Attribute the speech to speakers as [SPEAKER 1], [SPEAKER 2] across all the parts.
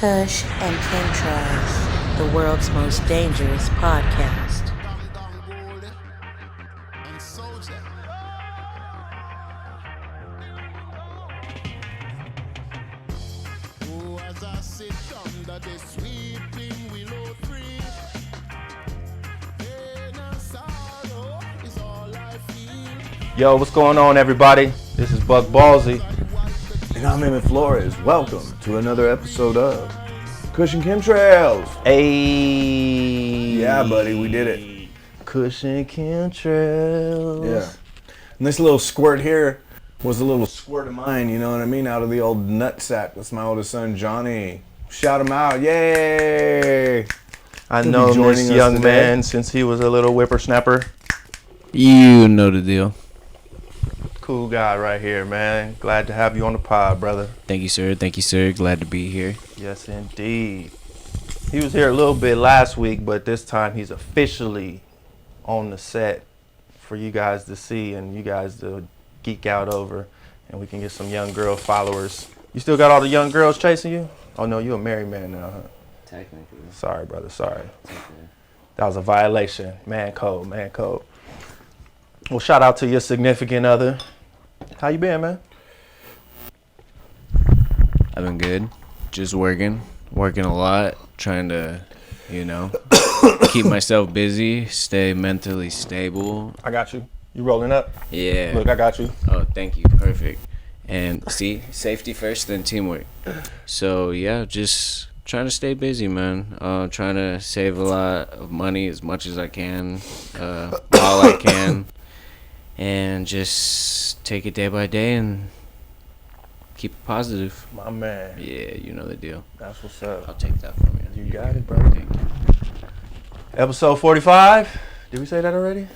[SPEAKER 1] Kush and Chemtrails, the world's most dangerous podcast.
[SPEAKER 2] Yo, what's going on, everybody? This is Buck Ballsy.
[SPEAKER 3] And I'm Emmett Flores. Welcome to another episode of Kush and Chemtrails.
[SPEAKER 2] Ayy.
[SPEAKER 3] Yeah, buddy, we did it.
[SPEAKER 2] Kush and Chemtrails.
[SPEAKER 3] Yeah. And this little squirt here was a little squirt of mine, you know what I mean? Out of the old nutsack. That's my oldest son, Johnny. Shout him out. Yay!
[SPEAKER 2] I know this young man since he was a little whippersnapper.
[SPEAKER 4] You know the deal.
[SPEAKER 2] Cool guy right here, man. Glad to have you on the pod, brother.
[SPEAKER 4] Thank you, sir. Thank you, sir. Glad to be here.
[SPEAKER 2] Yes, indeed. He was here a little bit last week, but this time he's officially on the set for you guys to see and you guys to geek out over, and we can get some young girl followers. You still got all the young girls chasing you? Oh, no, you a married man now, huh?
[SPEAKER 4] Technically.
[SPEAKER 2] Sorry, brother. Sorry.
[SPEAKER 4] Okay.
[SPEAKER 2] That was a violation. Man code, man code. Well, shout out to your significant other. How you been, man?
[SPEAKER 4] I've been good. Just working a lot, trying to, keep myself busy, stay mentally stable.
[SPEAKER 2] I got you. You rolling up?
[SPEAKER 4] Yeah.
[SPEAKER 2] Look, I got you.
[SPEAKER 4] Oh, thank you. Perfect. And see, safety first, then teamwork. So, yeah, just trying to stay busy, man. Trying to save a lot of money as much as I can, while I can. And just take it day by day and keep it positive.
[SPEAKER 2] My man.
[SPEAKER 4] Yeah, you know the deal.
[SPEAKER 2] That's what's up.
[SPEAKER 4] I'll take that from you.
[SPEAKER 2] You got it, bro. Thank you. Episode 45. Did we say that already?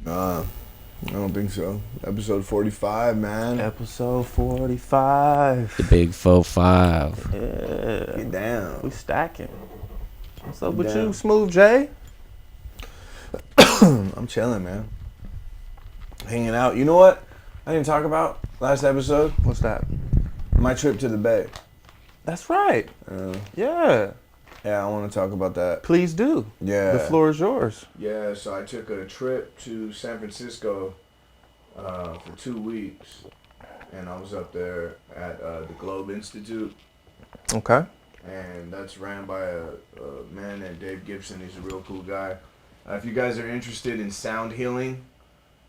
[SPEAKER 3] I don't think so. Episode 45, man.
[SPEAKER 2] Episode 45.
[SPEAKER 4] The big 4-5.
[SPEAKER 2] Yeah.
[SPEAKER 3] Get down.
[SPEAKER 2] We stacking. What's up
[SPEAKER 3] Get
[SPEAKER 2] with
[SPEAKER 3] down.
[SPEAKER 2] you, Smooth J?
[SPEAKER 3] I'm chilling, man. Hanging out. You know what I didn't talk about last episode?
[SPEAKER 2] What's that?
[SPEAKER 3] My trip to the Bay.
[SPEAKER 2] That's right. Yeah.
[SPEAKER 3] Yeah, I want to talk about that.
[SPEAKER 2] Please do.
[SPEAKER 3] Yeah.
[SPEAKER 2] The floor is yours.
[SPEAKER 3] Yeah, so I took a trip to San Francisco for 2 weeks, and I was up there at the Globe Institute,
[SPEAKER 2] Okay.
[SPEAKER 3] and that's ran by a man named Dave Gibson. He's a real cool guy. If you guys are interested in sound healing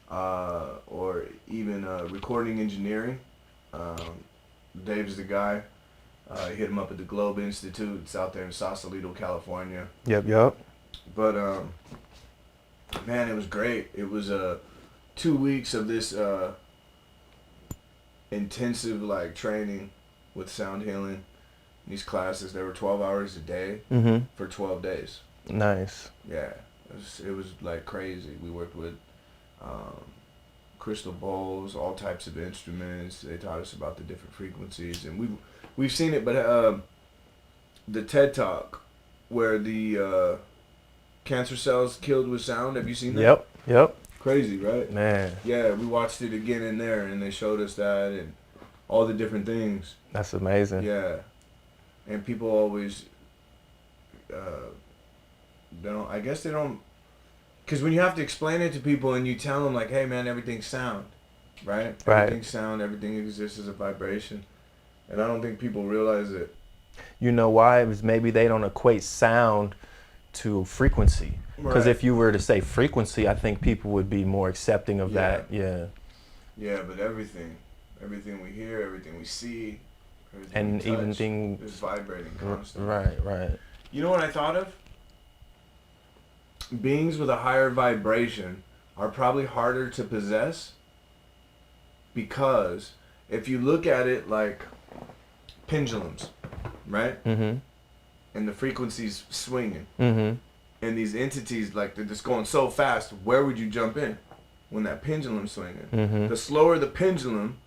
[SPEAKER 3] or even recording engineering, Dave's the guy. Hit him up at the Globe Institute. It's out there in Sausalito, California.
[SPEAKER 2] Yep.
[SPEAKER 3] But man, it was great. It was 2 weeks of this intensive training with sound healing. These classes, they were 12 hours a day for 12 days.
[SPEAKER 2] Nice.
[SPEAKER 3] Yeah, it was like crazy. We worked with crystal bowls, all types of instruments. They taught us about the different frequencies, and we've seen it. But the TED Talk where the cancer cells killed with sound. Have you seen that?
[SPEAKER 2] Yep.
[SPEAKER 3] Crazy, right?
[SPEAKER 2] Man,
[SPEAKER 3] Yeah, we watched it again in there, and they showed us that and all the different things.
[SPEAKER 2] that's amazing.
[SPEAKER 3] Yeah, and people always, I guess they don't, because when you have to explain it to people and you tell them like, hey man, everything's sound, right?
[SPEAKER 2] Right.
[SPEAKER 3] Everything's sound, everything exists as a vibration, and I don't think people realize it.
[SPEAKER 2] You know why? It was maybe they don't equate sound to frequency. Because
[SPEAKER 3] Right.
[SPEAKER 2] if you were to say frequency, I think people would be more accepting of that. Yeah.
[SPEAKER 3] Yeah, but everything we hear, everything we see, everything
[SPEAKER 2] And
[SPEAKER 3] we touch
[SPEAKER 2] even thing.
[SPEAKER 3] is vibrating constantly.
[SPEAKER 2] Right.
[SPEAKER 3] You know what I thought of? Beings with a higher vibration are probably harder to possess, because if you look at it like pendulums, right?
[SPEAKER 2] Mm-hmm.
[SPEAKER 3] And the frequencies swinging,
[SPEAKER 2] Mm-hmm.
[SPEAKER 3] and these entities, like, they're just going so fast, where would you jump in when that pendulum's swinging?
[SPEAKER 2] Mm-hmm.
[SPEAKER 3] The slower the pendulum,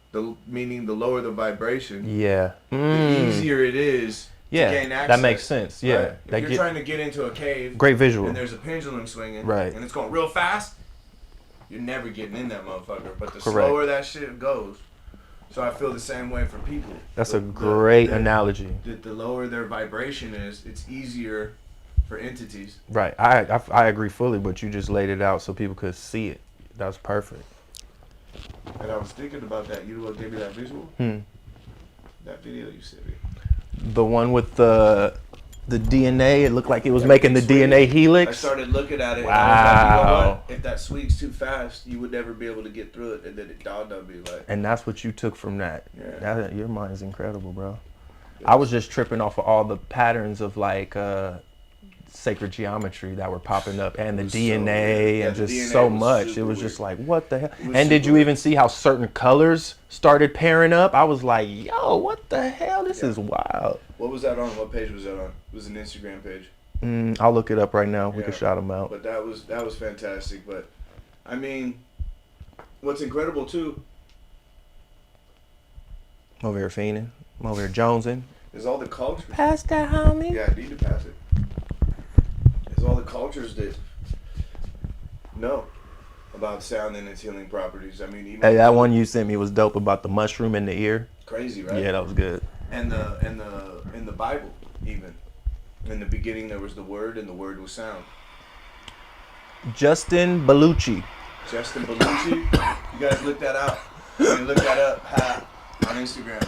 [SPEAKER 3] meaning the lower the vibration,
[SPEAKER 2] Yeah.
[SPEAKER 3] the easier it is to gain access.
[SPEAKER 2] That makes sense. Yeah.
[SPEAKER 3] Right? If you're trying to get into a cave,
[SPEAKER 2] Great visual.
[SPEAKER 3] and there's a pendulum swinging,
[SPEAKER 2] Right.
[SPEAKER 3] and it's going real fast, you're never getting in that motherfucker. But the
[SPEAKER 2] Correct.
[SPEAKER 3] slower that shit goes, So I feel the same way for people.
[SPEAKER 2] That's a great analogy.
[SPEAKER 3] The lower their vibration is, it's easier for entities.
[SPEAKER 2] Right. I agree fully, but you just laid it out so people could see it. That was perfect.
[SPEAKER 3] And I was thinking about that. You know what gave me that visual? That video you sent me.
[SPEAKER 2] The one with the DNA. It looked like it was making the DNA helix.
[SPEAKER 3] I started looking at it.
[SPEAKER 2] Wow.
[SPEAKER 3] And I was like, you know what? If that sweet's too fast, you would never be able to get through it. And then it dawned on me like.
[SPEAKER 2] And that's what you took from that.
[SPEAKER 3] Yeah.
[SPEAKER 2] Your mind's incredible, bro. I was just tripping off of all the patterns of like sacred geometry that were popping up, and the DNA, and just so much. It was just like, what the hell? And did you even see how certain colors started pairing up? I was like, yo, what the hell? This is wild.
[SPEAKER 3] What was that on? What page was that on? It was an Instagram page.
[SPEAKER 2] I'll look it up right now. We can shout them out.
[SPEAKER 3] But that was fantastic. But I mean, what's incredible too.
[SPEAKER 2] I'm over here fiending. I'm over here jonesing.
[SPEAKER 3] Is all the cultures.
[SPEAKER 2] Pass that, homie.
[SPEAKER 3] Yeah, I need to pass it. Is all the cultures that know about sound and its healing properties. I mean, even
[SPEAKER 2] Hey, that one you sent me was dope about the mushroom in the ear.
[SPEAKER 3] crazy, right?
[SPEAKER 2] Yeah, that was good.
[SPEAKER 3] And the Bible, even in the beginning, there was the Word, and the Word was sound.
[SPEAKER 2] Justin Belluci.
[SPEAKER 3] Justin Belluci, you guys look that up. You look that up on Instagram.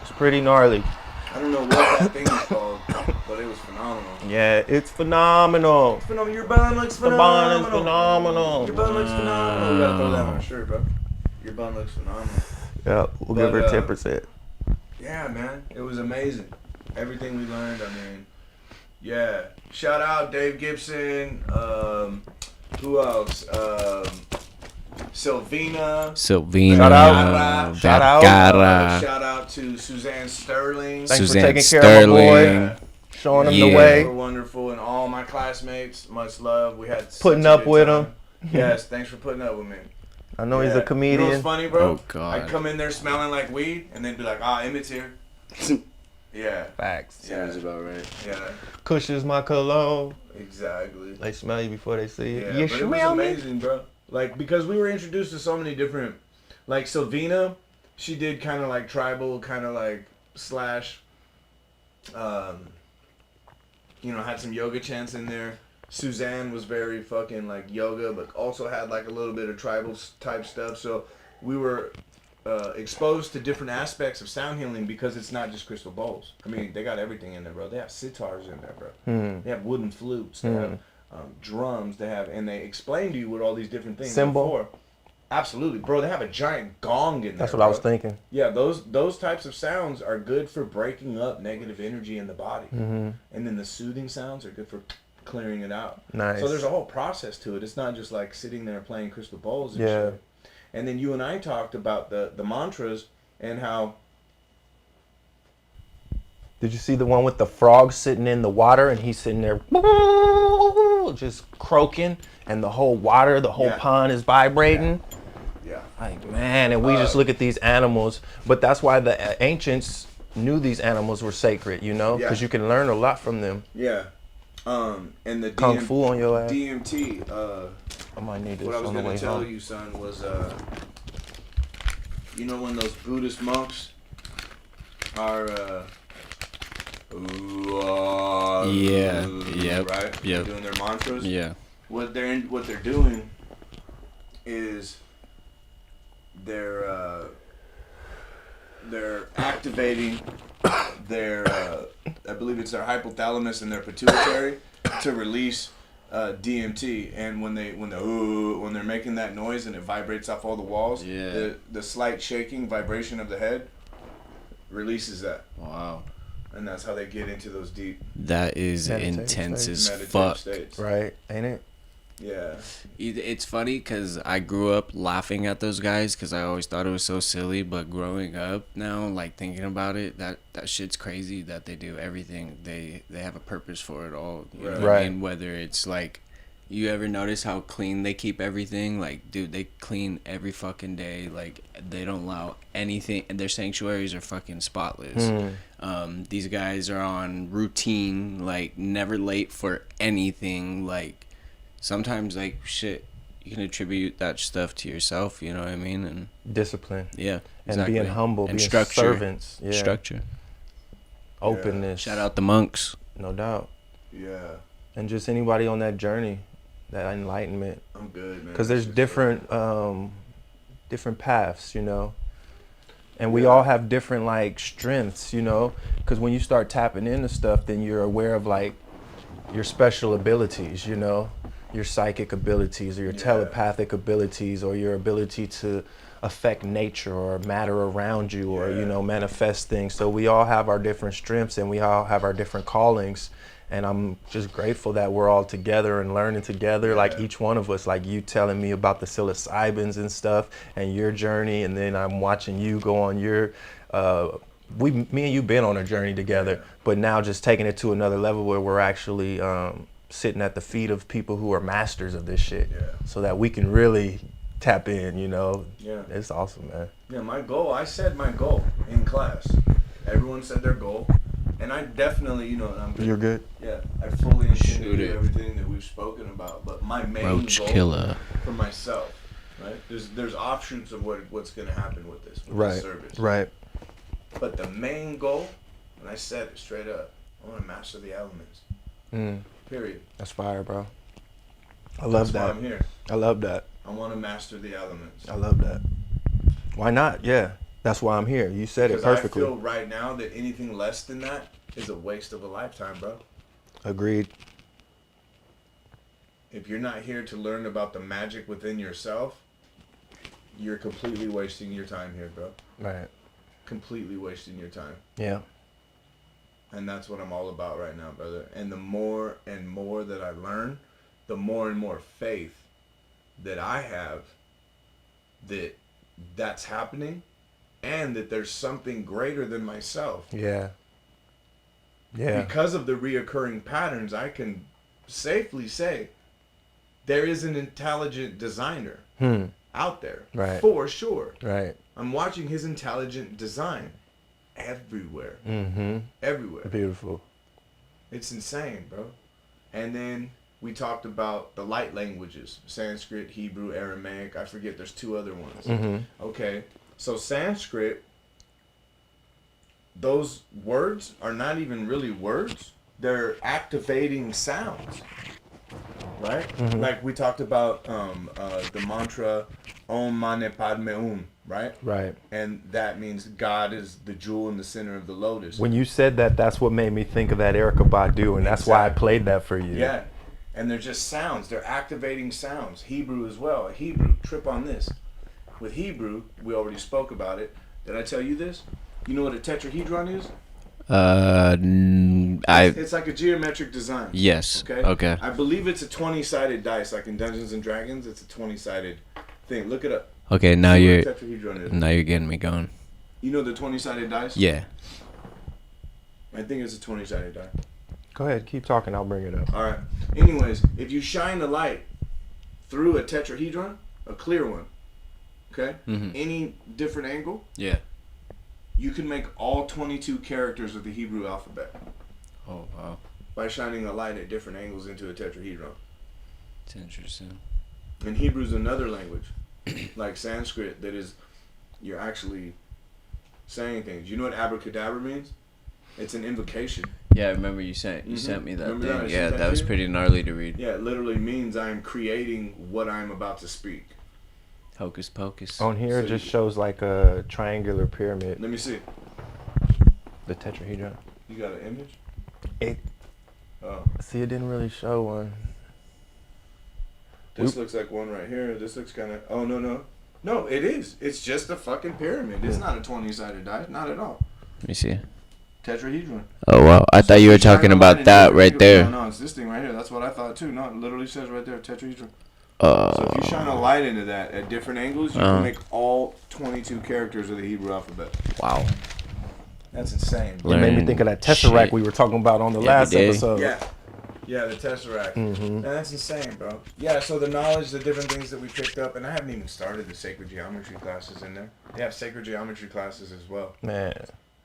[SPEAKER 2] It's pretty gnarly.
[SPEAKER 3] I don't know what that thing is called, but it was phenomenal.
[SPEAKER 2] Yeah, it's phenomenal.
[SPEAKER 3] Phenomenal. Your bun looks
[SPEAKER 2] The
[SPEAKER 3] phenomenal.
[SPEAKER 2] bun is phenomenal.
[SPEAKER 3] Your bun looks phenomenal. We gotta throw that on our shirt, bro. Your bun looks phenomenal.
[SPEAKER 2] Yeah, we'll give her 10%.
[SPEAKER 3] Yeah, man, it was amazing. Everything we learned. I mean, yeah. Shout out Dave Gibson. Who else? Sylvina.
[SPEAKER 2] Shout out. Shout out.
[SPEAKER 3] Shout out to Suzanne Sterling.
[SPEAKER 2] Thanks
[SPEAKER 4] Suzanne
[SPEAKER 2] for taking care of my boy. Showing him the
[SPEAKER 3] They
[SPEAKER 2] way.
[SPEAKER 3] were wonderful, and all my classmates, much love. We had
[SPEAKER 2] Putting
[SPEAKER 3] such a
[SPEAKER 2] up
[SPEAKER 3] good
[SPEAKER 2] with
[SPEAKER 3] time.
[SPEAKER 2] him.
[SPEAKER 3] Yes, thanks for putting up with me.
[SPEAKER 2] I know he's a
[SPEAKER 3] You know
[SPEAKER 2] comedian.
[SPEAKER 3] what's funny, bro?
[SPEAKER 4] Oh, God.
[SPEAKER 3] I'd come in there smelling like weed, and they'd be like, Emmett's here. Yeah.
[SPEAKER 2] Facts.
[SPEAKER 3] Yeah.
[SPEAKER 4] Sounds about right.
[SPEAKER 3] Yeah,
[SPEAKER 2] Kush is my cologne.
[SPEAKER 3] exactly.
[SPEAKER 2] They smell you before they see
[SPEAKER 3] Yeah,
[SPEAKER 2] it. You
[SPEAKER 3] but it was
[SPEAKER 2] smell me?
[SPEAKER 3] amazing, bro. Like, because we were introduced to so many different, like Sylvina, she did kind of like tribal, kind of like slash, had some yoga chants in there. Suzanne was very fucking like yoga, but also had like a little bit of tribal type stuff. So we were exposed to different aspects of sound healing because it's not just crystal bowls. I mean, they got everything in there, bro. They have sitars in there, bro. They have wooden flutes. They have drums. And they explain to you what all these different things
[SPEAKER 2] Cymbal.
[SPEAKER 3] are for. Absolutely, bro. They have a giant gong in there.
[SPEAKER 2] That's what I was thinking.
[SPEAKER 3] Yeah, those types of sounds are good for breaking up negative energy in the body. And then the soothing sounds are good for clearing it out.
[SPEAKER 2] Nice.
[SPEAKER 3] So there's a whole process to it. It's not just like sitting there playing crystal bowls and
[SPEAKER 2] Yeah.
[SPEAKER 3] shit. And then you and I talked about the mantras and how...
[SPEAKER 2] Did you see the one with the frog sitting in the water and he's sitting there just croaking and the whole water, the whole pond is vibrating?
[SPEAKER 3] Yeah.
[SPEAKER 2] Like, man, and we just look at these animals, but that's why the ancients knew these animals were sacred, you know? Because you can learn a lot from them.
[SPEAKER 3] Yeah. And the
[SPEAKER 2] Kung Fu on your ass.
[SPEAKER 3] DMT,
[SPEAKER 2] I might need this
[SPEAKER 3] what I was
[SPEAKER 2] on the
[SPEAKER 3] going
[SPEAKER 2] way
[SPEAKER 3] to tell
[SPEAKER 2] home.
[SPEAKER 3] you, son, was, when those Buddhist monks are,
[SPEAKER 4] Yeah. Yep.
[SPEAKER 3] right?
[SPEAKER 4] Yep.
[SPEAKER 3] Doing their mantras.
[SPEAKER 4] Yeah.
[SPEAKER 3] What they're doing is they're activating their I believe it's their hypothalamus and their pituitary to release DMT, and when they're making that noise and it vibrates off all the walls, the slight shaking vibration of the head releases that.
[SPEAKER 4] Wow.
[SPEAKER 3] And that's how they get into those deep
[SPEAKER 4] That is
[SPEAKER 2] Meditative
[SPEAKER 4] intense
[SPEAKER 2] state.
[SPEAKER 4] as
[SPEAKER 3] meditative
[SPEAKER 4] fuck.
[SPEAKER 3] states.
[SPEAKER 2] Right, ain't it?
[SPEAKER 3] Yeah.
[SPEAKER 4] It's funny because I grew up laughing at those guys because I always thought it was so silly. But growing up now, like thinking about it, that shit's crazy that they do everything. They have a purpose for it all. You know what I mean? Whether it's like, you ever notice how clean they keep everything? Like, dude, they clean every fucking day. Like, they don't allow anything, and their sanctuaries are fucking spotless. These guys are on routine, like never late for anything. Like, sometimes, like, shit, you can attribute that stuff to yourself. You know what I mean? And
[SPEAKER 2] Discipline.
[SPEAKER 4] yeah,
[SPEAKER 2] And being humble,
[SPEAKER 4] and
[SPEAKER 2] being
[SPEAKER 4] structure.
[SPEAKER 2] servants. Yeah.
[SPEAKER 4] Structure.
[SPEAKER 2] Openness.
[SPEAKER 4] Shout out the monks.
[SPEAKER 2] No doubt.
[SPEAKER 3] Yeah.
[SPEAKER 2] And just anybody on that journey, that enlightenment.
[SPEAKER 3] I'm good, man.
[SPEAKER 2] Because there's different different paths, you know. And we
[SPEAKER 3] Yeah.
[SPEAKER 2] all have different like strengths, you know. Because when you start tapping into stuff, then you're aware of like your special abilities, you know, your psychic abilities or your telepathic abilities or your ability to affect nature or matter around you or, you know, manifest things. So we all have our different strengths and we all have our different callings. And I'm just grateful that we're all together and learning together, like each one of us, like you telling me about the psilocybins and stuff and your journey. And then I'm watching you go on your, me and you been on a journey together, but now just taking it to another level where we're actually sitting at the feet of people who are masters of this shit so that we can really tap in, you know.
[SPEAKER 3] Yeah.
[SPEAKER 2] It's awesome, man.
[SPEAKER 3] Yeah, my goal, I said my goal in class. Everyone said their goal. And I definitely, you know,
[SPEAKER 2] You're good?
[SPEAKER 3] Yeah, I fully intend
[SPEAKER 4] Shoot
[SPEAKER 3] to do
[SPEAKER 4] it.
[SPEAKER 3] everything that we've spoken about. But my main
[SPEAKER 4] Roach
[SPEAKER 3] goal
[SPEAKER 4] killer.
[SPEAKER 3] for myself, right? There's offshoots of what's going to happen with this, with this service.
[SPEAKER 2] Right.
[SPEAKER 3] But the main goal, and I said it straight up, I want to master the elements. Period.
[SPEAKER 2] That's fire, bro. I love
[SPEAKER 3] That's
[SPEAKER 2] that.
[SPEAKER 3] why I'm here.
[SPEAKER 2] I love that.
[SPEAKER 3] I want to master the elements.
[SPEAKER 2] I love that. Why not? Yeah. That's why I'm here. You said it
[SPEAKER 3] Because
[SPEAKER 2] perfectly.
[SPEAKER 3] I feel right now that anything less than that is a waste of a lifetime, bro.
[SPEAKER 2] Agreed.
[SPEAKER 3] If you're not here to learn about the magic within yourself, you're completely wasting your time here, bro.
[SPEAKER 2] Right.
[SPEAKER 3] Completely wasting your time.
[SPEAKER 2] Yeah.
[SPEAKER 3] And that's what I'm all about right now, brother. And the more and more that I learn, the more and more faith that I have that that's happening and that there's something greater than myself.
[SPEAKER 2] Yeah. Yeah.
[SPEAKER 3] Because of the reoccurring patterns, I can safely say there is an intelligent designer out there.
[SPEAKER 2] Right.
[SPEAKER 3] For sure.
[SPEAKER 2] Right.
[SPEAKER 3] I'm watching his intelligent design everywhere.
[SPEAKER 2] Mm-hmm.
[SPEAKER 3] Everywhere.
[SPEAKER 2] Beautiful.
[SPEAKER 3] It's insane, bro. And then we talked about the light languages. Sanskrit, Hebrew, Aramaic. I forget, there's two other ones.
[SPEAKER 2] Mm-hmm.
[SPEAKER 3] Okay. So Sanskrit, those words are not even really words. They're activating sounds. Right?
[SPEAKER 2] Mm-hmm.
[SPEAKER 3] Like we talked about the mantra Om Mane Padme Hum, right?
[SPEAKER 2] Right.
[SPEAKER 3] And that means God is the jewel in the center of the lotus.
[SPEAKER 2] When you said that, that's what made me think of that Erykah Badu, and that's why I played that for you.
[SPEAKER 3] Yeah. And they're just sounds. They're activating sounds. Hebrew as well. Hebrew, trip on this. With Hebrew, we already spoke about it. Did I tell you this? You know what a tetrahedron is? It's like a geometric design.
[SPEAKER 4] Yes. Okay.
[SPEAKER 3] I believe it's a 20-sided dice, like in Dungeons and Dragons. It's a 20-sided thing. Look it up.
[SPEAKER 4] Okay, now
[SPEAKER 3] See
[SPEAKER 4] you're
[SPEAKER 3] what a tetrahedron is.
[SPEAKER 4] now you're getting me going.
[SPEAKER 3] You know the 20-sided dice?
[SPEAKER 4] Yeah.
[SPEAKER 3] I think it's a 20-sided die.
[SPEAKER 2] Go ahead, keep talking. I'll bring it up.
[SPEAKER 3] All right. Anyways, if you shine the light through a tetrahedron, a clear one, okay, any different angle,
[SPEAKER 4] Yeah.
[SPEAKER 3] you can make all 22 characters of the Hebrew alphabet
[SPEAKER 4] Oh wow.
[SPEAKER 3] by shining a light at different angles into a tetrahedron.
[SPEAKER 4] It's interesting.
[SPEAKER 3] And Hebrew's another language, like Sanskrit, that is, you're actually saying things. You know what abracadabra means? It's an invocation.
[SPEAKER 4] Yeah, I remember you sent me that
[SPEAKER 3] Remember
[SPEAKER 4] thing.
[SPEAKER 3] that? I
[SPEAKER 4] Yeah,
[SPEAKER 3] sent that
[SPEAKER 4] that
[SPEAKER 3] to
[SPEAKER 4] was
[SPEAKER 3] you?
[SPEAKER 4] pretty gnarly to read.
[SPEAKER 3] Yeah, it literally means I'm creating what I'm about to speak.
[SPEAKER 4] Hocus pocus.
[SPEAKER 2] On here, it
[SPEAKER 3] So
[SPEAKER 2] just
[SPEAKER 3] you-
[SPEAKER 2] shows like a triangular pyramid.
[SPEAKER 3] Let me see.
[SPEAKER 2] The tetrahedron.
[SPEAKER 3] You got an image?
[SPEAKER 2] It.
[SPEAKER 3] Oh.
[SPEAKER 2] See, it didn't really show one.
[SPEAKER 3] This looks like one right here. This looks kind of... Oh, no. No, it is. It's just a fucking pyramid. It's not a 20-sided die. Not at all.
[SPEAKER 4] Let me see.
[SPEAKER 3] Tetrahedron.
[SPEAKER 4] Oh wow, I thought you were talking about that right there.
[SPEAKER 3] No, it's this thing right here. That's what I thought too. No, it literally says right there, tetrahedron.
[SPEAKER 4] Oh.
[SPEAKER 3] So if you shine a light into that at different angles, you can make all 22 characters of the Hebrew alphabet.
[SPEAKER 4] Wow.
[SPEAKER 3] That's insane.
[SPEAKER 2] It made me think of that tesseract we were talking about on the last
[SPEAKER 4] we did.
[SPEAKER 2] episode.
[SPEAKER 3] Yeah, the Tesseract. Man, that's insane, bro. Yeah, so the knowledge, the different things that we picked up, and I haven't even started the sacred geometry classes in there. They have sacred geometry classes as well.
[SPEAKER 2] Man.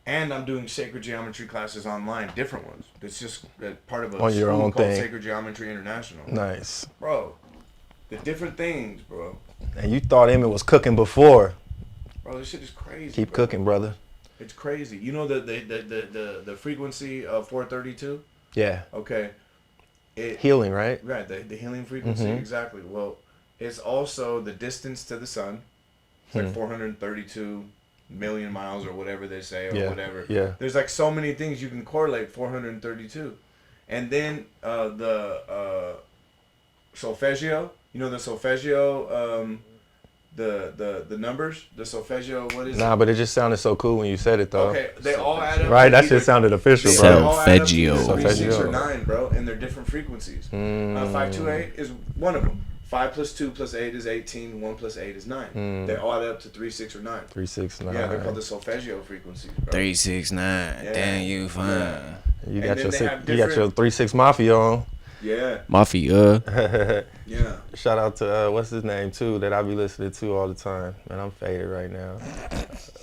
[SPEAKER 3] And I'm doing sacred geometry classes online, different ones. It's just part of a
[SPEAKER 2] On your
[SPEAKER 3] school
[SPEAKER 2] own
[SPEAKER 3] called
[SPEAKER 2] thing.
[SPEAKER 3] Sacred Geometry International.
[SPEAKER 2] Nice.
[SPEAKER 3] Bro, The different things, bro.
[SPEAKER 2] And you thought Emmett was cooking before.
[SPEAKER 3] Bro, this shit is crazy.
[SPEAKER 2] Keep
[SPEAKER 3] bro.
[SPEAKER 2] cooking, brother.
[SPEAKER 3] It's crazy. You know the frequency of 432?
[SPEAKER 2] Yeah.
[SPEAKER 3] Okay.
[SPEAKER 2] Healing, right?
[SPEAKER 3] Right, the healing frequency, exactly. Well, it's also the distance to the sun. It's like 432 million miles or whatever they say or whatever.
[SPEAKER 2] Yeah.
[SPEAKER 3] There's like so many things you can correlate 432. And then the Solfeggio, you know the Solfeggio, the numbers, the Solfeggio, what is it?
[SPEAKER 2] Nah, but it just sounded so cool when you said it, though.
[SPEAKER 3] Okay, they all add up.
[SPEAKER 2] Right,
[SPEAKER 3] to
[SPEAKER 2] that
[SPEAKER 3] either-
[SPEAKER 2] shit sounded official,
[SPEAKER 3] they
[SPEAKER 2] bro.
[SPEAKER 3] all add up to
[SPEAKER 4] Solfeggio.
[SPEAKER 3] either 3, 6, or
[SPEAKER 2] Solfeggio.
[SPEAKER 3] 9, bro, and they're different frequencies. 528 is one of them. 5 plus 2 plus 8 is 18. 1 plus 8 is 9. They all add up to 3, 6, or 9.
[SPEAKER 2] 3, 6, 9.
[SPEAKER 3] Yeah, they're called the Solfeggio frequencies, bro.
[SPEAKER 4] 369.
[SPEAKER 3] Yeah.
[SPEAKER 4] Damn, you fine.
[SPEAKER 3] Yeah.
[SPEAKER 2] You
[SPEAKER 3] And
[SPEAKER 2] got
[SPEAKER 3] then
[SPEAKER 2] your
[SPEAKER 3] they
[SPEAKER 2] six,
[SPEAKER 3] have
[SPEAKER 2] you got your
[SPEAKER 3] different-
[SPEAKER 2] 3-6 Mafia on.
[SPEAKER 3] Yeah,
[SPEAKER 4] Mafia.
[SPEAKER 3] yeah.
[SPEAKER 2] Shout out to what's his name too that I be listening to all the time. Man, I'm faded right now.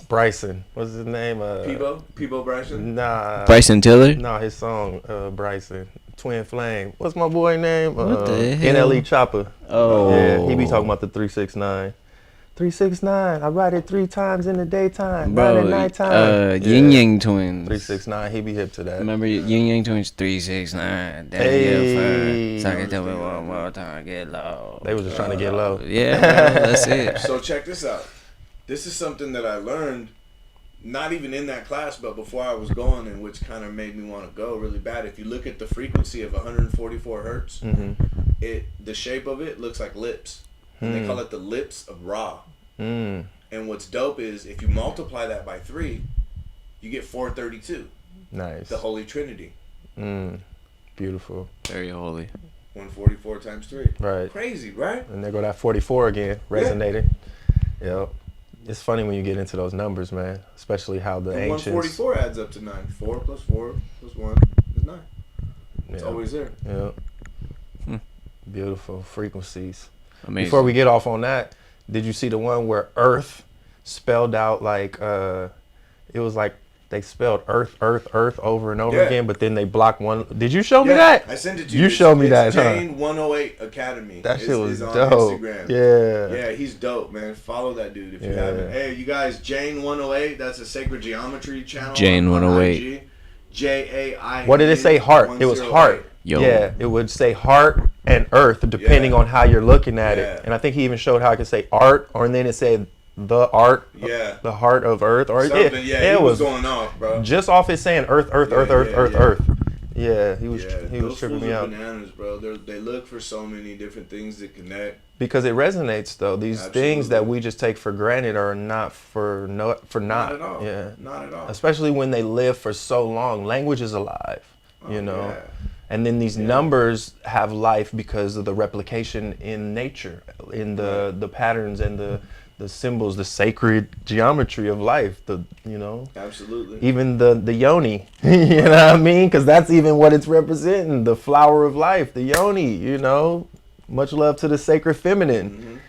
[SPEAKER 2] Bryson. What's his name?
[SPEAKER 3] Peebo Bryson.
[SPEAKER 2] Nah.
[SPEAKER 4] Bryson Tiller.
[SPEAKER 2] Nah, his song Bryson. Twin Flame. What's my boy name?
[SPEAKER 4] What the hell?
[SPEAKER 2] NLE Chopper.
[SPEAKER 4] Oh.
[SPEAKER 2] Yeah, he be talking about the 369. 369. I write it 3 times in the daytime, 9
[SPEAKER 4] Bro,
[SPEAKER 2] at nighttime.
[SPEAKER 4] Yin Yang Twins.
[SPEAKER 2] 369. He be hip to that.
[SPEAKER 4] Remember Yin Yang Twins 369. Damn,
[SPEAKER 2] Hey.
[SPEAKER 4] you fine. So I can tell me one more time, get low.
[SPEAKER 2] They was just trying to get low.
[SPEAKER 4] Yeah, bro, that's it.
[SPEAKER 3] So check this out. This is something that I learned, not even in that class, but before I was going, and which kind of made me want to go really bad. If you look at the frequency of 144 hertz, the shape of it looks like lips. And they call it the lips of Ra. And what's dope is if you multiply that by 3, you get 432.
[SPEAKER 2] Nice.
[SPEAKER 3] The Holy Trinity.
[SPEAKER 2] Beautiful.
[SPEAKER 4] Very holy.
[SPEAKER 3] 144 times 3.
[SPEAKER 2] Right.
[SPEAKER 3] Crazy, right?
[SPEAKER 2] And there go that 44 again, resonating. Yep. It's funny when you get into those numbers, man. Especially how the
[SPEAKER 3] And
[SPEAKER 2] ancients.
[SPEAKER 3] 144 adds up to 9. 4 plus 4 plus 1 is 9. It's always there.
[SPEAKER 2] Yep. Beautiful frequencies.
[SPEAKER 4] Amazing.
[SPEAKER 2] Before we get off on that, did you see the one where Earth spelled out like it was like they spelled Earth over and over
[SPEAKER 3] Yeah.
[SPEAKER 2] again, but then they blocked one. Did you show me
[SPEAKER 3] Yeah,
[SPEAKER 2] that?
[SPEAKER 3] I sent it to you.
[SPEAKER 2] You showed me
[SPEAKER 3] It's
[SPEAKER 2] that, huh?
[SPEAKER 3] Jane 108 Academy.
[SPEAKER 2] That shit was
[SPEAKER 3] is on
[SPEAKER 2] dope.
[SPEAKER 3] Instagram.
[SPEAKER 2] Yeah.
[SPEAKER 3] Yeah, he's dope, man. Follow that dude if you
[SPEAKER 2] Yeah.
[SPEAKER 3] haven't. Hey, you guys, Jane 108. That's a sacred geometry channel.
[SPEAKER 4] Jane
[SPEAKER 3] on
[SPEAKER 4] 108.
[SPEAKER 3] IG. JAI.
[SPEAKER 2] What did it say? Heart. It was heart.
[SPEAKER 4] Yo.
[SPEAKER 2] Yeah, it would say heart and earth depending on how you're looking at
[SPEAKER 3] Yeah.
[SPEAKER 2] it. And I think he even showed how I could say art, or and then it said the art,
[SPEAKER 3] Yeah.
[SPEAKER 2] the heart of earth, or
[SPEAKER 3] Something, yeah,
[SPEAKER 2] it
[SPEAKER 3] he was
[SPEAKER 2] was
[SPEAKER 3] going off, bro.
[SPEAKER 2] just off it saying earth,
[SPEAKER 3] Yeah, yeah.
[SPEAKER 2] earth. Yeah, he was
[SPEAKER 3] Yeah,
[SPEAKER 2] he was
[SPEAKER 3] those
[SPEAKER 2] tripping
[SPEAKER 3] fools
[SPEAKER 2] me
[SPEAKER 3] are
[SPEAKER 2] out
[SPEAKER 3] bananas, bro. They look for so many different things to connect.
[SPEAKER 2] because it resonates though. These things
[SPEAKER 3] Absolutely.
[SPEAKER 2] that we just take for granted are not for not.
[SPEAKER 3] Not at all.
[SPEAKER 2] Yeah,
[SPEAKER 3] Not at all.
[SPEAKER 2] especially when they live for so long. Language is alive, you know.
[SPEAKER 3] Yeah.
[SPEAKER 2] And then these numbers have life because of the replication in nature, in the patterns and the symbols, the sacred geometry of life.
[SPEAKER 3] Absolutely.
[SPEAKER 2] Even the yoni, you know what I mean? Because that's even what it's representing, the flower of life, the yoni. You know, much love to the sacred feminine.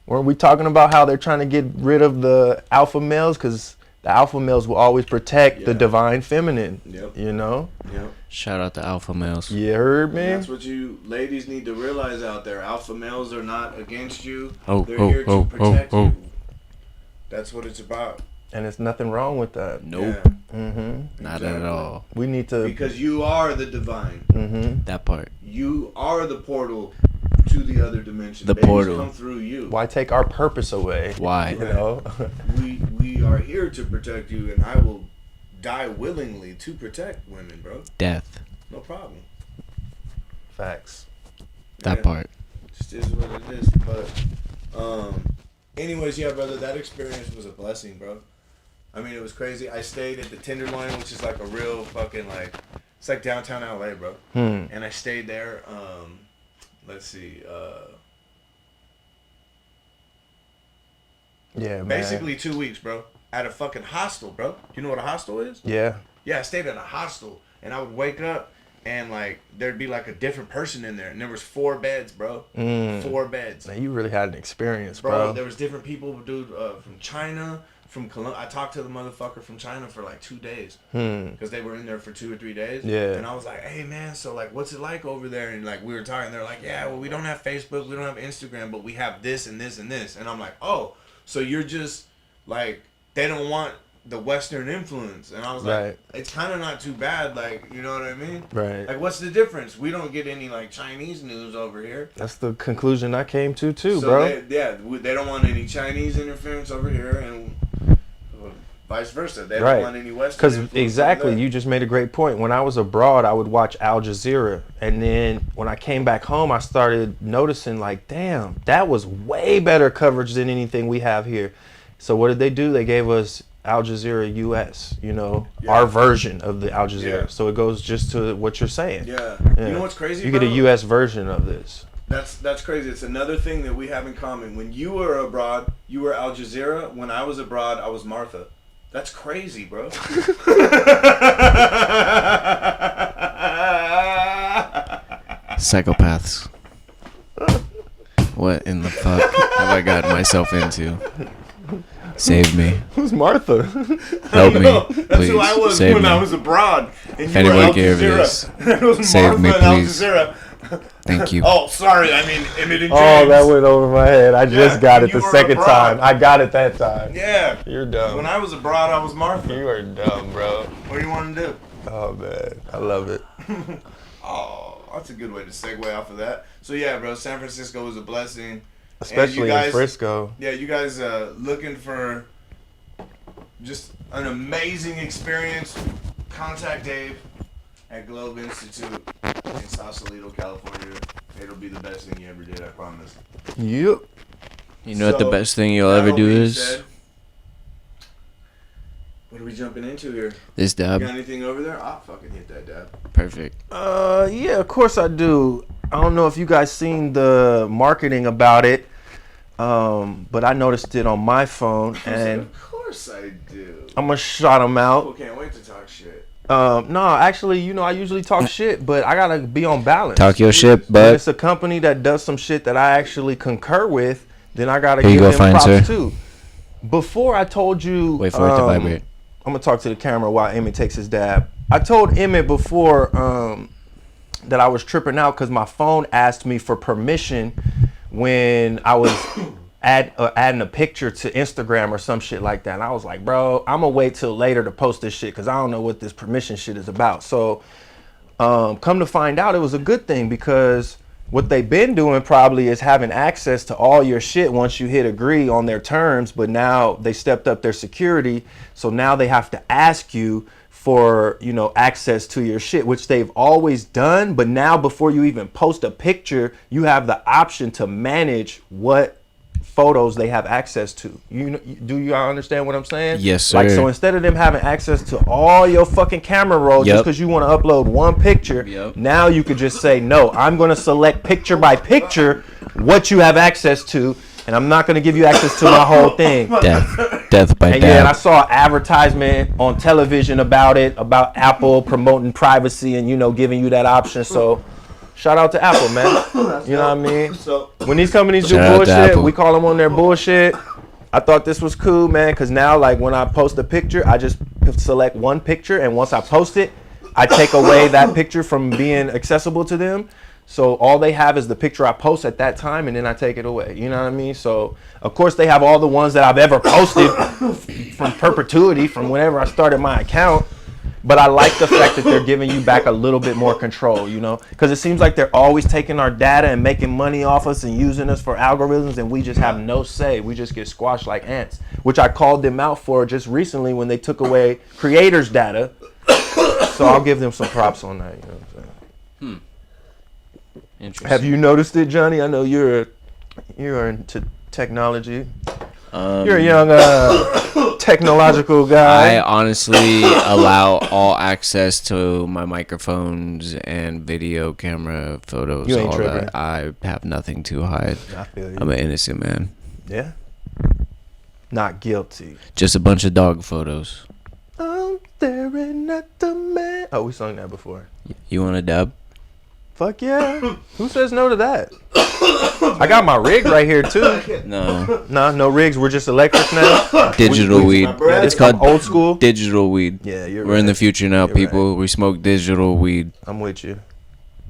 [SPEAKER 2] Weren't we talking about how they're trying to get rid of the alpha males? Because the alpha males will always protect the divine feminine.
[SPEAKER 3] Yep.
[SPEAKER 2] You know.
[SPEAKER 3] Yep.
[SPEAKER 4] Shout out to alpha males.
[SPEAKER 2] You heard
[SPEAKER 3] And
[SPEAKER 2] me?
[SPEAKER 3] that's what you ladies need to realize out there. Alpha males are not against you.
[SPEAKER 4] Oh,
[SPEAKER 3] They're
[SPEAKER 4] oh,
[SPEAKER 3] here to
[SPEAKER 4] oh,
[SPEAKER 3] protect
[SPEAKER 4] oh,
[SPEAKER 3] you. That's what it's about.
[SPEAKER 2] And it's nothing wrong with that.
[SPEAKER 4] Nope.
[SPEAKER 3] Yeah,
[SPEAKER 4] Not at all.
[SPEAKER 2] We need to.
[SPEAKER 3] because you are the divine.
[SPEAKER 4] That part.
[SPEAKER 3] You are the portal to the other dimension.
[SPEAKER 4] The
[SPEAKER 3] Babies
[SPEAKER 4] portal.
[SPEAKER 3] come through you.
[SPEAKER 2] Why take our purpose away?
[SPEAKER 4] Why?
[SPEAKER 2] You know?
[SPEAKER 3] We are here to protect you, and I will die willingly to protect women, bro.
[SPEAKER 4] Death.
[SPEAKER 3] No problem.
[SPEAKER 2] Facts.
[SPEAKER 4] That
[SPEAKER 3] Yeah.
[SPEAKER 4] part.
[SPEAKER 3] Just is what it is. But anyways, yeah, brother, that experience was a blessing, bro. I mean, it was crazy. I stayed at the Tenderloin, which is like a real fucking like, it's like downtown LA, bro. And I stayed there. Let's see.
[SPEAKER 2] Yeah, man.
[SPEAKER 3] Basically 2 weeks, bro. At a fucking hostel, bro. You know what a hostel is?
[SPEAKER 2] Yeah.
[SPEAKER 3] Yeah, I stayed at a hostel, and I would wake up, and like there'd be like a different person in there, and there was 4 beds, bro. 4 beds.
[SPEAKER 2] Man, you really had an experience,
[SPEAKER 3] Bro,
[SPEAKER 2] bro.
[SPEAKER 3] there was different people, dude, from China, from Colombia. I talked to the motherfucker from China for like 2 days because they were in there for 2 or 3 days.
[SPEAKER 2] Yeah.
[SPEAKER 3] And I was like, hey man, so like, what's it like over there? And like, we were talking. They're like, yeah, well, we don't have Facebook, we don't have Instagram, but we have this and this and this. And I'm like, oh, so you're just like, they don't want the Western influence. And I was like, it's kind of not too bad. Like, you know what I mean?
[SPEAKER 2] Right.
[SPEAKER 3] Like, what's the difference? We don't get any like Chinese news over here.
[SPEAKER 2] That's the conclusion I came to too,
[SPEAKER 3] So
[SPEAKER 2] bro.
[SPEAKER 3] they don't want any Chinese interference over here, and vice versa. They don't want any Western influence.
[SPEAKER 2] Because exactly, you just made a great point. When I was abroad, I would watch Al Jazeera, and then when I came back home, I started noticing like, damn, that was way better coverage than anything we have here. So what did they do? They gave us Al Jazeera US, you know, our version of the Al Jazeera.
[SPEAKER 3] Yeah.
[SPEAKER 2] So it goes just to what you're saying.
[SPEAKER 3] Yeah. You know what's crazy?
[SPEAKER 2] You get a US version of this.
[SPEAKER 3] That's crazy. It's another thing that we have in common. When you were abroad, you were Al Jazeera. When I was abroad, I was Martha. That's crazy, bro.
[SPEAKER 4] Psychopaths. What in the fuck have I gotten myself into? Save me.
[SPEAKER 2] Who's Martha?
[SPEAKER 4] Help me, please.
[SPEAKER 3] That's who I was
[SPEAKER 4] Save
[SPEAKER 3] when
[SPEAKER 4] me.
[SPEAKER 3] I was abroad. And
[SPEAKER 4] If
[SPEAKER 3] you
[SPEAKER 4] anyone
[SPEAKER 3] were Al
[SPEAKER 4] gave
[SPEAKER 3] Jazeera.
[SPEAKER 4] this,
[SPEAKER 3] That was
[SPEAKER 4] save me,
[SPEAKER 3] Martha and Al
[SPEAKER 4] please.
[SPEAKER 3] Jazeera.
[SPEAKER 4] Thank you.
[SPEAKER 3] Oh, sorry. I mean, Emmett and James.
[SPEAKER 2] Oh, that went over my head. I just got
[SPEAKER 3] when
[SPEAKER 2] it
[SPEAKER 3] you
[SPEAKER 2] the
[SPEAKER 3] were
[SPEAKER 2] second
[SPEAKER 3] abroad.
[SPEAKER 2] time. I got it that time.
[SPEAKER 3] Yeah.
[SPEAKER 2] You're dumb.
[SPEAKER 3] When I was abroad, I was Martha.
[SPEAKER 2] You are dumb, bro.
[SPEAKER 3] What do you want to do?
[SPEAKER 2] Oh, man. I love it.
[SPEAKER 3] Oh, that's a good way to segue off of that. So, yeah, bro, San Francisco was a blessing.
[SPEAKER 2] Especially in Frisco.
[SPEAKER 3] Yeah, you guys looking for just an amazing experience, contact Dave at Globe Institute in Sausalito, California. It'll be the best thing you ever did, I promise.
[SPEAKER 2] Yep.
[SPEAKER 4] You know what the
[SPEAKER 3] So,
[SPEAKER 4] best thing you'll
[SPEAKER 3] that
[SPEAKER 4] ever
[SPEAKER 3] all
[SPEAKER 4] do
[SPEAKER 3] being
[SPEAKER 4] is?
[SPEAKER 3] said, what are we jumping into here?
[SPEAKER 4] This
[SPEAKER 3] You
[SPEAKER 4] dab.
[SPEAKER 3] got anything over there? I'll fucking hit that dab.
[SPEAKER 4] Perfect.
[SPEAKER 2] Yeah, of course I do. I don't know if you guys seen the marketing about it, but I noticed it on my phone, and
[SPEAKER 3] Of course I do.
[SPEAKER 2] I'm gonna shout them out.
[SPEAKER 3] People can't wait to talk shit.
[SPEAKER 2] No, actually, you know, I usually talk shit, but I gotta be on balance.
[SPEAKER 4] Talk your shit,
[SPEAKER 2] If
[SPEAKER 4] but
[SPEAKER 2] it's a company that does some shit that I actually concur with, then I gotta
[SPEAKER 4] Here you
[SPEAKER 2] give
[SPEAKER 4] go,
[SPEAKER 2] them
[SPEAKER 4] fine,
[SPEAKER 2] props
[SPEAKER 4] sir.
[SPEAKER 2] too. Before I told you,
[SPEAKER 4] wait for it to vibrate.
[SPEAKER 2] I'm gonna talk to the camera while Emmett takes his dab. I told Emmett before that I was tripping out because my phone asked me for permission when I was adding a picture to Instagram or some shit like that. And I was like, bro, I'm gonna wait till later to post this shit because I don't know what this permission shit is about. So come to find out, it was a good thing because what they've been doing probably is having access to all your shit once you hit agree on their terms, but now they stepped up their security, so now they have to ask you for, you know, access to your shit, which they've always done, but now before you even post a picture, you have the option to manage what photos they have access to. Do you understand what I'm saying?
[SPEAKER 4] Yes, sir.
[SPEAKER 2] Like, so instead of them having access to all your fucking camera rolls just because you want to upload one picture, now you could just say, no, I'm going to select picture by picture what you have access to, and I'm not going to give you access to my whole thing.
[SPEAKER 4] Death by
[SPEAKER 2] And
[SPEAKER 4] dab.
[SPEAKER 2] yeah, and I saw an advertisement on television about it, about Apple promoting privacy and, you know, giving you that option. So shout out to Apple, man. You know what I mean?
[SPEAKER 3] So,
[SPEAKER 2] When these companies do
[SPEAKER 4] Shout out to
[SPEAKER 2] bullshit,
[SPEAKER 4] Apple.
[SPEAKER 2] we call them on their bullshit. I thought this was cool, man, because now, like, when I post a picture, I just select one picture, and once I post it, I take away that picture from being accessible to them. So all they have is the picture I post at that time, and then I take it away. You know what I mean? So, of course, they have all the ones that I've ever posted from perpetuity, from whenever I started my account. But I like the fact that they're giving you back a little bit more control, you know? Because it seems like they're always taking our data and making money off us and using us for algorithms, and we just have no say. We just get squashed like ants, which I called them out for just recently when they took away creators' data. So I'll give them some props on that, you know what I'm saying?
[SPEAKER 4] Interesting.
[SPEAKER 2] Have you noticed it, Johnny? I know you're into technology. You're a young technological
[SPEAKER 4] I
[SPEAKER 2] guy.
[SPEAKER 4] honestly allow all access to my microphones and video camera photos.
[SPEAKER 2] You ain't
[SPEAKER 4] all
[SPEAKER 2] tripping.
[SPEAKER 4] that. I have nothing to hide.
[SPEAKER 2] I feel you.
[SPEAKER 4] I'm an innocent man.
[SPEAKER 2] Yeah. Not guilty.
[SPEAKER 4] Just a bunch of dog photos.
[SPEAKER 2] I'm staring at the man. Oh, we sung that before.
[SPEAKER 4] You want a dub?
[SPEAKER 2] Fuck yeah. Who says no to that? I got my rig right here too.
[SPEAKER 4] No.
[SPEAKER 2] No rigs. We're just electric now.
[SPEAKER 4] Digital weed. It's called
[SPEAKER 2] old school.
[SPEAKER 4] digital weed.
[SPEAKER 2] Yeah, you're
[SPEAKER 4] We're in the future now,
[SPEAKER 2] You're
[SPEAKER 4] people. We smoke digital weed.
[SPEAKER 2] I'm with you.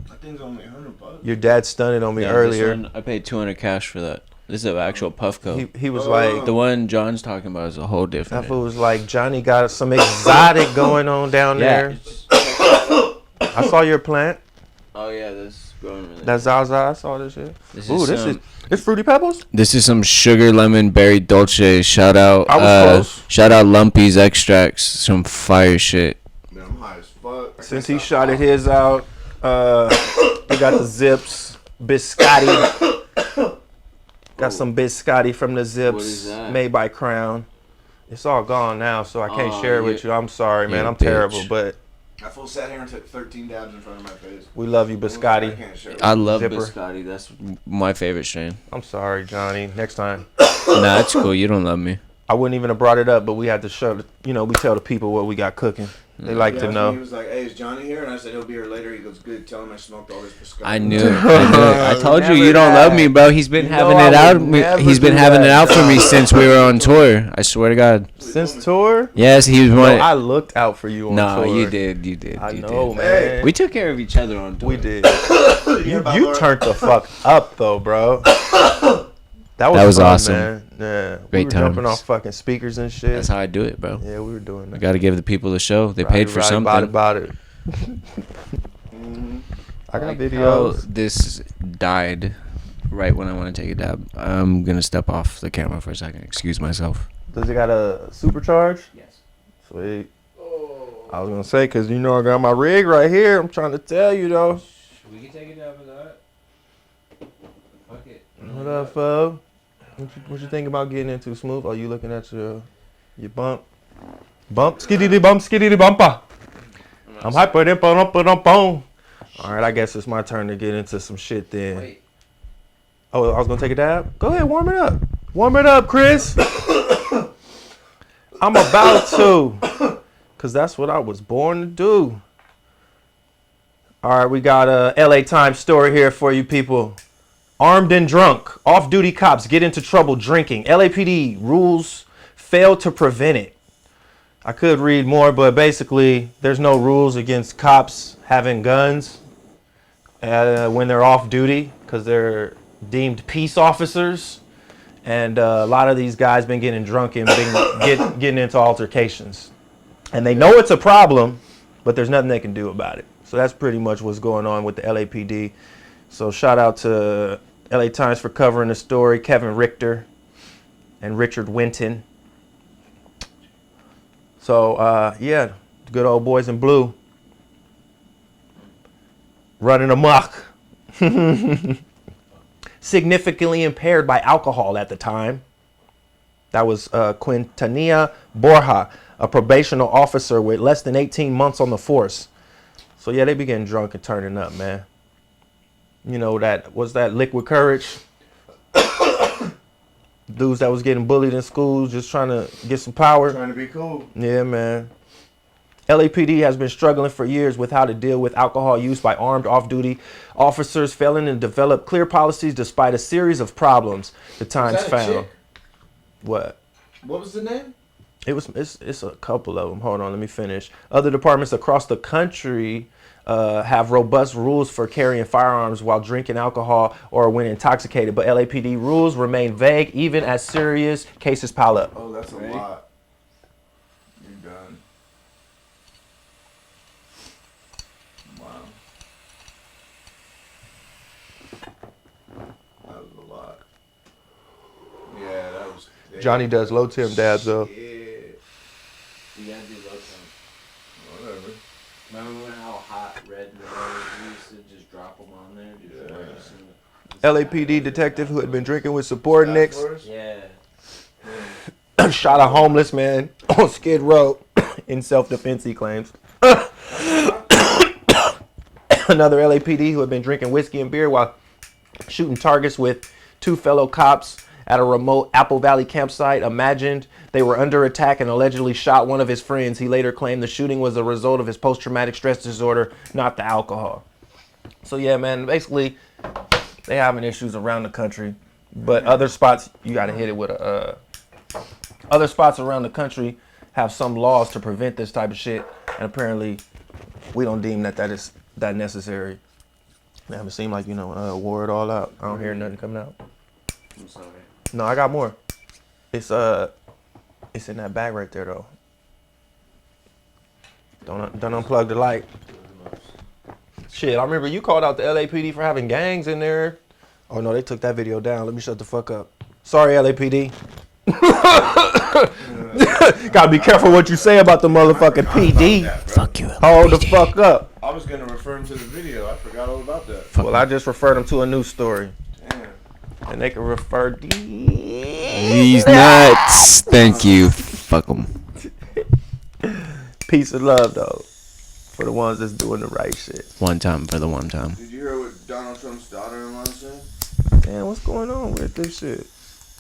[SPEAKER 3] That thing's only $100.
[SPEAKER 2] Your dad stunned on me earlier.
[SPEAKER 4] This one, I paid 200 cash for that. This is an actual Puffco.
[SPEAKER 2] He was like,
[SPEAKER 4] The one John's talking about is a whole different.
[SPEAKER 2] that fool was like, Johnny got some exotic going on down there. I saw your plant.
[SPEAKER 4] Oh yeah, this is growing really.
[SPEAKER 2] That Zaza. I saw this shit.
[SPEAKER 4] This
[SPEAKER 2] Ooh,
[SPEAKER 4] is
[SPEAKER 2] this
[SPEAKER 4] some-
[SPEAKER 2] is it's Fruity Pebbles.
[SPEAKER 4] This is some sugar lemon berry dolce. Shout out.
[SPEAKER 2] I was close.
[SPEAKER 4] Shout out Lumpy's extracts. Some fire shit.
[SPEAKER 3] Man, I'm high as fuck.
[SPEAKER 2] Since he shotted his out, we got the Zips biscotti. Got some biscotti from the Zips,
[SPEAKER 4] What is that?
[SPEAKER 2] made by Crown. It's all gone now, so I can't
[SPEAKER 4] Oh,
[SPEAKER 2] share it with you. I'm sorry, man.
[SPEAKER 4] you
[SPEAKER 2] I'm terrible,
[SPEAKER 4] bitch.
[SPEAKER 2] but
[SPEAKER 3] I full sat here and took 13 dabs in front of my face.
[SPEAKER 2] we love you,
[SPEAKER 3] I
[SPEAKER 2] biscotti.
[SPEAKER 3] can't share.
[SPEAKER 4] I love
[SPEAKER 2] Zipper.
[SPEAKER 4] biscotti. That's my favorite strain.
[SPEAKER 2] I'm sorry, Johnny. Next time.
[SPEAKER 4] Nah, it's cool. You don't love me.
[SPEAKER 2] I wouldn't even have brought it up, but we had to show, we tell the people what we got cooking. They like
[SPEAKER 3] He
[SPEAKER 2] to
[SPEAKER 3] asked me,
[SPEAKER 2] know.
[SPEAKER 3] He was like, "Hey, is Johnny here?" And I said, "He'll be here later." He goes, "Good. Tell him I smoked all this biscotti."
[SPEAKER 4] I knew it. I told you
[SPEAKER 2] Never
[SPEAKER 4] you don't
[SPEAKER 2] that.
[SPEAKER 4] love me, bro. He's been
[SPEAKER 2] You
[SPEAKER 4] having
[SPEAKER 2] know
[SPEAKER 4] it
[SPEAKER 2] I
[SPEAKER 4] out.
[SPEAKER 2] would never
[SPEAKER 4] He's been
[SPEAKER 2] do
[SPEAKER 4] having
[SPEAKER 2] that.
[SPEAKER 4] it out for me since we were on tour. I swear to God.
[SPEAKER 2] Since tour?
[SPEAKER 4] Yes, he was
[SPEAKER 2] No,
[SPEAKER 4] one.
[SPEAKER 2] I looked out for you on
[SPEAKER 4] No,
[SPEAKER 2] tour.
[SPEAKER 4] you did. You did.
[SPEAKER 2] I
[SPEAKER 4] you
[SPEAKER 2] know,
[SPEAKER 4] did.
[SPEAKER 2] man.
[SPEAKER 4] We took care of each other on tour.
[SPEAKER 2] We did. You turned the fuck up though, bro. That was fun,
[SPEAKER 4] awesome.
[SPEAKER 2] man. Yeah, we
[SPEAKER 4] Great
[SPEAKER 2] were jumping
[SPEAKER 4] times.
[SPEAKER 2] off fucking speakers and shit.
[SPEAKER 4] That's how I do it, bro.
[SPEAKER 2] Yeah, we were doing
[SPEAKER 4] I
[SPEAKER 2] that.
[SPEAKER 4] got to give the people a show. They paid for something.
[SPEAKER 2] About it. I got
[SPEAKER 4] Like
[SPEAKER 2] videos.
[SPEAKER 4] how this died right when I want to take a dab. I'm gonna step off the camera for a second. Excuse myself.
[SPEAKER 2] Does it got a supercharge?
[SPEAKER 4] Yes.
[SPEAKER 2] Sweet. I was gonna say, cause I got my rig right here. I'm trying to tell you though.
[SPEAKER 4] We can take a dab of that. Fuck it.
[SPEAKER 2] What up, fo? What you think about getting into Smooth? Are you looking at your bump? Bump, skiddity bump, skiddity bumper. I'm hyper boom. All right, I guess it's my turn to get into some shit then.
[SPEAKER 4] Wait.
[SPEAKER 2] Oh, I was gonna take a dab. Go ahead, warm it up. Warm it up, Chris. I'm about to, cause that's what I was born to do. All right, we got a LA Times story here for you people. Armed and drunk, off-duty cops get into trouble drinking. LAPD rules fail to prevent it. I could read more, but basically, there's no rules against cops having guns when they're off duty because they're deemed peace officers. And a lot of these guys been getting drunk and getting into altercations. And they know it's a problem, but there's nothing they can do about it. So that's pretty much what's going on with the LAPD. So shout out to LA Times for covering the story, Kevin Richter and Richard Winton. So, yeah, good old boys in blue. Running amok. Significantly impaired by alcohol at the time. That was Quintanilla Borja, a probational officer with less than 18 months on the force. So, yeah, they be getting drunk and turning up, man. You know, that liquid courage? Dudes that was getting bullied in school, just trying to get some power.
[SPEAKER 3] Trying to be cool.
[SPEAKER 2] Yeah, man. LAPD has been struggling for years with how to deal with alcohol use by armed off-duty officers, failing to develop clear policies despite a series of problems the Times
[SPEAKER 3] Is that a
[SPEAKER 2] found.
[SPEAKER 3] chick?
[SPEAKER 2] What?
[SPEAKER 3] What was the name?
[SPEAKER 2] It's a couple of them. Hold on, let me finish. Other departments across the country have robust rules for carrying firearms while drinking alcohol or when intoxicated, but LAPD rules remain vague even as serious cases pile up.
[SPEAKER 3] Oh, that's a
[SPEAKER 4] Right.
[SPEAKER 3] lot. You're done. Wow. That was a lot. Yeah, that was.
[SPEAKER 2] Johnny does low temp dabs though.
[SPEAKER 3] Yeah.
[SPEAKER 4] You gotta do low temp.
[SPEAKER 3] Whatever.
[SPEAKER 4] Remember how hot red was? We used to just drop them on there.
[SPEAKER 2] LAPD detective who had been drinking with subordinates
[SPEAKER 4] Yeah.
[SPEAKER 2] shot a homeless man on Skid Row in self-defense, he claims. Another LAPD who had been drinking whiskey and beer while shooting targets with two fellow cops at a remote Apple Valley campsite imagined they were under attack and allegedly shot one of his friends. He later claimed the shooting was a result of his post-traumatic stress disorder, not the alcohol. So yeah, man. Basically, they having issues around the country, but other spots you got to hit it with a. Other spots around the country have some laws to prevent this type of shit, and apparently, we don't deem that is that necessary. They haven't seemed like wore it all out. I don't hear nothing coming out.
[SPEAKER 4] I'm sorry.
[SPEAKER 2] No, I got more. It's in that bag right there though. Don't unplug the light. Shit, I remember you called out the LAPD for having gangs in there. Oh no, they took that video down. Let me shut the fuck up. Sorry, LAPD. Gotta be careful what you say about the motherfucking PD.
[SPEAKER 1] Fuck you.
[SPEAKER 2] Hold the fuck up.
[SPEAKER 3] I was gonna refer him to the video. I forgot all about that.
[SPEAKER 2] Well, I just referred them to a news story.
[SPEAKER 3] Damn.
[SPEAKER 2] And they can refer
[SPEAKER 4] These nuts. Thank you. Fuck them.
[SPEAKER 2] Peace and love, though, for the ones that's doing the right shit.
[SPEAKER 4] One time for the one time.
[SPEAKER 3] Did you hear what Donald Trump's daughter-in-law said?
[SPEAKER 2] Damn, what's going on with this shit?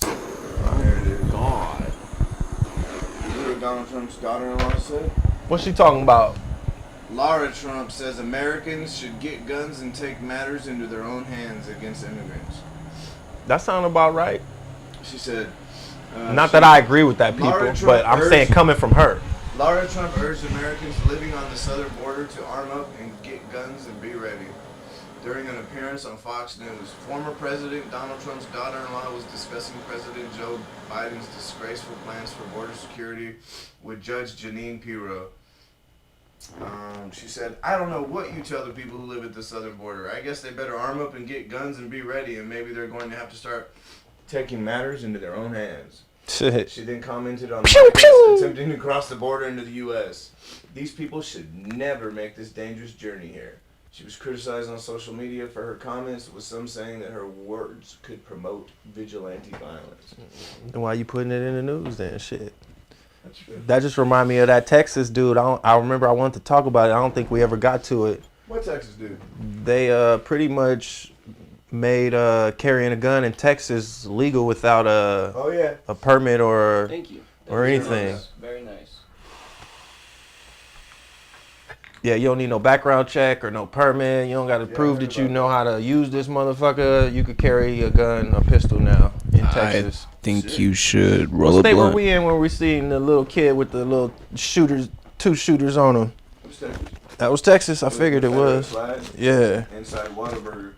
[SPEAKER 3] Oh, here it is. God. Did you hear what Donald Trump's daughter-in-law said?
[SPEAKER 2] What's she talking about?
[SPEAKER 3] Laura Trump says Americans should get guns and take matters into their own hands against immigrants.
[SPEAKER 2] That sound about right.
[SPEAKER 3] She said...
[SPEAKER 2] Not that I agree with that, people,
[SPEAKER 3] Laura Trump
[SPEAKER 2] but I'm saying coming from her.
[SPEAKER 3] Laura Trump urged Americans living on the southern border to arm up and get guns and be ready. During an appearance on Fox News, former President Donald Trump's daughter-in-law was discussing President Joe Biden's disgraceful plans for border security with Judge Jeanine Pirro. She said, I don't know what you tell the people who live at the southern border. I guess they better arm up and get guns and be ready, and maybe they're going to have to start taking matters into their own hands.
[SPEAKER 2] Shit.
[SPEAKER 3] She then commented on migrants attempting to cross the border into the U.S. These people should never make this dangerous journey here. She was criticized on social media for her comments, with some saying that her words could promote vigilante violence.
[SPEAKER 2] Then why you putting it in the news then? Shit. That just remind me of that Texas dude. I remember I wanted to talk about it. I don't think we ever got to it.
[SPEAKER 3] What Texas dude?
[SPEAKER 2] They pretty much made carrying a gun in Texas legal without a permit or
[SPEAKER 4] Thank you.
[SPEAKER 2] or anything.
[SPEAKER 4] Very nice.
[SPEAKER 2] Yeah, you don't need no background check or no permit. You don't got to prove that you know how to use this motherfucker. You could carry a gun, a pistol now in Texas.
[SPEAKER 4] I think you should roll
[SPEAKER 2] What
[SPEAKER 4] a
[SPEAKER 2] state were
[SPEAKER 4] blunt.
[SPEAKER 2] we in when we seen the little kid with the little shooters, 2 shooters on him? That was Texas. I figured it was. Yeah.
[SPEAKER 3] Inside Whataburger.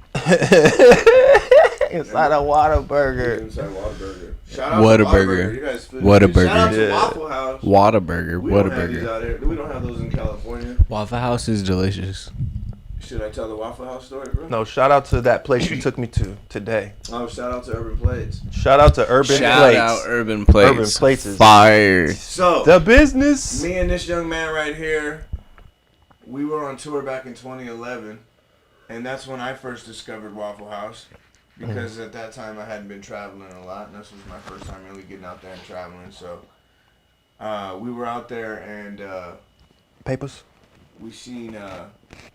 [SPEAKER 2] Inside a Whataburger.
[SPEAKER 3] Inside Whataburger. Shout out
[SPEAKER 4] Whataburger.
[SPEAKER 3] to Whataburger. You guys food.
[SPEAKER 4] Whataburger.
[SPEAKER 3] Shout out to
[SPEAKER 2] Yeah.
[SPEAKER 3] Waffle House.
[SPEAKER 4] Whataburger.
[SPEAKER 3] We don't have these
[SPEAKER 4] Whataburger.
[SPEAKER 3] out here. We don't have those in California.
[SPEAKER 4] Waffle House is delicious.
[SPEAKER 3] Should I tell the Waffle House story, bro?
[SPEAKER 2] No, shout out to that place you took me to today.
[SPEAKER 3] Oh, shout out to Urban Plates.
[SPEAKER 2] Shout out to Urban
[SPEAKER 4] Shout
[SPEAKER 2] Plates.
[SPEAKER 4] out Urban Plates.
[SPEAKER 2] Urban Plates is
[SPEAKER 4] fire.
[SPEAKER 3] So,
[SPEAKER 2] the business.
[SPEAKER 3] me and this young man right here, we were on tour back in 2011, and that's when I first discovered Waffle House, because at that time I hadn't been traveling a lot, and this was my first time really getting out there and traveling. So, we were out there, and
[SPEAKER 2] Papers.
[SPEAKER 3] we seen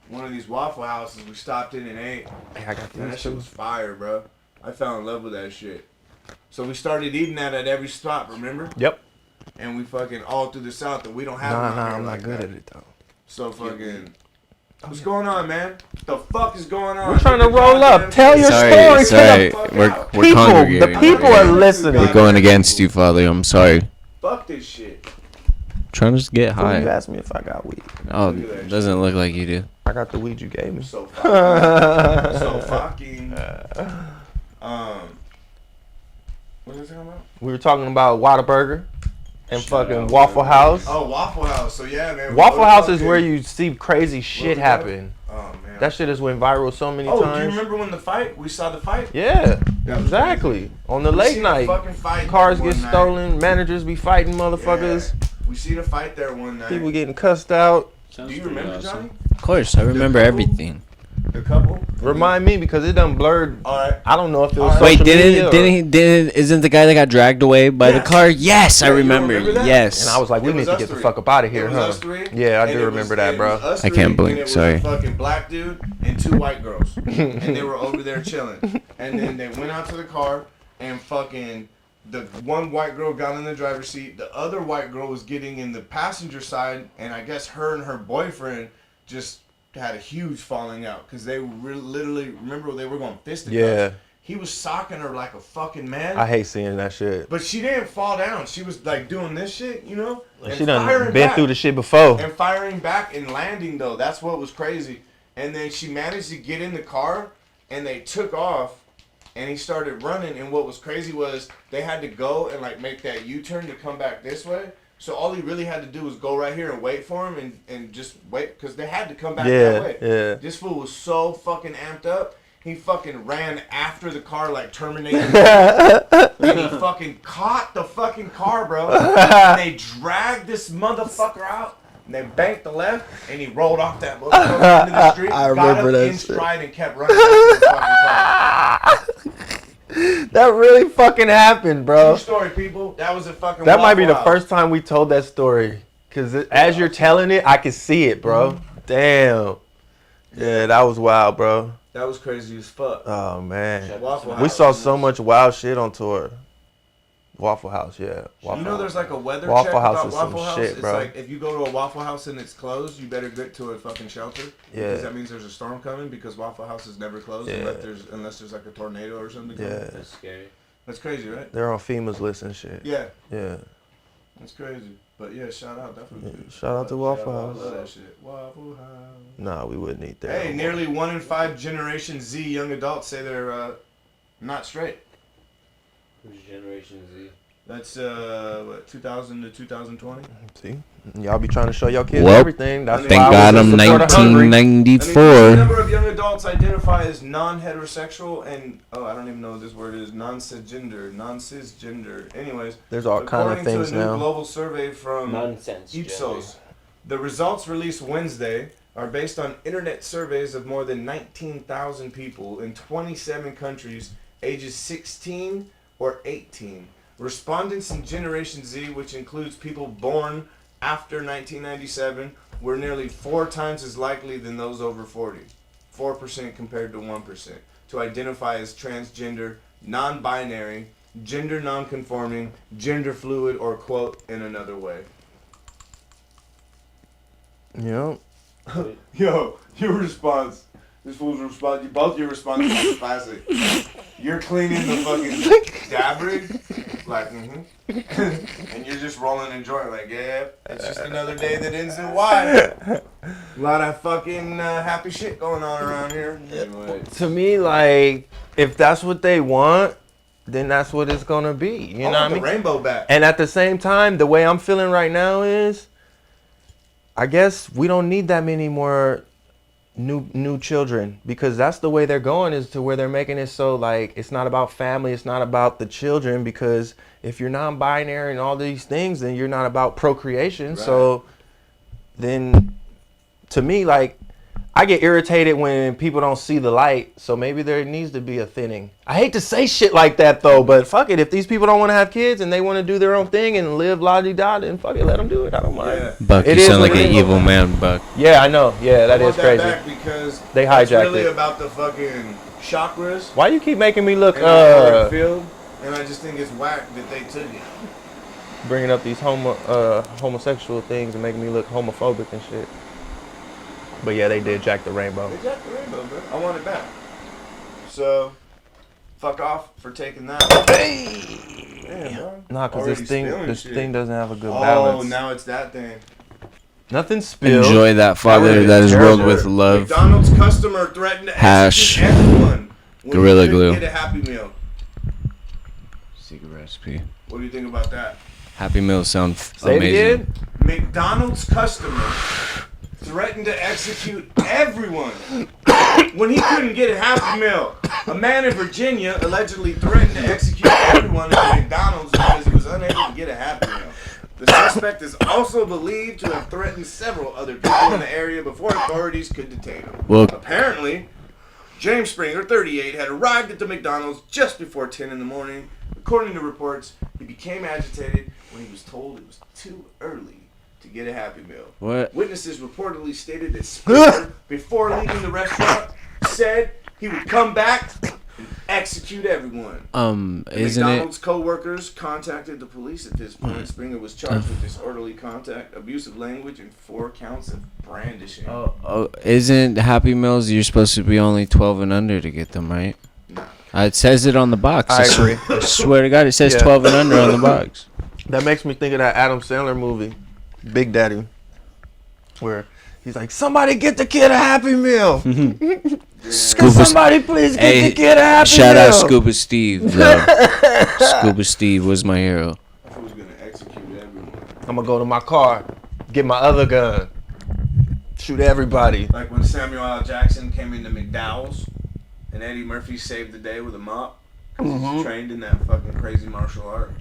[SPEAKER 3] one of these Waffle Houses. We stopped in and ate.
[SPEAKER 2] Hey, I got
[SPEAKER 3] Man, that
[SPEAKER 2] these
[SPEAKER 3] shit
[SPEAKER 2] too.
[SPEAKER 3] was fire, bro. I fell in love with that shit. So we started eating that at every stop, remember?
[SPEAKER 2] Yep.
[SPEAKER 3] And we fucking all through the South, and we don't have
[SPEAKER 2] Nah,
[SPEAKER 3] them out here
[SPEAKER 2] I'm not
[SPEAKER 3] like
[SPEAKER 2] good
[SPEAKER 3] that.
[SPEAKER 2] at it though.
[SPEAKER 3] So fucking, what's going on, man? What the fuck is going on?
[SPEAKER 2] We're trying to roll up. Tell your story
[SPEAKER 4] Sorry,
[SPEAKER 2] to
[SPEAKER 4] sorry.
[SPEAKER 2] the
[SPEAKER 4] We're
[SPEAKER 2] people.
[SPEAKER 4] congregating.
[SPEAKER 2] The people are listening.
[SPEAKER 4] We're going against you, Father. I'm sorry.
[SPEAKER 3] Fuck this shit.
[SPEAKER 4] Trying to just get
[SPEAKER 2] Who you
[SPEAKER 4] high.
[SPEAKER 2] asked me if I got weed.
[SPEAKER 4] Oh, doesn't look like you do.
[SPEAKER 2] I got the weed you gave me.
[SPEAKER 3] So fucking, so fucking. What was I talking about?
[SPEAKER 2] We were talking about Whataburger and
[SPEAKER 3] Shout
[SPEAKER 2] fucking
[SPEAKER 3] out,
[SPEAKER 2] Waffle
[SPEAKER 3] man.
[SPEAKER 2] House.
[SPEAKER 3] Oh, Waffle House. So yeah, man.
[SPEAKER 2] Waffle House is
[SPEAKER 3] fucking-
[SPEAKER 2] where you see crazy shit
[SPEAKER 3] we
[SPEAKER 2] happen.
[SPEAKER 3] Oh man.
[SPEAKER 2] That shit has went viral so many
[SPEAKER 3] Oh, do you
[SPEAKER 2] times.
[SPEAKER 3] remember when the fight? We saw the fight.
[SPEAKER 2] Yeah,
[SPEAKER 3] That was
[SPEAKER 2] exactly. On the
[SPEAKER 3] We
[SPEAKER 2] late
[SPEAKER 3] seen a
[SPEAKER 2] night,
[SPEAKER 3] fucking fight
[SPEAKER 2] cars
[SPEAKER 3] there
[SPEAKER 2] get
[SPEAKER 3] one night.
[SPEAKER 2] stolen, managers be fighting motherfuckers,
[SPEAKER 3] Yeah. We seen a fight there one night.
[SPEAKER 2] people getting cussed out.
[SPEAKER 3] Do you remember, Johnny?
[SPEAKER 4] Of course, I remember everything.
[SPEAKER 3] The couple.
[SPEAKER 2] Remind me because it done blurred.
[SPEAKER 3] All right.
[SPEAKER 2] I don't know if it was
[SPEAKER 3] Alright.
[SPEAKER 4] Wait,
[SPEAKER 2] social media or-
[SPEAKER 4] isn't the guy that got dragged away by the
[SPEAKER 3] Yes.
[SPEAKER 4] car? Yes, I
[SPEAKER 3] Yeah, you
[SPEAKER 4] remember.
[SPEAKER 3] remember that?
[SPEAKER 4] Yes.
[SPEAKER 2] And I was like, we
[SPEAKER 3] It
[SPEAKER 2] need
[SPEAKER 3] was
[SPEAKER 2] to
[SPEAKER 3] us
[SPEAKER 2] get the
[SPEAKER 3] three.
[SPEAKER 2] fuck up out of here,
[SPEAKER 3] It was
[SPEAKER 2] huh?
[SPEAKER 3] us three.
[SPEAKER 2] Yeah, I
[SPEAKER 3] and
[SPEAKER 2] do
[SPEAKER 3] it
[SPEAKER 2] remember
[SPEAKER 3] was-
[SPEAKER 2] that,
[SPEAKER 3] it
[SPEAKER 2] bro.
[SPEAKER 3] was us
[SPEAKER 4] I can't
[SPEAKER 3] three,
[SPEAKER 4] blink,
[SPEAKER 3] and it was
[SPEAKER 4] sorry.
[SPEAKER 3] a fucking black dude and 2 white girls, and they were over there chilling. And then they went out to the car, and fucking the one white girl got in the driver's seat. The other white girl was getting in the passenger side, and I guess her and her boyfriend just had a huge falling out because they literally, remember, they were going fisticuffs.
[SPEAKER 2] Yeah.
[SPEAKER 3] He was socking her like a fucking man.
[SPEAKER 2] I hate seeing that shit.
[SPEAKER 3] But she didn't fall down. She was like doing this shit, you know? And
[SPEAKER 2] she done been through the shit before.
[SPEAKER 3] And firing back and landing, though. That's what was crazy. And then she managed to get in the car, and they took off, and he started running. And what was crazy was they had to go and like make that U-turn to come back this way. So all he really had to do was go right here and wait for him and just wait, because they had to come back that way.
[SPEAKER 2] Yeah.
[SPEAKER 3] This fool was so fucking amped up. He fucking ran after the car like Terminator. And he fucking caught the fucking car, bro. And they dragged this motherfucker out. And they banked the left. And he rolled off that motherfucker into the street.
[SPEAKER 2] I remember that
[SPEAKER 3] in
[SPEAKER 2] shit.
[SPEAKER 3] stride and kept running back to the fucking car.
[SPEAKER 2] That really fucking happened, bro.
[SPEAKER 3] True story, people. That was a fucking
[SPEAKER 2] That might be the
[SPEAKER 3] Waffle House.
[SPEAKER 2] first time we told that story. Because as you're telling it, I can see it, bro. Damn. Yeah, that was wild, bro.
[SPEAKER 3] That was crazy as fuck.
[SPEAKER 2] Oh, man.
[SPEAKER 3] Waffle
[SPEAKER 2] We
[SPEAKER 3] House.
[SPEAKER 2] saw so much wild shit on tour. Waffle House, yeah. Waffle
[SPEAKER 3] You know, there's like a weather
[SPEAKER 2] Waffle
[SPEAKER 3] check
[SPEAKER 2] House
[SPEAKER 3] about
[SPEAKER 2] is some
[SPEAKER 3] Waffle House.
[SPEAKER 2] shit,
[SPEAKER 3] It's
[SPEAKER 2] bro.
[SPEAKER 3] like if you go to a Waffle House and it's closed, you better get to a fucking shelter.
[SPEAKER 2] Yeah.
[SPEAKER 3] Because that means there's a storm coming. Because Waffle House is never closed
[SPEAKER 2] Yeah.
[SPEAKER 3] unless there's like a tornado or something.
[SPEAKER 2] Yeah.
[SPEAKER 3] coming.
[SPEAKER 4] That's scary.
[SPEAKER 3] That's crazy, right?
[SPEAKER 2] They're on FEMA's list and shit.
[SPEAKER 3] Yeah.
[SPEAKER 2] Yeah.
[SPEAKER 3] That's crazy. But yeah, shout out. Definitely.
[SPEAKER 2] Yeah, shout out to Waffle House.
[SPEAKER 3] I love that shit. Waffle House.
[SPEAKER 2] Nah, we wouldn't eat that.
[SPEAKER 3] Hey, nearly 1 in 5 Generation Z young adults say they're not straight.
[SPEAKER 4] Who's Generation Z?
[SPEAKER 3] That's 2000 to 2020.
[SPEAKER 2] See? Y'all be trying to show y'all kids
[SPEAKER 4] Well,
[SPEAKER 2] everything. That's
[SPEAKER 3] thank
[SPEAKER 2] why I
[SPEAKER 4] God
[SPEAKER 2] was
[SPEAKER 4] I'm
[SPEAKER 2] a supporter of Hungry.
[SPEAKER 4] 1994.
[SPEAKER 3] A number of young adults identify as non-heterosexual and I don't even know what this word is, non-cisgender. Anyways,
[SPEAKER 2] There's all kind of
[SPEAKER 3] according
[SPEAKER 2] things
[SPEAKER 3] to a new
[SPEAKER 2] now.
[SPEAKER 3] global survey from
[SPEAKER 4] Nonsense.
[SPEAKER 3] Ipsos, the results released Wednesday are based on internet surveys of more than 19,000 people in 27 countries, ages 16 or 18. Respondents in Generation Z, which includes people born after 1997, were nearly 4 times as likely than those over 40, 4% compared to 1%, to identify as transgender, non-binary, gender non-conforming, gender fluid, or quote, in another way.
[SPEAKER 2] Yep.
[SPEAKER 3] Yo, your response. This fool's response. Both your responses are classic. You're cleaning the fucking dab rig, like, and you're just rolling and joint, like, yeah, it's just another day that ends in Y. A lot of fucking happy shit going on around here. Anyway.
[SPEAKER 2] To me, like, if that's what they want, then that's what it's gonna be. You know what I
[SPEAKER 3] the
[SPEAKER 2] mean?
[SPEAKER 3] rainbow back.
[SPEAKER 2] And at the same time, the way I'm feeling right now is, I guess we don't need that many more new children, because that's the way they're going, is to where they're making it so like it's not about family, it's not about the children, because if you're non-binary and all these things, then you're not about procreation.
[SPEAKER 3] Right.
[SPEAKER 2] So then to me, like, I get irritated when people don't see the light, so maybe there needs to be a thinning. I hate to say shit like that though, but fuck it, if these people don't want to have kids and they want to do their own thing and live la-di-da, then fuck it, let them do it. I don't mind.
[SPEAKER 3] Yeah.
[SPEAKER 4] Buck,
[SPEAKER 2] It
[SPEAKER 4] you
[SPEAKER 2] is
[SPEAKER 4] sound
[SPEAKER 2] what
[SPEAKER 4] like
[SPEAKER 2] it
[SPEAKER 4] an
[SPEAKER 2] is.
[SPEAKER 4] evil man, Buck.
[SPEAKER 2] Yeah, I know. Yeah, that
[SPEAKER 3] I
[SPEAKER 2] is
[SPEAKER 3] want
[SPEAKER 2] crazy.
[SPEAKER 3] That back because
[SPEAKER 2] They
[SPEAKER 3] it's
[SPEAKER 2] hijacked
[SPEAKER 3] really
[SPEAKER 2] it.
[SPEAKER 3] about the fucking chakras.
[SPEAKER 2] Why you keep making me look
[SPEAKER 3] And the field, and I just think it's whack that they took it.
[SPEAKER 2] bringing up these homosexual things and making me look homophobic and shit? But yeah, they did jack the rainbow.
[SPEAKER 3] They jacked the rainbow, bro. I want it back. So, fuck off for taking that.
[SPEAKER 2] Hey!
[SPEAKER 3] Damn, bro.
[SPEAKER 2] Nah, cause
[SPEAKER 3] Already
[SPEAKER 2] this
[SPEAKER 3] spilling
[SPEAKER 2] thing
[SPEAKER 3] shit.
[SPEAKER 2] doesn't have a good
[SPEAKER 3] Oh,
[SPEAKER 2] balance.
[SPEAKER 3] now it's that thing.
[SPEAKER 2] Nothing spilled.
[SPEAKER 4] Enjoy that, Father, that is rolled with love.
[SPEAKER 3] McDonald's customer threatened to
[SPEAKER 4] Hash.
[SPEAKER 3] execute everyone when
[SPEAKER 4] Gorilla
[SPEAKER 3] he couldn't
[SPEAKER 4] Glue.
[SPEAKER 3] get a Happy Meal.
[SPEAKER 4] Secret recipe.
[SPEAKER 3] What do you think about that?
[SPEAKER 4] Happy Meals sound
[SPEAKER 2] Say it
[SPEAKER 4] amazing.
[SPEAKER 2] again.
[SPEAKER 3] McDonald's customer threatened to execute everyone when he couldn't get a Happy Meal. A man in Virginia allegedly threatened to execute everyone at McDonald's because he was unable to get a Happy Meal. The suspect is also believed to have threatened several other people in the area before authorities could detain him.
[SPEAKER 4] Well,
[SPEAKER 3] Apparently, James Springer, 38, had arrived at the McDonald's just before 10 in the morning. According to reports, he became agitated when he was told it was too early to get a Happy Meal.
[SPEAKER 4] what?
[SPEAKER 3] Witnesses reportedly stated that Springer, before leaving the restaurant, said he would come back and execute everyone. The
[SPEAKER 4] Isn't
[SPEAKER 3] McDonald's
[SPEAKER 4] it?
[SPEAKER 3] co-workers contacted the police at this point. Springer was charged with disorderly contact, abusive language, and 4 counts of brandishing.
[SPEAKER 4] Isn't Happy Meals? You're supposed to be only 12 and under to get them, right?
[SPEAKER 3] Nah.
[SPEAKER 4] It says it on the box.
[SPEAKER 2] I agree.
[SPEAKER 4] I swear to God, it says
[SPEAKER 2] Yeah.
[SPEAKER 4] 12 and under on the box.
[SPEAKER 2] That makes me think of that Adam Sandler movie, Big Daddy, where he's like, somebody get the kid a Happy Meal. Can somebody please get the kid a Happy Meal?
[SPEAKER 4] Shout out Scuba Steve, though. Scuba Steve was my hero.
[SPEAKER 3] Who's gonna execute everyone?
[SPEAKER 2] I'm going to go to my car, get my other gun, shoot everybody.
[SPEAKER 3] Like when Samuel L. Jackson came into McDowell's and Eddie Murphy saved the day with a mop. 'Cause he's trained in that fucking crazy martial art.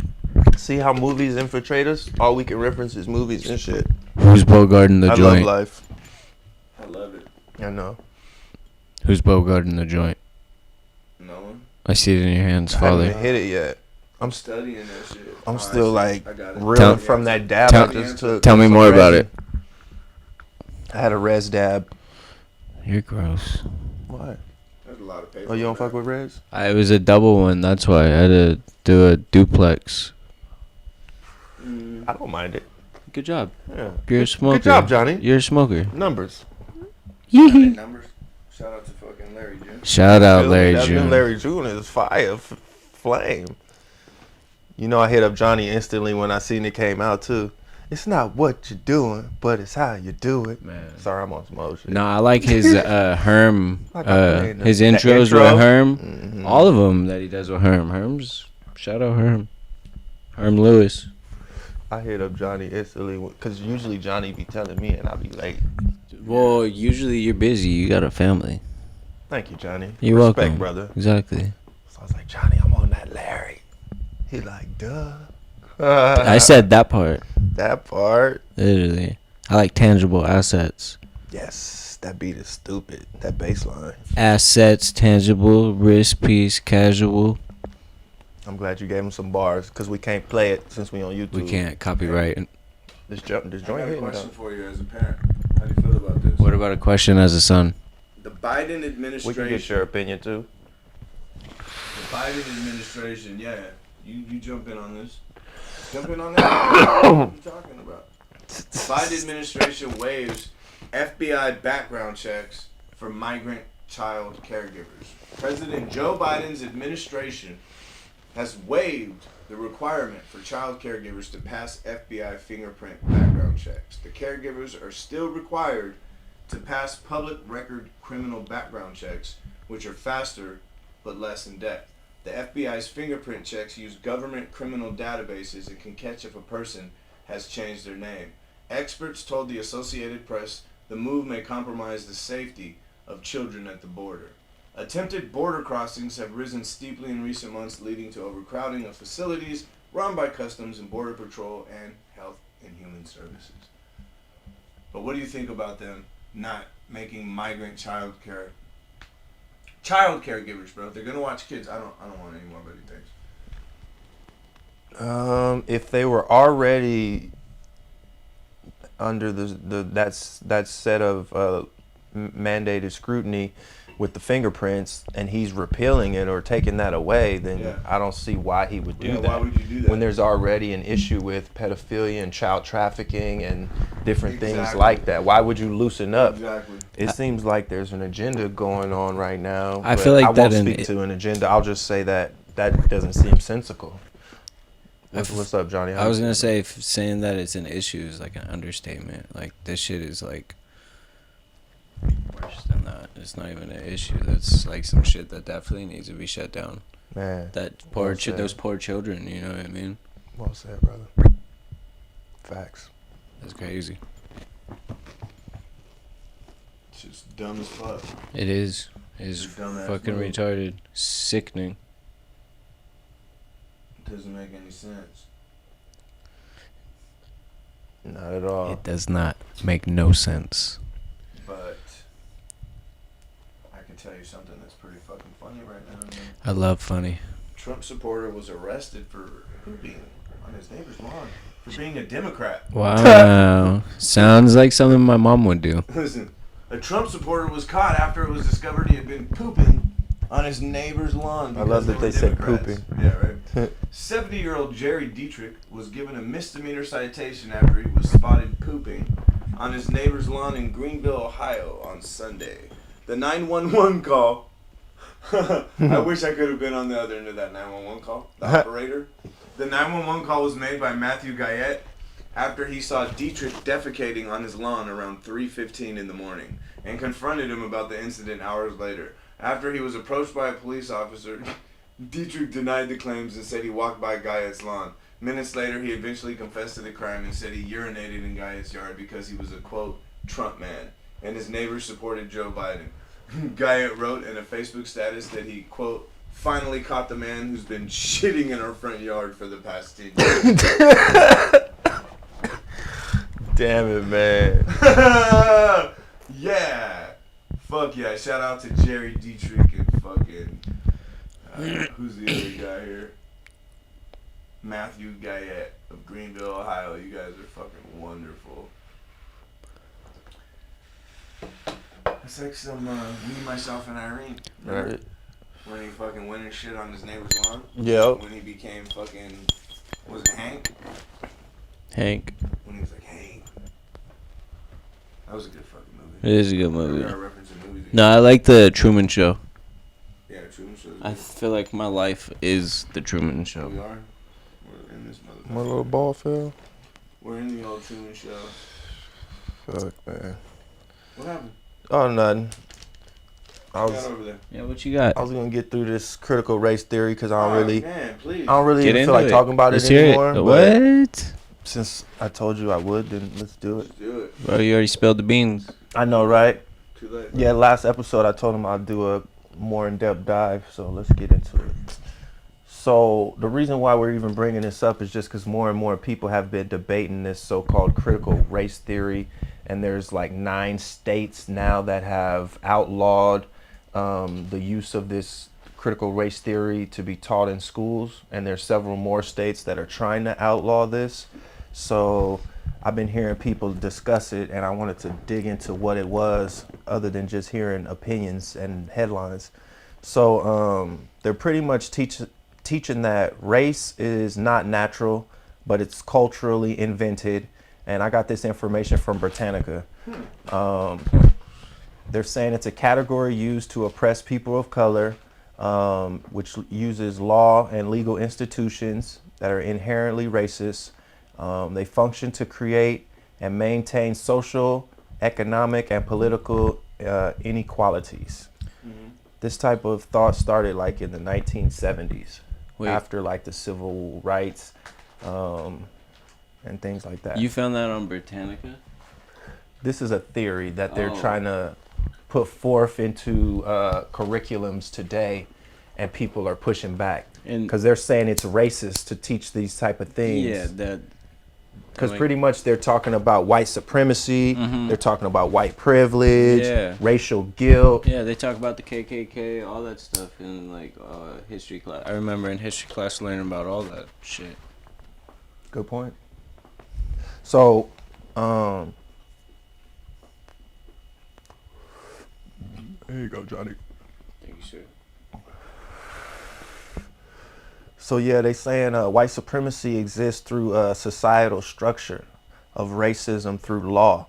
[SPEAKER 2] See how movies infiltrate us? All we can reference is movies and shit.
[SPEAKER 4] Who's Bogarting the
[SPEAKER 2] I
[SPEAKER 4] joint?
[SPEAKER 2] love life.
[SPEAKER 3] I love it.
[SPEAKER 2] I know.
[SPEAKER 4] Who's Bogarting the joint?
[SPEAKER 3] No one.
[SPEAKER 4] I see it in your hands,
[SPEAKER 2] I haven't
[SPEAKER 4] Father.
[SPEAKER 2] even hit it yet.
[SPEAKER 3] I'm studying that shit.
[SPEAKER 2] I'm
[SPEAKER 3] Oh,
[SPEAKER 2] still
[SPEAKER 3] I
[SPEAKER 2] like
[SPEAKER 3] see. I got it.
[SPEAKER 2] reeling
[SPEAKER 4] Tell-
[SPEAKER 2] from that dab
[SPEAKER 4] tell-
[SPEAKER 2] I just took.
[SPEAKER 4] Tell me
[SPEAKER 2] Some
[SPEAKER 4] more about
[SPEAKER 2] resin.
[SPEAKER 4] it.
[SPEAKER 2] I had a res dab.
[SPEAKER 4] You're gross.
[SPEAKER 2] What?
[SPEAKER 3] There's a lot of paper.
[SPEAKER 2] Oh, you don't
[SPEAKER 3] on
[SPEAKER 2] fuck
[SPEAKER 3] that.
[SPEAKER 2] with res?
[SPEAKER 4] It was a double one. That's why I had to do a duplex.
[SPEAKER 2] I don't mind it.
[SPEAKER 4] Good job.
[SPEAKER 2] Yeah.
[SPEAKER 4] You're a smoker.
[SPEAKER 2] Good job, Johnny.
[SPEAKER 4] You're a smoker.
[SPEAKER 2] Numbers.
[SPEAKER 3] Hey, numbers. Shout out to fucking Larry June.
[SPEAKER 4] Shout out
[SPEAKER 2] Feel me?
[SPEAKER 4] Larry
[SPEAKER 2] That new
[SPEAKER 4] June.
[SPEAKER 2] Larry June is fire, flame. You know, I hit up Johnny instantly when I seen it came out too. It's not what you're doing, but it's how you do it.
[SPEAKER 4] Man.
[SPEAKER 2] Sorry, I'm on some old shit.
[SPEAKER 4] No, I like his Herm.
[SPEAKER 2] Like I played
[SPEAKER 4] His
[SPEAKER 2] the
[SPEAKER 4] intros
[SPEAKER 2] intro?
[SPEAKER 4] with Herm.
[SPEAKER 2] Mhm.
[SPEAKER 4] All of them that he does with Herm. Shout out Herm. Herm Lewis.
[SPEAKER 2] I hit up Johnny instantly because usually Johnny be telling me and I be late.
[SPEAKER 4] Well, usually you're busy. You got a family.
[SPEAKER 2] Thank you, Johnny.
[SPEAKER 4] You're
[SPEAKER 2] Respect,
[SPEAKER 4] welcome,
[SPEAKER 2] brother.
[SPEAKER 4] Exactly.
[SPEAKER 2] So I was like, Johnny, I'm on that Larry. He like, duh.
[SPEAKER 4] I said that part.
[SPEAKER 2] that part.
[SPEAKER 4] Literally. I like tangible assets.
[SPEAKER 2] Yes, that beat is stupid. That bass line.
[SPEAKER 4] Assets, tangible, wrist piece, casual.
[SPEAKER 2] I'm glad you gave him some bars because we can't play it since we on YouTube.
[SPEAKER 4] We can't copyright.
[SPEAKER 2] This
[SPEAKER 3] I
[SPEAKER 2] joint
[SPEAKER 3] got a
[SPEAKER 2] hitting
[SPEAKER 3] question
[SPEAKER 2] though.
[SPEAKER 3] for you as a parent. How do you feel about this?
[SPEAKER 4] What about a question as a son?
[SPEAKER 3] The Biden
[SPEAKER 2] We
[SPEAKER 3] administration.
[SPEAKER 2] can get your opinion too.
[SPEAKER 3] The Biden administration, yeah. You jump in on this. Jump in on that. What are you talking about? The Biden administration waives FBI background checks for migrant child caregivers. President Joe Biden's administration has waived the requirement for child caregivers to pass FBI fingerprint background checks. The caregivers are still required to pass public record criminal background checks, which are faster but less in depth. The FBI's fingerprint checks use government criminal databases and can catch if a person has changed their name. Experts told the Associated Press the move may compromise the safety of children at the border. Attempted border crossings have risen steeply in recent months, leading to overcrowding of facilities run by Customs and Border Patrol and Health and Human Services. But what do you think about them not making migrant child caregivers, bro? If they're gonna watch kids, I don't want any more, but he thinks.
[SPEAKER 2] If they were already under that set of mandated scrutiny with the fingerprints, and he's repealing it or taking that away, then
[SPEAKER 3] Yeah.
[SPEAKER 2] I don't see why he would do that.
[SPEAKER 3] Why would you do that?
[SPEAKER 2] When there's already an issue with pedophilia and child trafficking and different things
[SPEAKER 3] Exactly.
[SPEAKER 2] like that, why would you loosen up?
[SPEAKER 3] Exactly.
[SPEAKER 2] It seems like there's an agenda going on right now.
[SPEAKER 4] I
[SPEAKER 2] but
[SPEAKER 4] feel like
[SPEAKER 2] I
[SPEAKER 4] that
[SPEAKER 2] won't speak to an agenda. I'll just say that doesn't seem sensical. What's up, Johnny? How
[SPEAKER 4] I was
[SPEAKER 2] you
[SPEAKER 4] gonna
[SPEAKER 2] feeling?
[SPEAKER 4] say saying that it's an issue is like an understatement. Like this shit is like worse than that. It's not even an issue. That's like some shit that definitely needs to be shut down.
[SPEAKER 2] Man,
[SPEAKER 4] That poor
[SPEAKER 2] well said.
[SPEAKER 4] those poor children. You know what I mean?
[SPEAKER 2] well said, brother. Facts.
[SPEAKER 4] That's crazy.
[SPEAKER 3] It's just dumb as fuck.
[SPEAKER 4] It is. It's
[SPEAKER 3] It's a dumbass
[SPEAKER 4] fucking
[SPEAKER 3] move.
[SPEAKER 4] retarded. Sickening.
[SPEAKER 3] It doesn't make any sense.
[SPEAKER 2] Not at all.
[SPEAKER 4] It does not make no sense.
[SPEAKER 3] But I can tell you something that's pretty fucking funny right now. Man.
[SPEAKER 4] I love funny.
[SPEAKER 3] Trump supporter was arrested for pooping on his neighbor's lawn for being a Democrat.
[SPEAKER 4] Wow. Sounds like something my mom would do.
[SPEAKER 3] Listen, a Trump supporter was caught after it was discovered he had been pooping on his neighbor's lawn.
[SPEAKER 2] I love that they said
[SPEAKER 3] Democrats.
[SPEAKER 2] pooping.
[SPEAKER 3] Yeah, right. 70-year-old Jerry Dietrich was given a misdemeanor citation after he was spotted pooping on his neighbor's lawn in Greenville, Ohio on Sunday. The 911 call. I wish I could have been on the other end of that 911 call. The operator. The 911 call was made by Matthew Guyette after he saw Dietrich defecating on his lawn around 3:15 in the morning and confronted him about the incident hours later. After he was approached by a police officer, Dietrich denied the claims and said he walked by Guyette's lawn. Minutes later, he eventually confessed to the crime and said he urinated in Guyette's yard because he was a, quote, Trump man, and his neighbors supported Joe Biden. Guyette wrote in a Facebook status that he, quote, finally caught the man who's been shitting in our front yard for the past 10 years.
[SPEAKER 2] Damn it, man.
[SPEAKER 3] Yeah. Fuck yeah. Shout out to Jerry Dietrich and fucking... who's the other guy here? Matthew Guyette of Greenville, Ohio. You guys are fucking wonderful. It's like some Me, Myself, and Irene. Remember?
[SPEAKER 2] Right.
[SPEAKER 3] When he fucking went and shit on his neighbor's lawn?
[SPEAKER 2] Yep.
[SPEAKER 3] When he became fucking... Was it Hank?
[SPEAKER 4] Hank.
[SPEAKER 3] When he was like, Hank. That was a good fucking movie.
[SPEAKER 4] It is a good
[SPEAKER 3] We
[SPEAKER 4] movie.
[SPEAKER 3] are referencing movies again.
[SPEAKER 4] No, I like the Truman Show.
[SPEAKER 3] Yeah, Truman Show.
[SPEAKER 4] I feel like my life is the Truman Show.
[SPEAKER 3] We are. We're in this motherfucker.
[SPEAKER 2] My little ball fell.
[SPEAKER 3] We're in the old Truman Show.
[SPEAKER 2] Fuck, man.
[SPEAKER 3] What happened?
[SPEAKER 2] Oh, nothing. I
[SPEAKER 3] What you
[SPEAKER 2] was
[SPEAKER 3] got over there?
[SPEAKER 4] Yeah, what you got?
[SPEAKER 2] gonna get through this critical race theory because I don't
[SPEAKER 3] Alright,
[SPEAKER 2] really,
[SPEAKER 3] man, please.
[SPEAKER 2] I don't really
[SPEAKER 4] Get
[SPEAKER 2] even
[SPEAKER 4] into
[SPEAKER 2] feel like
[SPEAKER 4] it.
[SPEAKER 2] talking about
[SPEAKER 4] Let's
[SPEAKER 2] it
[SPEAKER 4] hear
[SPEAKER 2] anymore.
[SPEAKER 4] it.
[SPEAKER 2] But
[SPEAKER 4] What?
[SPEAKER 2] since I told you I would, then let's do it.
[SPEAKER 3] Let's do it.
[SPEAKER 4] Bro, you already spilled the beans.
[SPEAKER 2] I know, right?
[SPEAKER 3] Too late.
[SPEAKER 2] Yeah, last episode I told him I'd do a more in-depth dive, so let's get into it. So the reason why we're even bringing this up is just because more and more people have been debating this so-called critical race theory, and there's like 9 states now that have outlawed the use of this critical race theory to be taught in schools, and there's several more states that are trying to outlaw this. So I've been hearing people discuss it, and I wanted to dig into what it was other than just hearing opinions and headlines. So they're pretty much teaching that race is not natural, but it's culturally invented. And I got this information from Britannica. They're saying it's a category used to oppress people of color, which uses law and legal institutions that are inherently racist. They function to create and maintain social, economic, and political inequalities.
[SPEAKER 3] Mm-hmm.
[SPEAKER 2] This type of thought started like in the 1970s,
[SPEAKER 4] Wait.
[SPEAKER 2] after like the civil rights and things like that.
[SPEAKER 4] You found that on Britannica?
[SPEAKER 2] This is a theory that they're
[SPEAKER 4] Oh.
[SPEAKER 2] trying to put forth into curriculums today, and people are pushing back
[SPEAKER 4] And
[SPEAKER 2] because they're saying it's racist to teach these type of things.
[SPEAKER 4] yeah, that
[SPEAKER 2] Because
[SPEAKER 4] like-
[SPEAKER 2] pretty much they're talking about white supremacy,
[SPEAKER 4] Mhm.
[SPEAKER 2] they're talking about white privilege,
[SPEAKER 4] Yeah.
[SPEAKER 2] racial guilt.
[SPEAKER 4] yeah, they talk about the KKK, all that stuff in like history class. I remember in history class learning about all that shit.
[SPEAKER 2] Good point. So, there you go, Johnny.
[SPEAKER 4] Thank you, sir.
[SPEAKER 2] So yeah, they saying white supremacy exists through a societal structure of racism through law,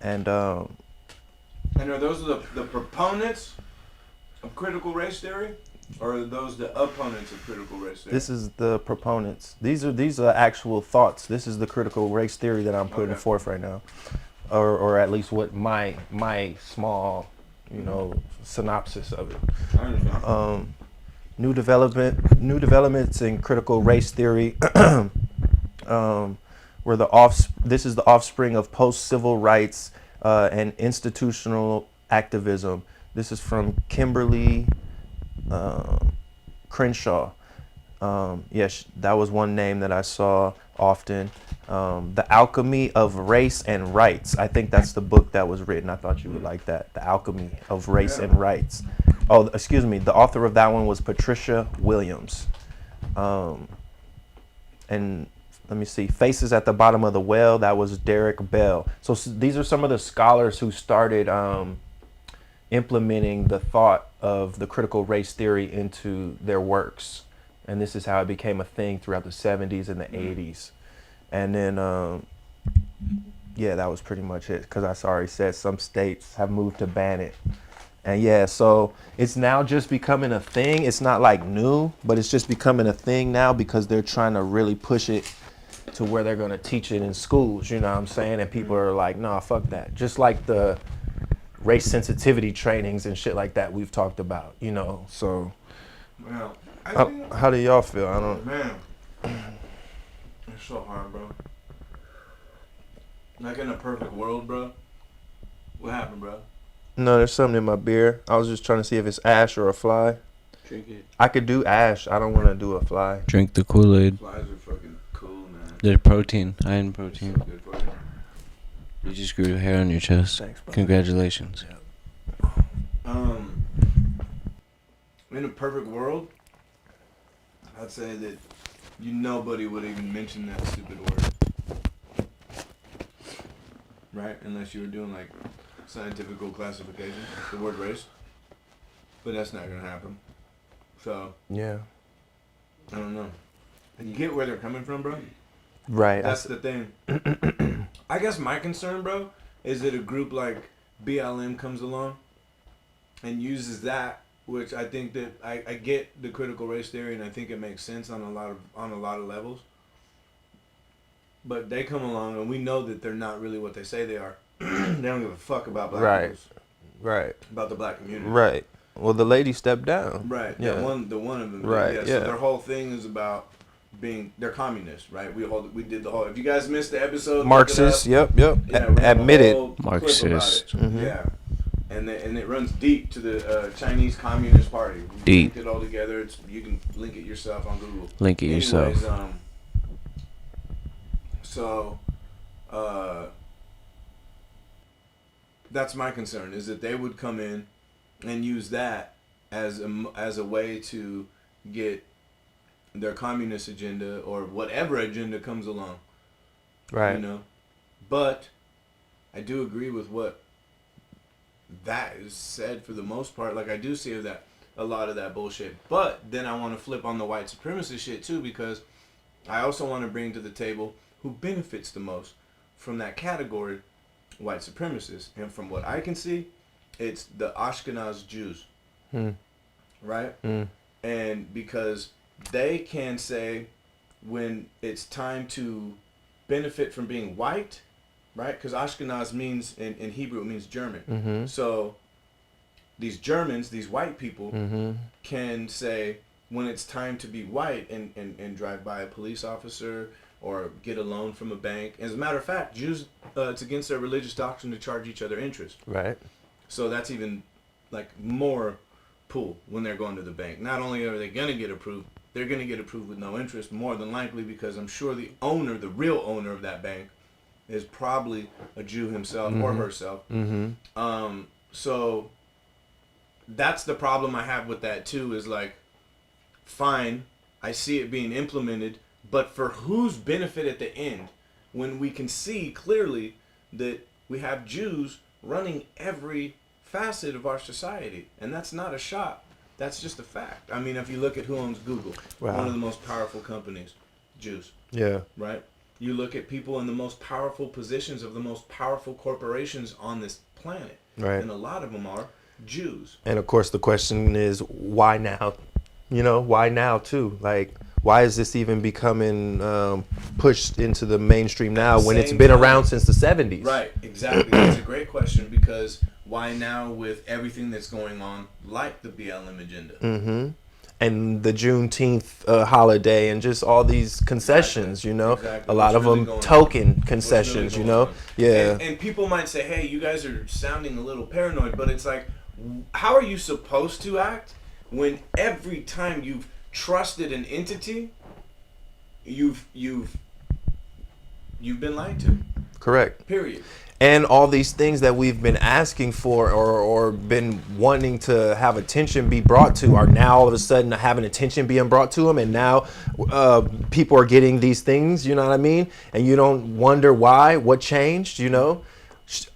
[SPEAKER 2] and
[SPEAKER 3] And are those the proponents of critical race theory? Or are those the opponents of critical race theory?
[SPEAKER 2] this is the proponents. These are actual thoughts. This is the critical race theory that I'm putting
[SPEAKER 3] Okay.
[SPEAKER 2] forth right now, or at least what my small, synopsis of it.
[SPEAKER 3] I understand.
[SPEAKER 2] New developments in critical race theory were this is the offspring of post-civil rights and institutional activism. This is from Kimberly Crenshaw. Yes, that was one name that I saw often. The Alchemy of Race and Rights. I think that's the book that was written. I thought you would like that. The Alchemy of Race and Rights. Oh, excuse me. The author of that one was Patricia Williams. And let me see. Faces at the Bottom of the Well. That was Derek Bell. So these are some of the scholars who started, implementing the thought of the critical race theory into their works. And this is how it became a thing throughout the 70s and the 80s. And then, yeah, that was pretty much it. Because I already said some states have moved to ban it. And yeah, so it's now just becoming a thing. It's not like new, but it's just becoming a thing now because they're trying to really push it to where they're going to teach it in schools, you know what I'm saying? And people are like, nah, fuck that. Just like the race sensitivity trainings and shit like that we've talked about, you know, so.
[SPEAKER 3] Well,
[SPEAKER 2] How do y'all feel? I don't.
[SPEAKER 3] Man, it's so hard, bro. Like in a perfect world, bro. What happened, bro?
[SPEAKER 2] No, there's something in my beer. I was just trying to see if it's ash or a fly.
[SPEAKER 4] Drink it.
[SPEAKER 2] I could do ash. I don't want to do a fly.
[SPEAKER 4] Drink the Kool-Aid.
[SPEAKER 3] Flies are fucking cool, man.
[SPEAKER 4] There's protein, iron protein.
[SPEAKER 3] So good for you.
[SPEAKER 4] You just grew hair on your chest.
[SPEAKER 2] Thanks, bro.
[SPEAKER 4] Congratulations.
[SPEAKER 3] In a perfect world, I'd say that nobody would even mention that stupid word. Right? Unless you were doing like scientific classification, the word race. But that's not gonna happen. So
[SPEAKER 2] Yeah.
[SPEAKER 3] I don't know. And you get where they're coming from, bro?
[SPEAKER 2] Right.
[SPEAKER 3] That's the thing. I guess my concern, bro, is that a group like BLM comes along and uses that, which I think that I get the critical race theory and I think it makes sense on a lot of levels. But they come along and we know that they're not really what they say they are. They don't give a fuck about black people.
[SPEAKER 2] Right.
[SPEAKER 3] About the black community.
[SPEAKER 2] Right. Well, the lady stepped down.
[SPEAKER 3] Right.
[SPEAKER 2] Yeah.
[SPEAKER 3] The one of them.
[SPEAKER 2] Right.
[SPEAKER 3] Yeah. So their whole thing is about they're communists, right? We did the whole. If you guys missed the episode,
[SPEAKER 2] Marxist. Yep.
[SPEAKER 3] Yeah,
[SPEAKER 2] Admitted.
[SPEAKER 4] Marxist.
[SPEAKER 2] Mm-hmm.
[SPEAKER 3] Yeah. And it runs deep to the Chinese Communist Party. We
[SPEAKER 4] Deep.
[SPEAKER 3] linked it all together. You can link it yourself on Google.
[SPEAKER 4] Link it yourself.
[SPEAKER 3] So, that's my concern, is that they would come in and use that as a way to get their communist agenda or whatever agenda comes along.
[SPEAKER 2] Right.
[SPEAKER 3] You know? But I do agree with what that is said for the most part. Like, I do see that a lot of that bullshit. But then I want to flip on the white supremacist shit too, because I also want to bring to the table who benefits the most from that category, white supremacists. And from what I can see, it's the Ashkenaz Jews. Right? And because they can say when it's time to benefit from being white, right? Because Ashkenaz means, in Hebrew, it means German.
[SPEAKER 2] Mm-hmm.
[SPEAKER 3] So these Germans, these white people, can say when it's time to be white and drive by a police officer or get a loan from a bank. As a matter of fact, Jews, it's against their religious doctrine to charge each other interest.
[SPEAKER 2] Right.
[SPEAKER 3] So that's even like more pull when they're going to the bank. Not only are they going to get approved, they're going to get approved with no interest, more than likely, because I'm sure the real owner of that bank is probably a Jew himself or herself. So that's the problem I have with that too, is like, fine, I see it being implemented, but for whose benefit at the end, when we can see clearly that we have Jews running every facet of our society, and that's not a shot. That's just a fact. I mean, if you look at who owns Google, one of the most powerful companies, Jews.
[SPEAKER 2] Yeah.
[SPEAKER 3] Right? You look at people in the most powerful positions of the most powerful corporations on this planet.
[SPEAKER 2] Right.
[SPEAKER 3] And a lot of them are Jews.
[SPEAKER 2] And of course the question is, why now? You know, why now too? Like, why is this even becoming pushed into the mainstream now when it's been around since the 70s?
[SPEAKER 3] Right, exactly. That's a great question, because why now with everything that's going on, like the BLM agenda?
[SPEAKER 2] And the Juneteenth holiday and just all these concessions, you know? A lot of them token concessions, you know? Yeah.
[SPEAKER 3] And people might say, hey, you guys are sounding a little paranoid, but it's like, how are you supposed to act when every time you've trusted an entity, you've been lied to?
[SPEAKER 2] Correct.
[SPEAKER 3] Period.
[SPEAKER 2] And all these things that we've been asking for or been wanting to have attention be brought to are now all of a sudden having attention being brought to them. And now people are getting these things, you know what I mean? And you don't wonder why, what changed, you know?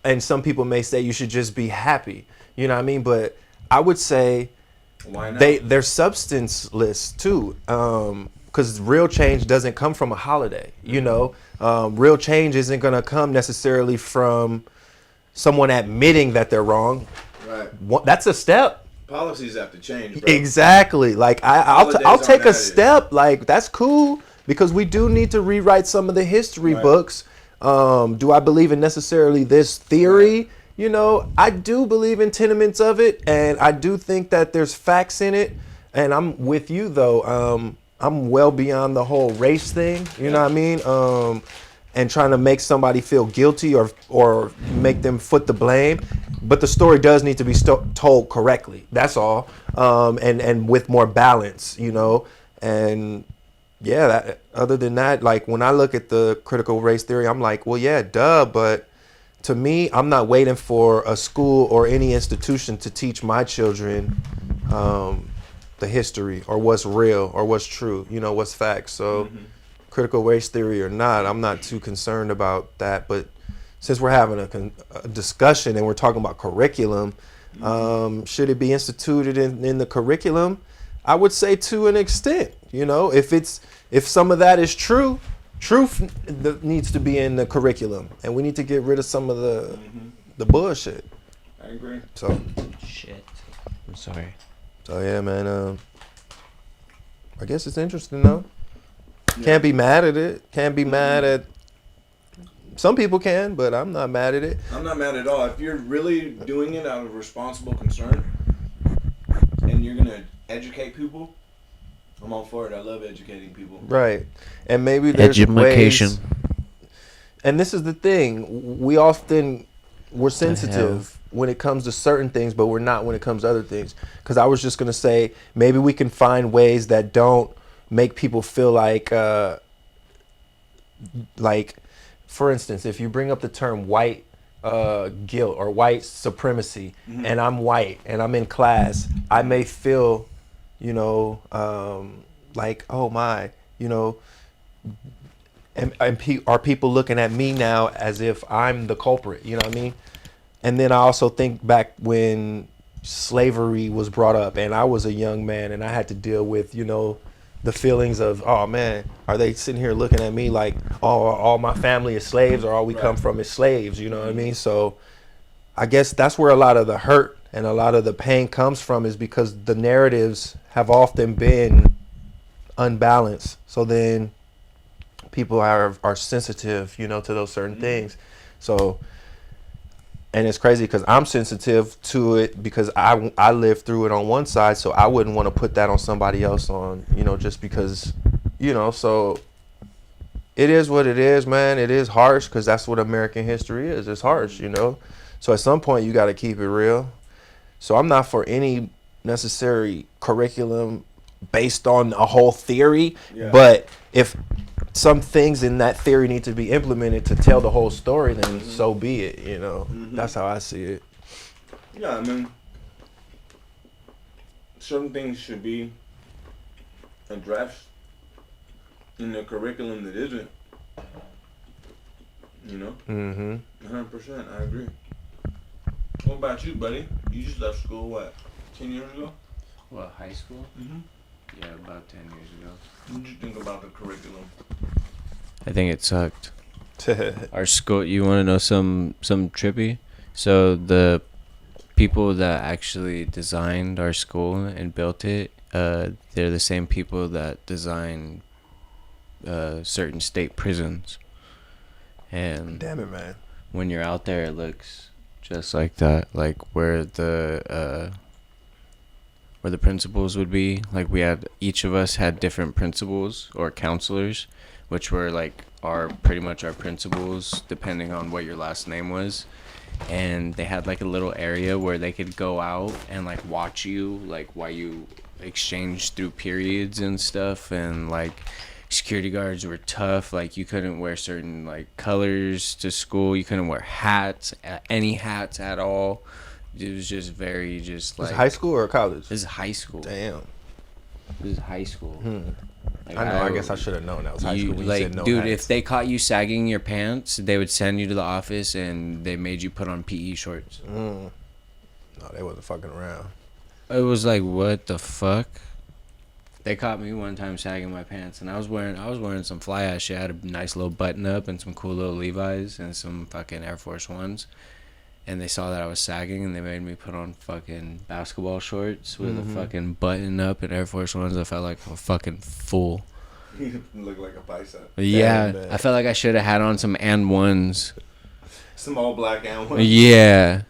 [SPEAKER 2] And some people may say you should just be happy You know what I mean? But I would say
[SPEAKER 3] Why not?
[SPEAKER 2] they're substanceless too. Because real change doesn't come from a holiday. You know, real change isn't gonna come necessarily from someone admitting that they're wrong.
[SPEAKER 3] Right.
[SPEAKER 2] That's a step.
[SPEAKER 3] Policies have to change, bro.
[SPEAKER 2] Exactly. Like I'll
[SPEAKER 3] Holidays
[SPEAKER 2] take
[SPEAKER 3] aren't
[SPEAKER 2] a
[SPEAKER 3] added.
[SPEAKER 2] step. Like that's cool because we do need to rewrite some of the history
[SPEAKER 3] Right.
[SPEAKER 2] books. Do I believe in necessarily this theory? You know, I do believe in tenements of it, and I do think that there's facts in it. And I'm with you though. I'm well beyond the whole race thing. You know what I mean? And trying to make somebody feel guilty or make them foot the blame. But the story does need to be told correctly. That's all. And with more balance, you know. And yeah, other than that, like when I look at the critical race theory, I'm like, well, yeah, duh. But to me, I'm not waiting for a school or any institution to teach my children the history or what's real or what's true, you know, what's facts. So critical race theory or not, I'm not too concerned about that. But since we're having a discussion and we're talking about curriculum, should it be instituted in the curriculum? I would say to an extent, you know, if some of that is true, truth needs to be in the curriculum, and we need to get rid of some of the bullshit.
[SPEAKER 3] I agree.
[SPEAKER 2] So
[SPEAKER 4] Shit. I'm sorry.
[SPEAKER 2] So yeah, man. I guess it's interesting though. Can't be mad at it. Can't be mad at. Some people can, but I'm not mad at it.
[SPEAKER 3] I'm not mad at all. If you're really doing it out of responsible concern, and you're gonna educate people, I'm all for it. I love educating people.
[SPEAKER 2] Right, and maybe there's
[SPEAKER 4] Education.
[SPEAKER 2] ways. And this is the thing. We're sensitive when it comes to certain things, but we're not when it comes to other things. Because I was just gonna say maybe we can find ways that don't make people feel like, for instance, if you bring up the term white guilt or white supremacy, and I'm white and I'm in class, I may feel, you know, like, oh my, you know, are people looking at me now as if I'm the culprit? You know what I mean? And then I also think back when slavery was brought up and I was a young man and I had to deal with, you know, the feelings of, oh man, are they sitting here looking at me like, oh, all my family is slaves or all we come from is slaves? You know what I mean? So I guess that's where a lot of the hurt and a lot of the pain comes from, is because the narratives have often been unbalanced. So then people are sensitive, you know, to those certain things. So, and it's crazy because I'm sensitive to it because I lived through it on one side, so I wouldn't want to put that on somebody else on, you know, just because, you know, so it is what it is, man. It is harsh because that's what American history is. It's harsh, you know. So at some point you got to keep it real. So I'm not for any necessary curriculum based on a whole theory, but if some things in that theory need to be implemented to tell the whole story, then so be it, you know. That's how I see it.
[SPEAKER 3] Yeah, I mean, certain things should be addressed in the curriculum that isn't. You know? 100%, I agree. What about you, buddy? You just left school, what, 10 years ago?
[SPEAKER 4] What, high school? Yeah, about 10 years ago.
[SPEAKER 3] What did you think about the curriculum?
[SPEAKER 4] I think it sucked. Our school, you want to know some trippy? So the people that actually designed our school and built it, they're the same people that designed certain state prisons. And
[SPEAKER 2] Damn it, man.
[SPEAKER 4] when you're out there, it looks just like that, like where the principals would be. Like each of us had different principals or counselors, which were like pretty much our principals, depending on what your last name was. And they had like a little area where they could go out and like watch you, like while you exchange through periods and stuff. And like security guards were tough. Like you couldn't wear certain like colors to school. You couldn't wear hats, any hats at all. It was just very just like.
[SPEAKER 2] Was it high school or college?
[SPEAKER 4] This is high school.
[SPEAKER 2] Damn.
[SPEAKER 4] This is high school. Like,
[SPEAKER 2] I know. I guess I should have known that was high school. When
[SPEAKER 4] like,
[SPEAKER 2] you said no
[SPEAKER 4] dude,
[SPEAKER 2] hats.
[SPEAKER 4] if they caught you sagging your pants, they would send you to the office and they made you put on PE shorts.
[SPEAKER 2] Oh No, they wasn't fucking around.
[SPEAKER 4] It was like, what the fuck? They caught me one time sagging my pants, and I was wearing some fly ass shit. I had a nice little button up and some cool little Levi's and some fucking Air Force Ones. And they saw that I was sagging, and they made me put on fucking basketball shorts with a fucking button up and Air Force Ones. I felt like a fucking fool.
[SPEAKER 3] You look like a bicep.
[SPEAKER 4] Yeah,
[SPEAKER 2] Damn,
[SPEAKER 4] I felt like I should have had on some and ones.
[SPEAKER 3] Some all black and one.
[SPEAKER 4] Yeah.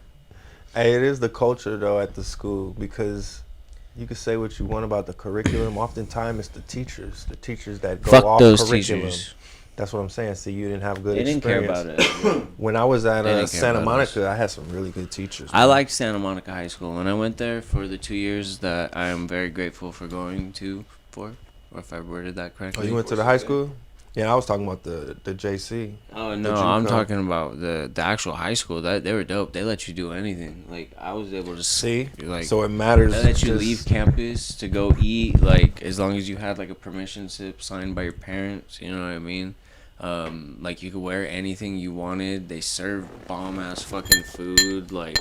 [SPEAKER 2] Hey, it is the culture though at the school, because you can say what you want about the curriculum. Oftentimes it's the teachers that go
[SPEAKER 4] Fuck
[SPEAKER 2] off
[SPEAKER 4] those
[SPEAKER 2] curriculum.
[SPEAKER 4] teachers.
[SPEAKER 2] That's what I'm saying. See, you didn't have good
[SPEAKER 4] They didn't care
[SPEAKER 2] experience.
[SPEAKER 4] about it.
[SPEAKER 2] When I was at
[SPEAKER 4] They didn't care
[SPEAKER 2] Santa
[SPEAKER 4] about us.
[SPEAKER 2] Monica, I had some really good teachers.
[SPEAKER 4] I
[SPEAKER 2] man.
[SPEAKER 4] liked Santa Monica High School. When I went there for the 2 years that I am very grateful for going to for, or if I worded that
[SPEAKER 2] Oh,
[SPEAKER 4] correctly.
[SPEAKER 2] you went to the high school? Yeah, I was talking about the JC.
[SPEAKER 4] Oh
[SPEAKER 2] Did
[SPEAKER 4] no,
[SPEAKER 2] you
[SPEAKER 4] I'm
[SPEAKER 2] come?
[SPEAKER 4] talking about the actual high school. That they were dope. They let you do anything. Like I was able to
[SPEAKER 2] See,
[SPEAKER 4] like
[SPEAKER 2] so it matters.
[SPEAKER 4] they let you
[SPEAKER 2] just-
[SPEAKER 4] leave campus to go eat. Like as long as you had like a permission slip signed by your parents. You know what I mean? Like you could wear anything you wanted. They served bomb ass fucking food. Like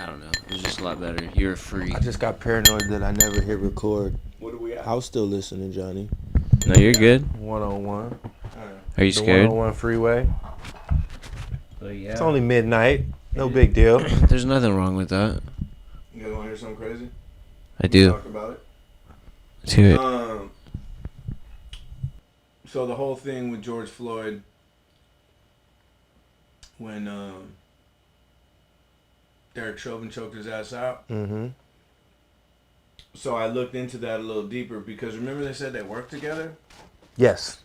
[SPEAKER 4] I don't know. It was just a lot better. You're free.
[SPEAKER 2] I just got paranoid that I never hit record.
[SPEAKER 3] What do we have?
[SPEAKER 2] I was still listening, Johnny.
[SPEAKER 4] No, you're good.
[SPEAKER 2] 101.
[SPEAKER 4] Are you
[SPEAKER 2] The
[SPEAKER 4] scared?
[SPEAKER 2] 101 freeway.
[SPEAKER 4] But yeah.
[SPEAKER 2] It's only midnight. No big deal.
[SPEAKER 4] There's nothing wrong with that.
[SPEAKER 3] You guys want to hear something crazy?
[SPEAKER 4] I do.
[SPEAKER 3] Talk about it.
[SPEAKER 4] Let's hear it.
[SPEAKER 3] So the whole thing with George Floyd, when Derek Chauvin choked his ass out.
[SPEAKER 2] Mm-hmm.
[SPEAKER 3] So I looked into that a little deeper because remember they said they worked together?
[SPEAKER 2] Yes.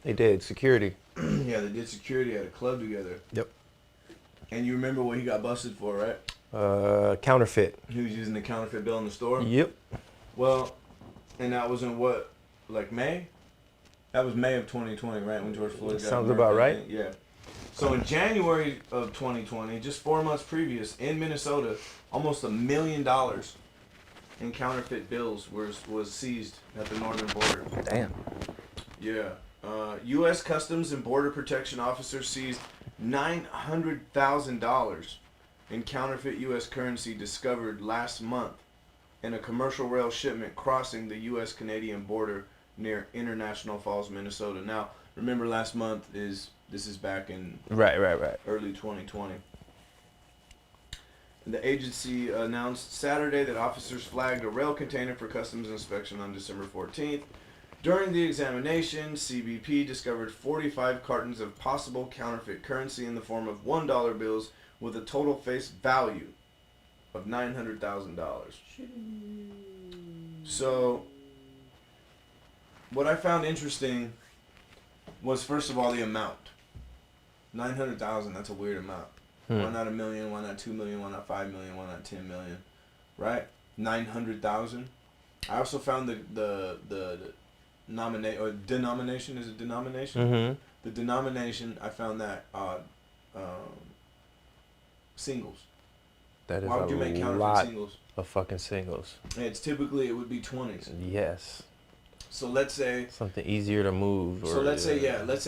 [SPEAKER 2] They did. Security.
[SPEAKER 3] Yeah, they did security at a club together.
[SPEAKER 2] Yep.
[SPEAKER 3] And you remember what he got busted for, right?
[SPEAKER 2] Counterfeit.
[SPEAKER 3] He was using the counterfeit bill in the store?
[SPEAKER 2] Yep.
[SPEAKER 3] Well, and that was in what, like May? That was May of 2020, right? When George Floyd got
[SPEAKER 2] Sounds
[SPEAKER 3] murdered,
[SPEAKER 2] about
[SPEAKER 3] I
[SPEAKER 2] right.
[SPEAKER 3] think. Yeah. So in January of 2020, just 4 months previous, in Minnesota, almost $1 million in counterfeit bills was seized at the northern border.
[SPEAKER 2] Damn.
[SPEAKER 3] Yeah. U.S. Customs and Border Protection officers seized $900,000 in counterfeit U.S. currency discovered last month in a commercial rail shipment crossing the U.S.-Canadian border near International Falls, Minnesota. Now, remember last month this is back in
[SPEAKER 2] Right.
[SPEAKER 3] early 2020. The agency announced Saturday that officers flagged a rail container for customs inspection on December 14th. During the examination, CBP discovered 45 cartons of possible counterfeit currency in the form of $1 bills with a total face value of $900,000. So, what I found interesting was, first of all, the amount. 900,000, that's a weird amount. Why not $1 million? Why not $2 million? Why not $5 million? Why not $10 million? Right? 900,000. I also found the denomination. Is it denomination?
[SPEAKER 2] Mm-hmm.
[SPEAKER 3] The denomination. I found that odd. Singles.
[SPEAKER 2] That is
[SPEAKER 3] Why would you make
[SPEAKER 2] a
[SPEAKER 3] counterfeit
[SPEAKER 2] lot
[SPEAKER 3] singles?
[SPEAKER 2] of fucking singles.
[SPEAKER 3] And it's typically it would be 20s.
[SPEAKER 2] Yes.
[SPEAKER 3] So let's say.
[SPEAKER 2] Something easier to move. Or,
[SPEAKER 3] So let's say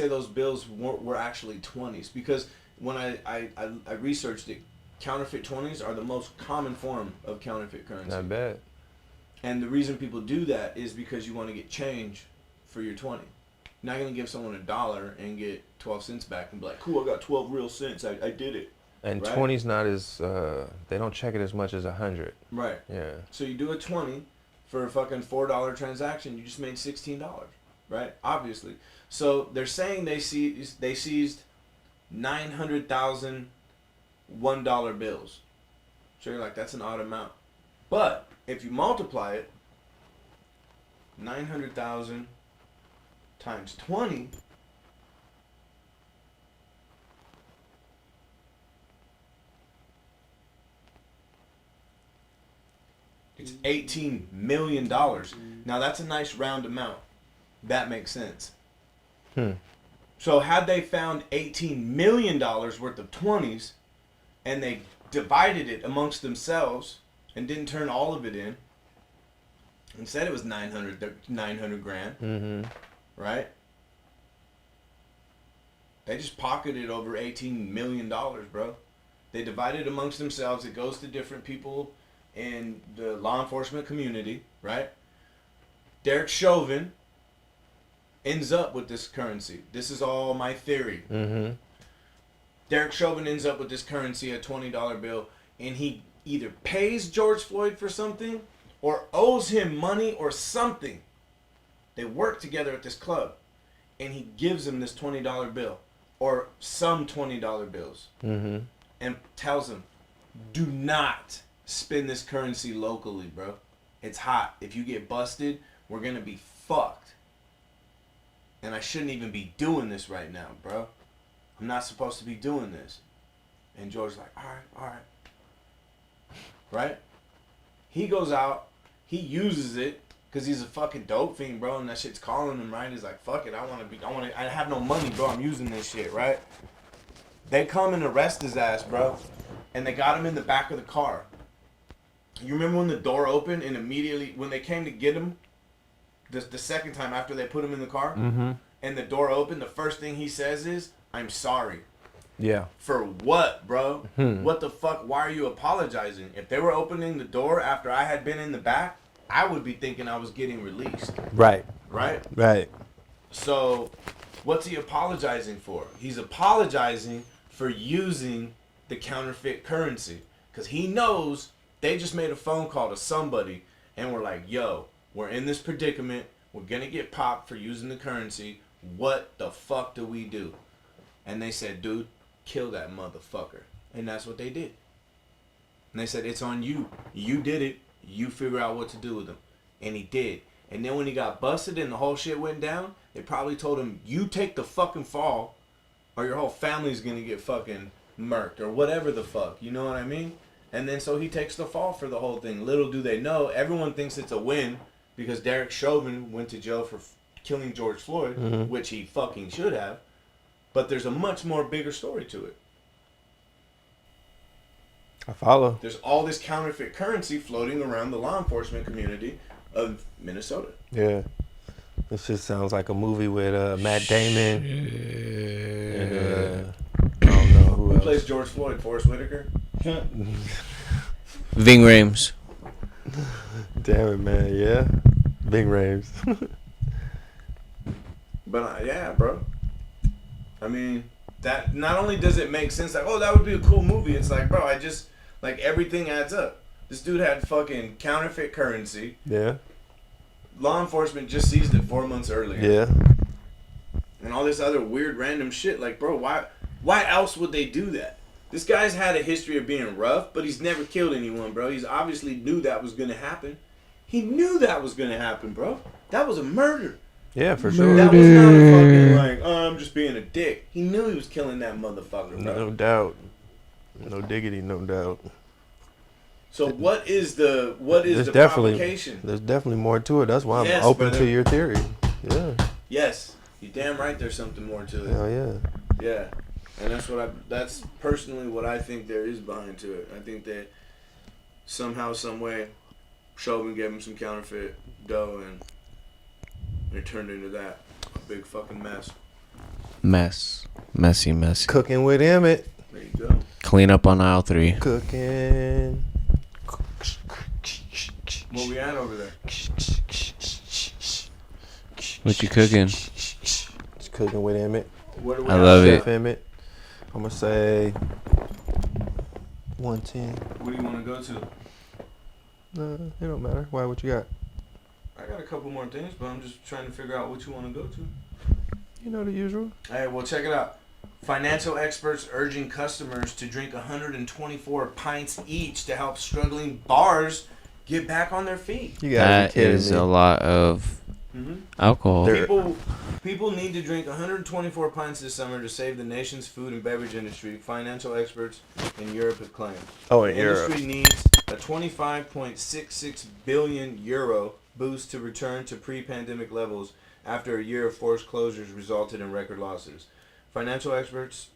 [SPEAKER 3] those bills were actually 20s, because when I researched it, counterfeit 20s are the most common form of counterfeit currency.
[SPEAKER 2] Not bad.
[SPEAKER 3] And the reason people do that is because you want to get change for your 20. You're not going to give someone $1 and get 12 cents back and be like, cool, I got 12 real cents. I did it.
[SPEAKER 2] And
[SPEAKER 3] Right?
[SPEAKER 2] 20's not as they don't check it as much as 100.
[SPEAKER 3] Right.
[SPEAKER 2] Yeah.
[SPEAKER 3] So you do a 20 for a fucking $4 transaction, you just made $16, right? Obviously. So they're saying they seized 900,000 $1 bills. So you're like, that's an odd amount. But if you multiply it, 900,000 times 20, it's $18 million. Now that's a nice round amount. That makes sense. So had they found $18 million worth of 20s and they divided it amongst themselves and didn't turn all of it in and said it was 900 grand,
[SPEAKER 2] Mm-hmm.
[SPEAKER 3] right? They just pocketed over $18 million, bro. They divide it amongst themselves. It goes to different people in the law enforcement community, right? Derek Chauvin ends up with this currency. This is all my theory.
[SPEAKER 2] Mm-hmm.
[SPEAKER 3] Derek Chauvin ends up with this currency, a $20 bill, and he either pays George Floyd for something or owes him money or something. They work together at this club, and he gives him this $20 bill or some $20 bills,
[SPEAKER 2] Mm-hmm.
[SPEAKER 3] and tells him, do not spend this currency locally, bro. It's hot. If you get busted, we're going to be fucked. And I shouldn't even be doing this right now, bro. I'm not supposed to be doing this. And George's like, all right. Right? He goes out. He uses it because he's a fucking dope fiend, bro. And that shit's calling him, right? He's like, fuck it. I have no money, bro. I'm using this shit, right? They come and arrest his ass, bro. And they got him in the back of the car. You remember when the door opened and immediately, when they came to get him, the second time after they put him in the car,
[SPEAKER 2] Mm-hmm.
[SPEAKER 3] and the door opened, the first thing he says is, I'm sorry.
[SPEAKER 2] Yeah.
[SPEAKER 3] For what, bro? What the fuck? Why are you apologizing? If they were opening the door after I had been in the back, I would be thinking I was getting released.
[SPEAKER 2] Right.
[SPEAKER 3] Right?
[SPEAKER 2] Right.
[SPEAKER 3] So, what's he apologizing for? He's apologizing for using the counterfeit currency. Because he knows they just made a phone call to somebody and were like, yo, we're in this predicament. We're going to get popped for using the currency. What the fuck do we do? And they said, dude, kill that motherfucker. And that's what they did. And they said, it's on you. You did it. You figure out what to do with him. And he did. And then when he got busted and the whole shit went down, they probably told him, you take the fucking fall or your whole family's going to get fucking murked or whatever the fuck. You know what I mean? And then so he takes the fall for the whole thing. Little do they know, everyone thinks it's a win because Derek Chauvin went to jail for killing George Floyd, which he fucking should have. But there's a much more bigger story to it.
[SPEAKER 2] I follow.
[SPEAKER 3] There's all this counterfeit currency floating around the law enforcement community of Minnesota.
[SPEAKER 2] Yeah. This just sounds like a movie with Matt Damon. And, I don't know who else.
[SPEAKER 3] Plays George Floyd, Forrest Whitaker.
[SPEAKER 4] Ving Rhames.
[SPEAKER 2] Damn it, man. Yeah. Big raves.
[SPEAKER 3] But yeah, bro. I mean, that not only does it make sense, like, oh, that would be a cool movie. It's like, bro, like everything adds up. This dude had fucking counterfeit currency.
[SPEAKER 2] Yeah.
[SPEAKER 3] Law enforcement just seized it 4 months earlier.
[SPEAKER 2] Yeah.
[SPEAKER 3] And all this other weird random shit. Like, bro, why else would they do that? This guy's had a history of being rough, but he's never killed anyone, bro. He's obviously knew that was going to happen. He knew that was going to happen, bro. That was a murder.
[SPEAKER 2] Yeah, for sure.
[SPEAKER 3] That was not a fucking like, oh, I'm just being a dick. He knew he was killing that motherfucker, bro.
[SPEAKER 2] No doubt. No diggity, no doubt.
[SPEAKER 3] So what is the provocation?
[SPEAKER 2] There's definitely more to it. That's why I'm
[SPEAKER 3] Yes,
[SPEAKER 2] open
[SPEAKER 3] brother.
[SPEAKER 2] to your theory. Yeah.
[SPEAKER 3] Yes, you damn right. There's something more to it.
[SPEAKER 2] Hell yeah.
[SPEAKER 3] Yeah, and that's personally what I think there is behind to it. I think that somehow, some way, Chauvin gave him some counterfeit dough and it turned into that a big fucking mess.
[SPEAKER 4] Messy.
[SPEAKER 2] Cooking with Emmett.
[SPEAKER 3] There you go.
[SPEAKER 4] Clean up on aisle 3.
[SPEAKER 2] Cooking.
[SPEAKER 3] What we at over there?
[SPEAKER 4] What you cooking?
[SPEAKER 2] Just cooking with Emmett.
[SPEAKER 3] What are we
[SPEAKER 4] I
[SPEAKER 3] at?
[SPEAKER 4] love it.
[SPEAKER 2] Chef Emmett. I'm going to say 110.
[SPEAKER 3] What do you want to go to?
[SPEAKER 2] It don't matter. Why? What you got?
[SPEAKER 3] I got a couple more things, but I'm just trying to figure out what you want to go to.
[SPEAKER 2] You know the usual.
[SPEAKER 3] Hey, well, check it out. Financial experts urging customers to drink 124 pints each to help struggling bars get back on their feet.
[SPEAKER 2] You gotta
[SPEAKER 4] That
[SPEAKER 2] be kidding
[SPEAKER 4] is
[SPEAKER 2] me.
[SPEAKER 4] a lot of alcohol.
[SPEAKER 3] People need to drink 124 pints this summer to save the nation's food and beverage industry, financial experts in Europe have claimed.
[SPEAKER 2] Oh, in
[SPEAKER 3] the
[SPEAKER 2] Europe.
[SPEAKER 3] industry needs a 25.66 billion euro boost to return to pre-pandemic levels after a year of forced closures resulted in record losses. Financial experts,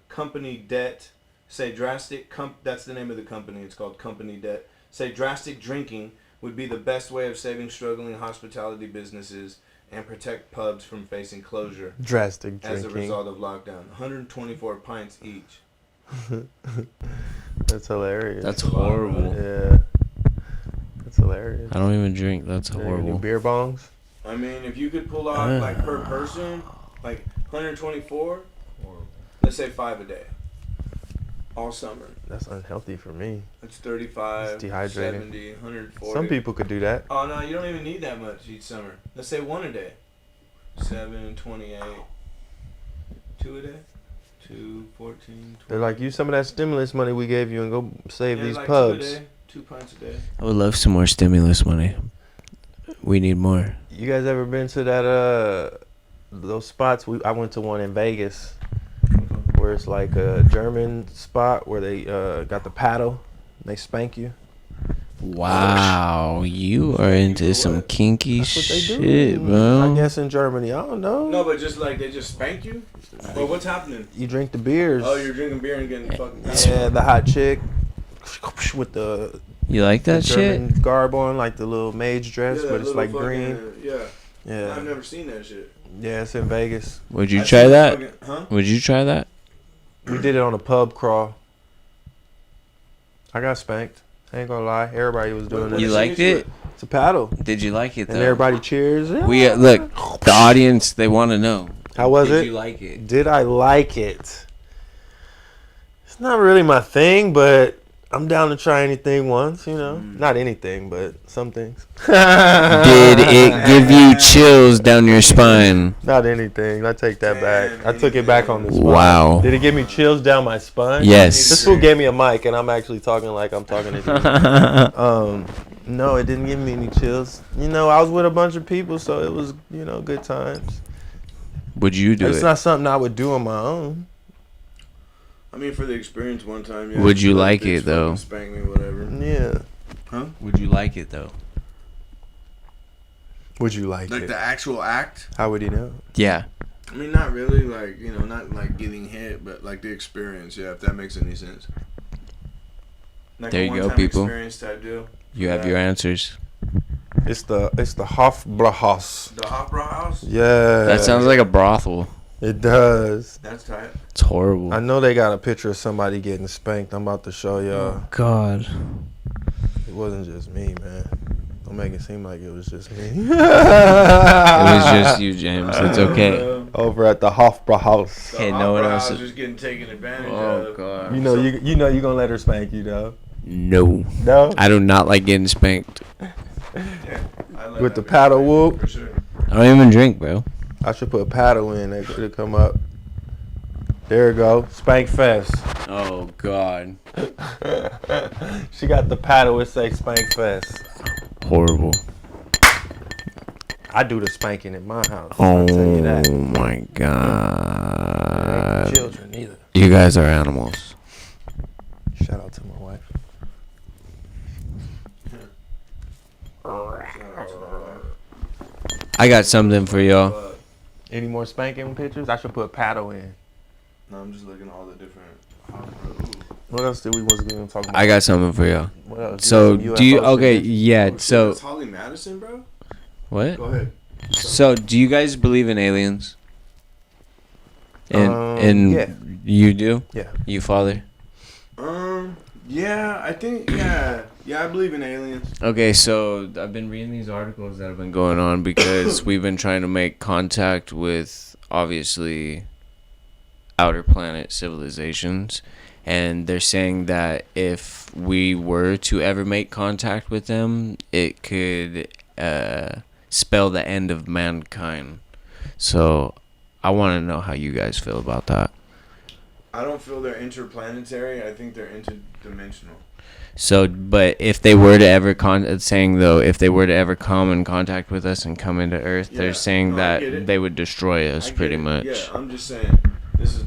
[SPEAKER 3] company debt, say drastic, that's the name of the company, it's called Company Debt, say drastic drinking would be the best way of saving struggling hospitality businesses and protect pubs from facing closure
[SPEAKER 2] Drastic
[SPEAKER 3] as a
[SPEAKER 2] drinking.
[SPEAKER 3] result of lockdown. 124 pints each.
[SPEAKER 2] That's hilarious.
[SPEAKER 4] That's horrible.
[SPEAKER 2] Yeah. That's hilarious.
[SPEAKER 4] I don't even drink. That's
[SPEAKER 2] Any
[SPEAKER 4] horrible.
[SPEAKER 2] beer bongs?
[SPEAKER 3] I mean, if you could pull off like per person, like 124, let's say 5 a day, all summer.
[SPEAKER 2] That's unhealthy for me.
[SPEAKER 3] That's 35,
[SPEAKER 2] It's dehydrating.
[SPEAKER 3] 70, 140.
[SPEAKER 2] Some people could do that.
[SPEAKER 3] Oh no, you don't even need that much each summer. Let's say 1 a day. 7, 28. 2 a day. 2, 14, 20.
[SPEAKER 2] They're like, use some of that stimulus money we gave you and go save these
[SPEAKER 3] like
[SPEAKER 2] pubs.
[SPEAKER 3] 2 a day, 2 pints a day.
[SPEAKER 4] I would love some more stimulus money. We need more.
[SPEAKER 2] You guys ever been to that those spots? I went to one in Vegas where it's like a German spot where they got the paddle. They spank you.
[SPEAKER 4] Wow, you are into some kinky
[SPEAKER 2] That's what they
[SPEAKER 4] shit,
[SPEAKER 2] do.
[SPEAKER 4] bro.
[SPEAKER 2] I guess in Germany, I don't know.
[SPEAKER 3] No, but just like they just spank you. Well, what's happening?
[SPEAKER 2] You drink the beers.
[SPEAKER 3] Oh, you're drinking beer and getting fucking.
[SPEAKER 2] Yeah, the hot chick with the
[SPEAKER 4] You like that shit?
[SPEAKER 2] German garb on, like the little mage dress,
[SPEAKER 3] Yeah,
[SPEAKER 2] but it's
[SPEAKER 3] little
[SPEAKER 2] like
[SPEAKER 3] fucking-
[SPEAKER 2] green.
[SPEAKER 3] Yeah.
[SPEAKER 2] Yeah,
[SPEAKER 3] I've never seen that shit.
[SPEAKER 2] yeah, it's in Vegas.
[SPEAKER 4] Would you
[SPEAKER 3] I
[SPEAKER 4] try
[SPEAKER 3] seen
[SPEAKER 4] that?
[SPEAKER 3] fucking- huh?
[SPEAKER 4] Would you try that?
[SPEAKER 2] We did it on a pub crawl. I got spanked. I ain't gonna lie. Everybody was doing it.
[SPEAKER 4] You liked it?
[SPEAKER 2] It's a paddle.
[SPEAKER 4] Did you like it
[SPEAKER 2] And
[SPEAKER 4] though?
[SPEAKER 2] everybody cheers.
[SPEAKER 4] We look, the audience, they want to know.
[SPEAKER 2] How was
[SPEAKER 4] Did
[SPEAKER 2] it?
[SPEAKER 4] you like it?
[SPEAKER 2] Did I like it? It's not really my thing, but I'm down to try anything once, you know. Not anything, but some things.
[SPEAKER 4] Did it give you chills down your spine?
[SPEAKER 2] Not anything. I take that back. I took it back on the spot.
[SPEAKER 4] Wow.
[SPEAKER 2] Did it give me chills down my spine?
[SPEAKER 4] Yes.
[SPEAKER 2] This fool gave me a mic, and I'm actually talking like I'm talking to you. No, it didn't give me any chills. You know, I was with a bunch of people, so it was, you know, good times.
[SPEAKER 4] Would you do
[SPEAKER 2] It's
[SPEAKER 4] it?
[SPEAKER 2] not something I would do on my own.
[SPEAKER 3] I mean, for the experience one time, yeah.
[SPEAKER 4] Would you like
[SPEAKER 3] Bitch
[SPEAKER 4] it, though?
[SPEAKER 3] fucking Spank me, whatever.
[SPEAKER 2] Yeah.
[SPEAKER 3] Huh?
[SPEAKER 4] Would you like it though?
[SPEAKER 2] Would you like
[SPEAKER 3] Like
[SPEAKER 2] it?
[SPEAKER 3] the actual act?
[SPEAKER 2] How would he know?
[SPEAKER 4] Yeah.
[SPEAKER 3] I mean, not really, like, you know, not like getting hit, but like the experience, yeah, if that makes any sense. Like
[SPEAKER 4] There
[SPEAKER 3] a
[SPEAKER 4] you go,
[SPEAKER 3] one-time
[SPEAKER 4] people.
[SPEAKER 3] Experience type deal.
[SPEAKER 4] You have your answers.
[SPEAKER 2] It's the Hofbrauhaus.
[SPEAKER 3] The Hofbrauhaus?
[SPEAKER 2] Yeah.
[SPEAKER 4] That sounds like a brothel.
[SPEAKER 2] It does.
[SPEAKER 3] That's tight.
[SPEAKER 4] It's horrible.
[SPEAKER 2] I know they got a picture of somebody getting spanked. I'm about to show y'all.
[SPEAKER 4] God.
[SPEAKER 2] It wasn't just me, man. Don't make it seem like it was just me.
[SPEAKER 4] It was just you, James. It's okay.
[SPEAKER 2] Over at the Hofbrauhaus.
[SPEAKER 3] The
[SPEAKER 4] Hey, no one else
[SPEAKER 3] Hofbrauhaus
[SPEAKER 4] is-
[SPEAKER 3] just getting taken advantage
[SPEAKER 4] Oh
[SPEAKER 3] of.
[SPEAKER 4] God.
[SPEAKER 2] You know you gonna let her spank you though.
[SPEAKER 4] No.
[SPEAKER 2] No?
[SPEAKER 4] I do not like getting spanked.
[SPEAKER 3] Yeah, I let
[SPEAKER 2] With the
[SPEAKER 3] that bitch
[SPEAKER 2] paddle
[SPEAKER 3] spank me,
[SPEAKER 2] whoop?
[SPEAKER 3] For sure.
[SPEAKER 4] I don't even drink, bro.
[SPEAKER 2] I should put a paddle in. It could come up. There we go. Spank Fest.
[SPEAKER 4] Oh God.
[SPEAKER 2] She got the paddle. It say Spank Fest.
[SPEAKER 4] Horrible.
[SPEAKER 2] I do the spanking at my house. I'll tell you that.
[SPEAKER 4] Oh my
[SPEAKER 2] Ain't
[SPEAKER 4] God.
[SPEAKER 2] children either.
[SPEAKER 4] You guys are animals.
[SPEAKER 2] Shout out to my wife.
[SPEAKER 4] I got something for y'all.
[SPEAKER 2] Any more spanking pictures? I should put paddle in.
[SPEAKER 3] No, I'm just looking at all the different.
[SPEAKER 2] What else did we wasn't going to talk about?
[SPEAKER 4] I got something for y'all.
[SPEAKER 2] What else?
[SPEAKER 4] So
[SPEAKER 2] Some
[SPEAKER 4] do you?
[SPEAKER 2] UFO
[SPEAKER 4] Okay,
[SPEAKER 2] shit?
[SPEAKER 4] yeah.
[SPEAKER 3] Oh, shit,
[SPEAKER 4] So
[SPEAKER 3] that's Holly Madison, bro?
[SPEAKER 4] what?
[SPEAKER 3] Go ahead.
[SPEAKER 4] So do you guys believe in aliens? And
[SPEAKER 2] Yeah.
[SPEAKER 4] you do?
[SPEAKER 2] Yeah.
[SPEAKER 4] You father?
[SPEAKER 3] Yeah, I think, yeah, I believe in aliens.
[SPEAKER 4] Okay, so I've been reading these articles that have been going on because we've been trying to make contact with obviously outer planet civilizations, and they're saying that if we were to ever make contact with them, it could spell the end of mankind. So I want to know how you guys feel about that.
[SPEAKER 3] I don't feel they're interplanetary. I think they're interdimensional.
[SPEAKER 4] So, but if they were to ever if they were to ever come in contact with us and come into Earth,
[SPEAKER 3] Yeah,
[SPEAKER 4] they're saying
[SPEAKER 3] no, I get
[SPEAKER 4] that
[SPEAKER 3] it.
[SPEAKER 4] they would destroy us
[SPEAKER 3] I get
[SPEAKER 4] pretty
[SPEAKER 3] it.
[SPEAKER 4] much.
[SPEAKER 3] Yeah, I'm just saying.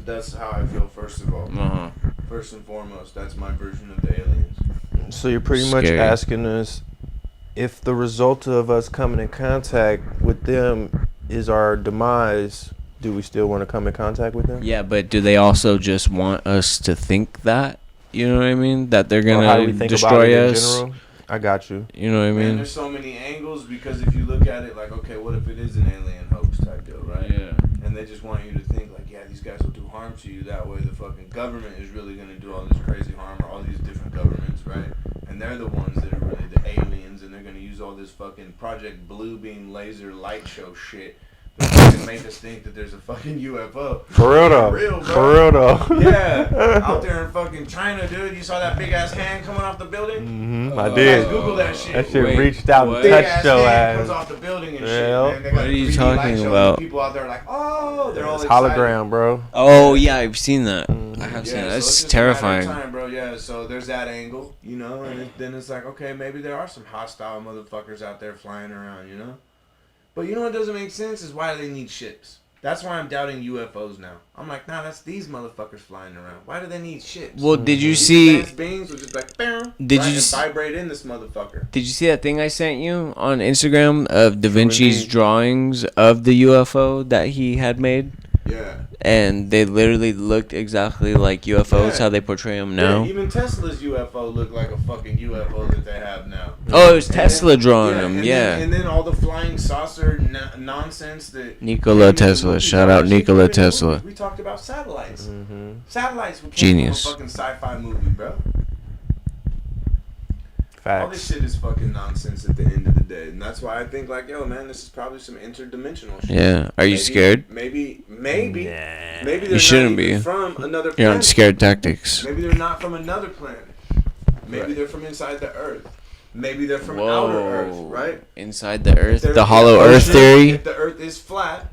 [SPEAKER 3] That's how I feel. First of all,
[SPEAKER 4] Uh-huh.
[SPEAKER 3] first and foremost, that's my version of the aliens.
[SPEAKER 2] So you're pretty much
[SPEAKER 4] Scary.
[SPEAKER 2] asking us if the result of us coming in contact with them is our demise, do we still want to come in contact with them?
[SPEAKER 4] Yeah, but do they also just want us to think that? You know what I mean? That they're
[SPEAKER 2] Or how do we
[SPEAKER 4] gonna
[SPEAKER 2] think
[SPEAKER 4] destroy
[SPEAKER 2] about it in
[SPEAKER 4] us.
[SPEAKER 2] general? I got you.
[SPEAKER 4] You know what I
[SPEAKER 3] Man,
[SPEAKER 4] mean?
[SPEAKER 3] there's so many angles because if you look at it like, okay, what if it is an alien hoax type deal, right?
[SPEAKER 4] Yeah.
[SPEAKER 3] and they just want you to think like, yeah, these guys will do harm to you. That way, the fucking government is really gonna do all this crazy harm, or all these different governments, right? And they're the ones that are really the aliens, and they're gonna use all this fucking Project Blue Beam laser light show shit to fucking make us think that there's a fucking UFO.
[SPEAKER 2] For real though. For real though.
[SPEAKER 3] Yeah, out there in fucking China, dude. You saw that big ass hand coming off the building?
[SPEAKER 2] I did.
[SPEAKER 3] Google that shit.
[SPEAKER 2] That shit
[SPEAKER 4] Wait,
[SPEAKER 2] reached out and
[SPEAKER 4] what?
[SPEAKER 3] Big
[SPEAKER 2] touched
[SPEAKER 3] ass
[SPEAKER 2] your
[SPEAKER 3] hand comes
[SPEAKER 2] ass.
[SPEAKER 3] off the building and
[SPEAKER 2] Yeah.
[SPEAKER 3] shit. Man. They got
[SPEAKER 4] What are you
[SPEAKER 3] 3D
[SPEAKER 4] talking
[SPEAKER 3] light show, and
[SPEAKER 4] about?
[SPEAKER 3] People out there are like, oh, they're all
[SPEAKER 2] It's
[SPEAKER 3] excited.
[SPEAKER 2] hologram, bro.
[SPEAKER 4] Oh yeah, I've seen that. I have seen
[SPEAKER 3] Yeah,
[SPEAKER 4] that.
[SPEAKER 3] so
[SPEAKER 4] That's
[SPEAKER 3] it's just a matter of
[SPEAKER 4] terrifying.
[SPEAKER 3] time, bro. Yeah, so there's that angle, you know, and then it's like, okay, maybe there are some hostile motherfuckers out there flying around, you know. But you know what doesn't make sense is why do they need ships? That's why I'm doubting UFOs now. I'm like, nah, that's these motherfuckers flying around. Why do they need ships?
[SPEAKER 4] Well, did you
[SPEAKER 3] These
[SPEAKER 4] see?
[SPEAKER 3] advanced beings would just like, bam,
[SPEAKER 4] Did
[SPEAKER 3] right,
[SPEAKER 4] you
[SPEAKER 3] and
[SPEAKER 4] s-
[SPEAKER 3] vibrate in this motherfucker?
[SPEAKER 4] Did you see that thing I sent you on Instagram of Da Vinci's
[SPEAKER 2] indeed.
[SPEAKER 4] drawings of the UFO that he had made?
[SPEAKER 3] Yeah.
[SPEAKER 4] And they literally looked exactly like UFOs,
[SPEAKER 3] Yeah.
[SPEAKER 4] how they portray them now.
[SPEAKER 3] Yeah, even Tesla's UFO looked like a fucking UFO that they have now.
[SPEAKER 4] Oh, it was
[SPEAKER 3] And
[SPEAKER 4] Tesla
[SPEAKER 3] then-
[SPEAKER 4] drawing
[SPEAKER 3] yeah,
[SPEAKER 4] them,
[SPEAKER 3] and
[SPEAKER 4] yeah.
[SPEAKER 3] Then, and then all the flying saucer nonsense that
[SPEAKER 4] Nikola
[SPEAKER 3] Even
[SPEAKER 4] Tesla,
[SPEAKER 3] movies,
[SPEAKER 4] shout
[SPEAKER 3] all
[SPEAKER 4] out
[SPEAKER 3] that shit
[SPEAKER 4] Nikola
[SPEAKER 3] came in the
[SPEAKER 4] Tesla.
[SPEAKER 3] movies. We talked about satellites.
[SPEAKER 2] Mm-hmm.
[SPEAKER 3] Satellites came
[SPEAKER 4] Genius.
[SPEAKER 3] from a fucking sci-fi movie, bro. All this
[SPEAKER 2] Facts.
[SPEAKER 3] shit is fucking nonsense at the end of the day, and that's why I think like, yo, man, this is probably some interdimensional shit.
[SPEAKER 4] Yeah. Are you scared?
[SPEAKER 3] Maybe
[SPEAKER 2] Nah.
[SPEAKER 3] maybe they're
[SPEAKER 4] You shouldn't
[SPEAKER 3] not
[SPEAKER 4] be.
[SPEAKER 3] even from another planet.
[SPEAKER 4] You're on scared tactics.
[SPEAKER 3] Maybe they're not from another planet. Maybe
[SPEAKER 2] Right.
[SPEAKER 3] they're from inside the Earth. Maybe they're from
[SPEAKER 4] Whoa.
[SPEAKER 3] outer Earth, right?
[SPEAKER 4] Inside the Earth,
[SPEAKER 3] They're
[SPEAKER 4] the
[SPEAKER 3] in
[SPEAKER 4] hollow
[SPEAKER 3] the
[SPEAKER 4] Earth
[SPEAKER 3] ocean,
[SPEAKER 4] theory.
[SPEAKER 3] If the Earth is flat,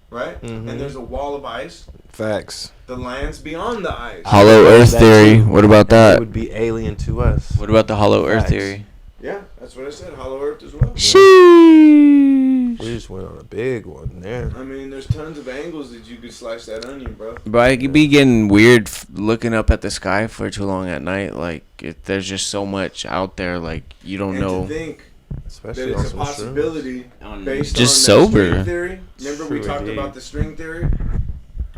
[SPEAKER 3] right,
[SPEAKER 2] Mhm.
[SPEAKER 3] and there's a wall of ice,
[SPEAKER 2] Facts.
[SPEAKER 3] the land's beyond the ice.
[SPEAKER 4] Hollow Earth
[SPEAKER 2] That
[SPEAKER 4] theory.
[SPEAKER 2] too.
[SPEAKER 4] What about
[SPEAKER 2] It
[SPEAKER 4] that?
[SPEAKER 2] would be alien to us.
[SPEAKER 4] What about the hollow Earth
[SPEAKER 2] Facts.
[SPEAKER 4] theory?
[SPEAKER 3] Yeah, that's what I said. Hollow Earth as well.
[SPEAKER 2] We
[SPEAKER 4] Sheesh.
[SPEAKER 2] just went on a big one there.
[SPEAKER 3] I mean, there's tons of angles that you could slice that onion, bro.
[SPEAKER 4] Bro, I could be getting weird looking up at the sky for too long at night. Like, there's just so much out there. Like, you don't
[SPEAKER 3] And
[SPEAKER 4] know.
[SPEAKER 3] to think that
[SPEAKER 2] Especially on
[SPEAKER 3] it's a
[SPEAKER 2] some shrooms.
[SPEAKER 3] possibility based
[SPEAKER 4] Just
[SPEAKER 3] on that
[SPEAKER 4] sober.
[SPEAKER 3] string theory. Remember we
[SPEAKER 2] True
[SPEAKER 3] talked
[SPEAKER 2] indeed.
[SPEAKER 3] about the string theory?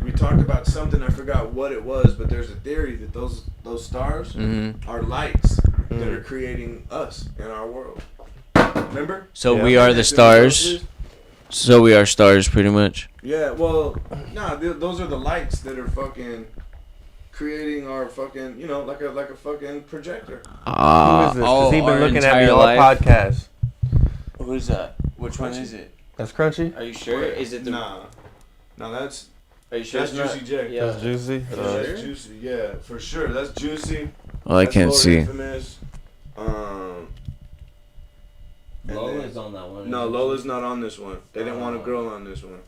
[SPEAKER 3] We talked about something, I forgot what it was, but there's a theory that those stars
[SPEAKER 4] Mm-hmm.
[SPEAKER 3] are lights that
[SPEAKER 2] Mm.
[SPEAKER 3] are creating us in our world. Remember?
[SPEAKER 4] So
[SPEAKER 2] Yeah.
[SPEAKER 4] we are the
[SPEAKER 3] Connected
[SPEAKER 4] stars.
[SPEAKER 3] with those?
[SPEAKER 4] So we are stars, pretty much.
[SPEAKER 3] Yeah, well, nah, those are the lights that are fucking creating our fucking, you know, like a fucking projector.
[SPEAKER 2] Who is this? Because he been
[SPEAKER 4] our
[SPEAKER 2] looking at
[SPEAKER 4] entire
[SPEAKER 2] me all
[SPEAKER 4] life.
[SPEAKER 2] podcast.
[SPEAKER 4] Who's that? Which one
[SPEAKER 3] Crunchy.
[SPEAKER 4] is it?
[SPEAKER 2] That's crunchy?
[SPEAKER 4] Are you sure? Is it the?
[SPEAKER 3] Nah, that's
[SPEAKER 4] Are you sure?
[SPEAKER 3] that's
[SPEAKER 4] it's not-
[SPEAKER 3] Juicy J.
[SPEAKER 4] Yeah.
[SPEAKER 2] That's juicy.
[SPEAKER 3] Yeah, that's juicy. Yeah, for sure. That's juicy.
[SPEAKER 4] Well, I
[SPEAKER 3] That's
[SPEAKER 4] can't
[SPEAKER 3] Lord
[SPEAKER 4] see.
[SPEAKER 3] Infamous. And then-
[SPEAKER 4] on that one.
[SPEAKER 3] No, Lola's not on this one. They didn't want a girl on this one.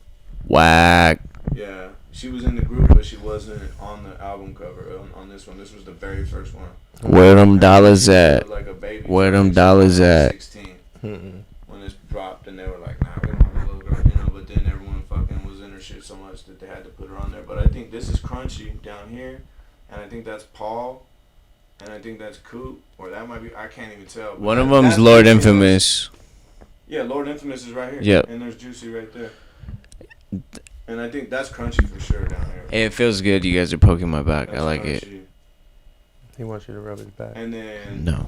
[SPEAKER 4] Whack.
[SPEAKER 3] Yeah, she was in the group, but she wasn't on the album cover on this one. This was the very first one.
[SPEAKER 4] Where them dollars
[SPEAKER 3] She
[SPEAKER 4] at?
[SPEAKER 3] looked like a baby.
[SPEAKER 4] Where them
[SPEAKER 3] She was
[SPEAKER 4] dollars
[SPEAKER 3] like
[SPEAKER 4] at?
[SPEAKER 3] 16
[SPEAKER 2] Mm-mm.
[SPEAKER 3] when this dropped, and they were like, "Nah, we don't want a little girl," you know. But then everyone fucking was in her shit so much that they had to put her on there. But I think this is Crunchy down here, and I think that's Paul, and I think that's Coop, or that might be. I can't even tell. but
[SPEAKER 4] One of
[SPEAKER 3] that-
[SPEAKER 4] them's
[SPEAKER 3] that's
[SPEAKER 4] Lord
[SPEAKER 3] Juicy.
[SPEAKER 4] Infamous.
[SPEAKER 3] Yeah, Lord Infamous is right here.
[SPEAKER 4] Yep.
[SPEAKER 3] And there's Juicy right there. And I think that's Crunchy for sure down here.
[SPEAKER 4] Hey, it feels good. You guys are poking my back. I
[SPEAKER 3] That's
[SPEAKER 4] like it.
[SPEAKER 3] Crunchy.
[SPEAKER 2] He wants you to rub his back.
[SPEAKER 3] And then
[SPEAKER 4] No.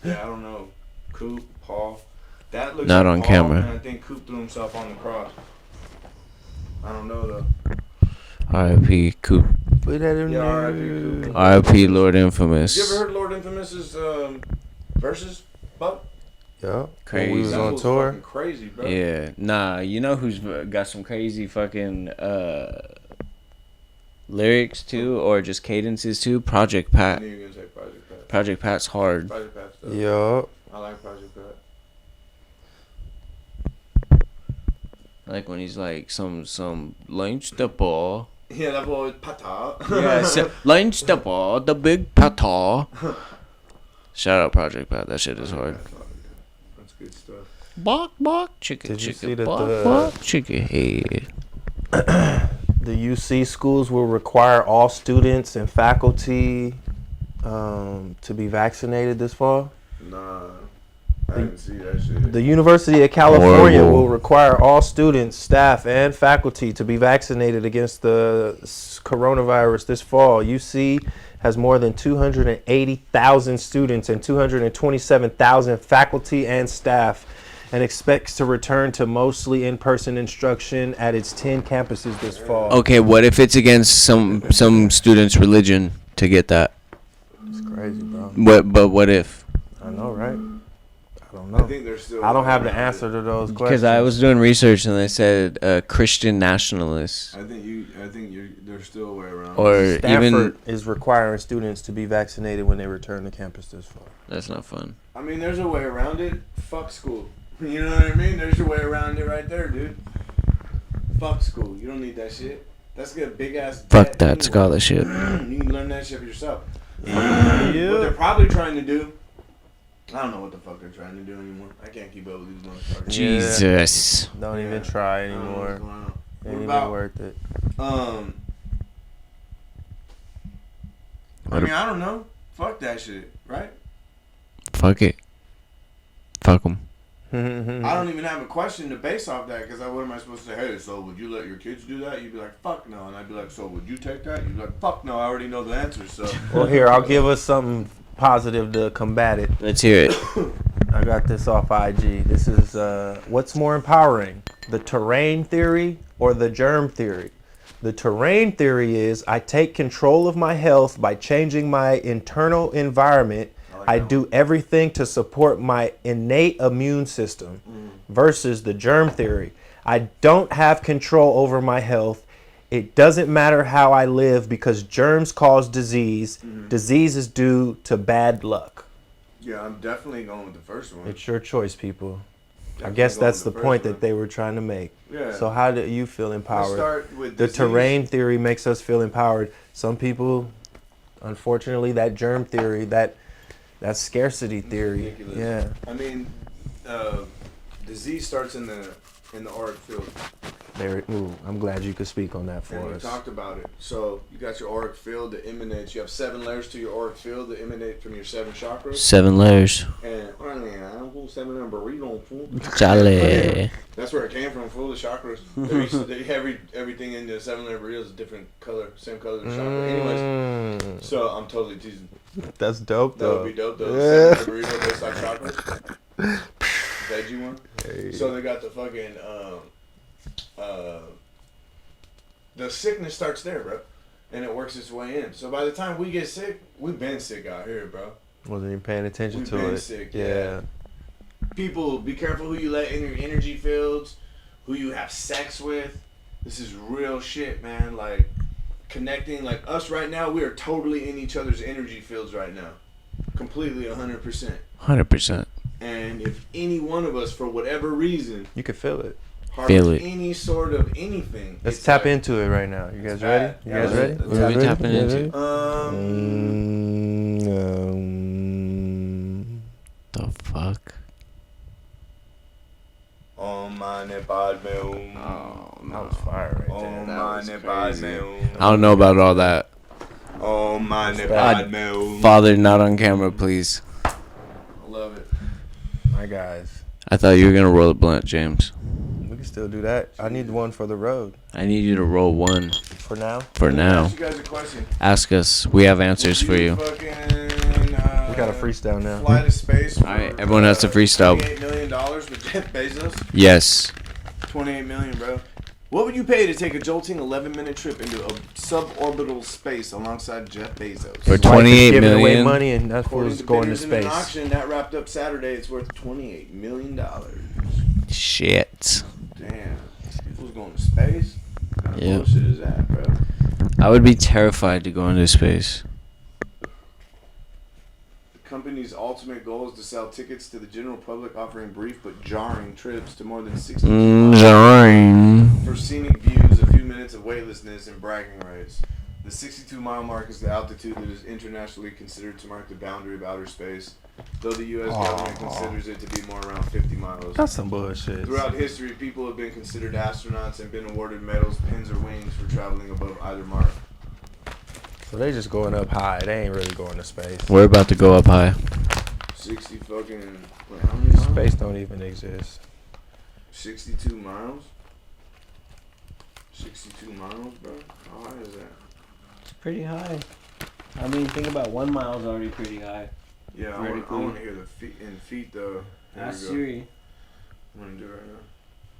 [SPEAKER 3] yeah, I don't know. Coop, Paul. That looks
[SPEAKER 4] Not
[SPEAKER 3] like
[SPEAKER 4] on
[SPEAKER 3] Paul,
[SPEAKER 4] camera.
[SPEAKER 3] And I think Coop threw himself on the cross. I don't know though.
[SPEAKER 4] R.I.P. Coop.
[SPEAKER 2] Put that in
[SPEAKER 3] Yeah,
[SPEAKER 2] there.
[SPEAKER 3] R.I.P. Coop.
[SPEAKER 4] R.I.P. Lord
[SPEAKER 3] You ever
[SPEAKER 4] Infamous.
[SPEAKER 3] heard Lord Infamous's verses? Buck?
[SPEAKER 2] Yeah.
[SPEAKER 4] Crazy.
[SPEAKER 2] When we was
[SPEAKER 3] That
[SPEAKER 2] on
[SPEAKER 3] was
[SPEAKER 2] tour.
[SPEAKER 3] fucking crazy, bro.
[SPEAKER 4] Yeah. Nah, you know who's got some crazy fucking lyrics too, or just cadences too? Project
[SPEAKER 3] I
[SPEAKER 4] Pat.
[SPEAKER 3] knew you were gonna say Project Pat.
[SPEAKER 4] Project Pat's hard.
[SPEAKER 3] Project Pat stuff.
[SPEAKER 2] Yeah.
[SPEAKER 3] I like Project Pat.
[SPEAKER 4] Like when he's like some lunch the ball.
[SPEAKER 3] Yeah, that boy was Pata.
[SPEAKER 4] Yeah, so, lunch the ball, the big pata. Shout out Project Pat. That shit is hard.
[SPEAKER 3] That's good stuff.
[SPEAKER 4] Bark, bark, chicken,
[SPEAKER 2] Did you see
[SPEAKER 4] chicken,
[SPEAKER 2] that
[SPEAKER 4] bark,
[SPEAKER 2] the-
[SPEAKER 4] bark, chicken head.
[SPEAKER 2] The UC schools will require all students and faculty to be vaccinated this fall.
[SPEAKER 3] Nah, I didn't see that shit.
[SPEAKER 2] The University of California
[SPEAKER 4] Horrible.
[SPEAKER 2] will require all students, staff, and faculty to be vaccinated against the coronavirus this fall. UC has more than 280,000 students and 227,000 faculty and staff. and expects to return to mostly in-person instruction at its 10 campuses this fall.
[SPEAKER 4] Okay, what if it's against some students' religion to get that?
[SPEAKER 2] It's crazy, bro.
[SPEAKER 4] What if?
[SPEAKER 2] I know, right? I don't
[SPEAKER 3] I
[SPEAKER 2] know.
[SPEAKER 3] think they're still.
[SPEAKER 2] I don't have the answer to those questions.
[SPEAKER 4] Because I was doing research and they said Christian nationalists
[SPEAKER 3] I think there's still a way around.
[SPEAKER 4] or
[SPEAKER 2] Stanford
[SPEAKER 4] even
[SPEAKER 2] is requiring students to be vaccinated when they return to campus this fall.
[SPEAKER 4] that's not fun.
[SPEAKER 3] I mean, there's a way around it. Fuck school. You know what I mean? There's your way around it right there, dude. Fuck school. You don't need that shit. That's got a big ass.
[SPEAKER 4] Fuck that scholarship.
[SPEAKER 3] You can learn that shit for yourself.
[SPEAKER 2] Yeah.
[SPEAKER 3] What they're probably trying to do. I don't know what the fuck they're trying to do anymore. I can't keep up with these motherfuckers.
[SPEAKER 4] Jesus.
[SPEAKER 2] Don't
[SPEAKER 3] Yeah.
[SPEAKER 2] even try
[SPEAKER 3] I don't know
[SPEAKER 2] anymore.
[SPEAKER 3] what's going on.
[SPEAKER 2] Ain't
[SPEAKER 3] What
[SPEAKER 2] even
[SPEAKER 3] about
[SPEAKER 2] worth it.
[SPEAKER 3] I mean, I don't know. Fuck that shit, right?
[SPEAKER 4] Fuck it. Fuck them.
[SPEAKER 3] I don't even have a question to base off that because what am I supposed to say? Hey, so would you let your kids do that? You'd be like, fuck no. And I'd be like, so would you take that? You'd be like, fuck no. I already know the answer. So
[SPEAKER 2] Well, here, I'll give us something positive to combat it.
[SPEAKER 4] Let's hear it.
[SPEAKER 2] I got this off IG. This is what's more empowering, the terrain theory or the germ theory? The terrain theory is I take control of my health by changing my internal environment. I do everything to support my innate immune system. Versus the germ theory. I don't have control over my health. It doesn't matter how I live because germs cause disease. Disease is due to bad luck.
[SPEAKER 3] yeah, I'm definitely going with the first one.
[SPEAKER 2] It's your choice, people. I
[SPEAKER 3] Definitely
[SPEAKER 2] guess
[SPEAKER 3] going
[SPEAKER 2] that's
[SPEAKER 3] with
[SPEAKER 2] the
[SPEAKER 3] first
[SPEAKER 2] point
[SPEAKER 3] one.
[SPEAKER 2] that they were trying to make.
[SPEAKER 3] Yeah.
[SPEAKER 2] So how do you feel
[SPEAKER 3] Let's
[SPEAKER 2] empowered?
[SPEAKER 3] start with
[SPEAKER 2] The
[SPEAKER 3] disease.
[SPEAKER 2] terrain theory makes us feel empowered. Some people, unfortunately, that germ theory, that scarcity theory.
[SPEAKER 3] Ridiculous.
[SPEAKER 2] Yeah.
[SPEAKER 3] I mean, disease starts in the auric field.
[SPEAKER 2] There. Ooh, I'm glad you could speak on that
[SPEAKER 3] And
[SPEAKER 2] for
[SPEAKER 3] we
[SPEAKER 2] us.
[SPEAKER 3] talked about it. So you got your auric field that emanates. You have 7 layers to your auric field that emanate from your 7 chakras.
[SPEAKER 4] 7 layers.
[SPEAKER 3] And 7 burrito, fool.
[SPEAKER 4] Jolly.
[SPEAKER 3] That's where it came from. Full of chakras. Everything in the 7-layer burrito is a different color, same color as the chakra. Anyways, so I'm totally teasing.
[SPEAKER 2] That's dope,
[SPEAKER 3] That
[SPEAKER 2] though.
[SPEAKER 3] would be dope though. 7-layer burrito based on chakras. Veggie one.
[SPEAKER 2] Hey.
[SPEAKER 3] So they got the fucking the sickness starts there, bro, and it works its way in. So by the time we get sick, we've been sick out here, bro.
[SPEAKER 2] Wasn't even paying attention
[SPEAKER 3] We've
[SPEAKER 2] to
[SPEAKER 3] been
[SPEAKER 2] it.
[SPEAKER 3] sick,
[SPEAKER 2] Yeah.
[SPEAKER 3] People, be careful who you let in your energy fields, who you have sex with. This is real shit, man. Like connecting, like us right now, we are totally in each other's energy fields right now, completely 100%.
[SPEAKER 4] 100%.
[SPEAKER 3] And if any one of us, for whatever reason,
[SPEAKER 2] You could feel it.
[SPEAKER 4] Feel
[SPEAKER 3] harbors
[SPEAKER 4] it.
[SPEAKER 3] any sort of anything,
[SPEAKER 2] Let's
[SPEAKER 3] it's
[SPEAKER 2] tap
[SPEAKER 3] like,
[SPEAKER 2] into it right now. You guys
[SPEAKER 3] It's
[SPEAKER 2] ready?
[SPEAKER 3] bad.
[SPEAKER 2] You
[SPEAKER 3] Yeah,
[SPEAKER 2] guys ready?
[SPEAKER 3] let's-
[SPEAKER 2] You guys
[SPEAKER 4] What are we
[SPEAKER 2] ready?
[SPEAKER 4] tapping
[SPEAKER 2] You guys
[SPEAKER 4] into?
[SPEAKER 2] ready?
[SPEAKER 4] The fuck?
[SPEAKER 3] Om mane padme hum.
[SPEAKER 4] Oh,
[SPEAKER 2] That was fire right there.
[SPEAKER 3] Om
[SPEAKER 4] That was
[SPEAKER 3] mane
[SPEAKER 4] crazy.
[SPEAKER 3] padme hum.
[SPEAKER 4] I don't know about all that.
[SPEAKER 3] Om mane
[SPEAKER 2] bad.
[SPEAKER 3] padme hum.
[SPEAKER 4] Father, not on camera, please.
[SPEAKER 3] I love it.
[SPEAKER 2] My guys.
[SPEAKER 4] I thought you were going to roll a blunt, James.
[SPEAKER 2] We can still do that. I need one for the road.
[SPEAKER 4] I need you to roll one
[SPEAKER 2] For now.
[SPEAKER 4] for
[SPEAKER 3] Let me
[SPEAKER 4] now.
[SPEAKER 3] ask you guys a question.
[SPEAKER 4] Ask us. We have answers
[SPEAKER 3] Would
[SPEAKER 4] for you.
[SPEAKER 3] Fucking,
[SPEAKER 2] We got a freestyle now.
[SPEAKER 3] Fly to space. For,
[SPEAKER 4] Alright, everyone has to freestyle.
[SPEAKER 3] $28 million with Jeff Bezos.
[SPEAKER 4] Yes.
[SPEAKER 3] 28 million, bro. What would you pay to take a jolting 11-minute trip into a suborbital space alongside Jeff Bezos?
[SPEAKER 4] For
[SPEAKER 2] Wife is
[SPEAKER 4] 28
[SPEAKER 2] giving away
[SPEAKER 4] million.
[SPEAKER 2] money and that
[SPEAKER 3] According
[SPEAKER 2] fool's
[SPEAKER 3] to
[SPEAKER 2] going to
[SPEAKER 3] bidders in an
[SPEAKER 2] space.
[SPEAKER 3] auction that wrapped up Saturday, it's worth $28 million.
[SPEAKER 4] Shit.
[SPEAKER 3] Damn. Who's going to space? What kind of
[SPEAKER 4] Yep.
[SPEAKER 3] bullshit is that, bro?
[SPEAKER 4] I would be terrified to go into space.
[SPEAKER 3] The company's ultimate goal is to sell tickets to the general public, offering brief but jarring trips to more than 60
[SPEAKER 4] Jarring.
[SPEAKER 3] for scenic views, a few minutes of weightlessness, and bragging rights. The 62-mile mark is the altitude that is internationally considered to mark the boundary of outer space, though the U.S. government considers it to be more around 50 miles.
[SPEAKER 2] That's some bullshit.
[SPEAKER 3] Throughout history, people have been considered astronauts and been awarded medals, pins, or wings for traveling above either mark.
[SPEAKER 2] So they just going up high. They ain't really going to space.
[SPEAKER 4] We're about to go up high.
[SPEAKER 3] 60 fucking... Wait, how many miles?
[SPEAKER 2] Space don't even exist.
[SPEAKER 3] 62 miles? 62 miles, bro? How high is that?
[SPEAKER 4] It's pretty high. I mean, think about 1 mile is already pretty high.
[SPEAKER 3] Yeah, I want
[SPEAKER 4] Vertically.
[SPEAKER 3] to hear the feet in feet, though. There we go.
[SPEAKER 4] Siri.
[SPEAKER 3] 62 I'm gonna do it right now.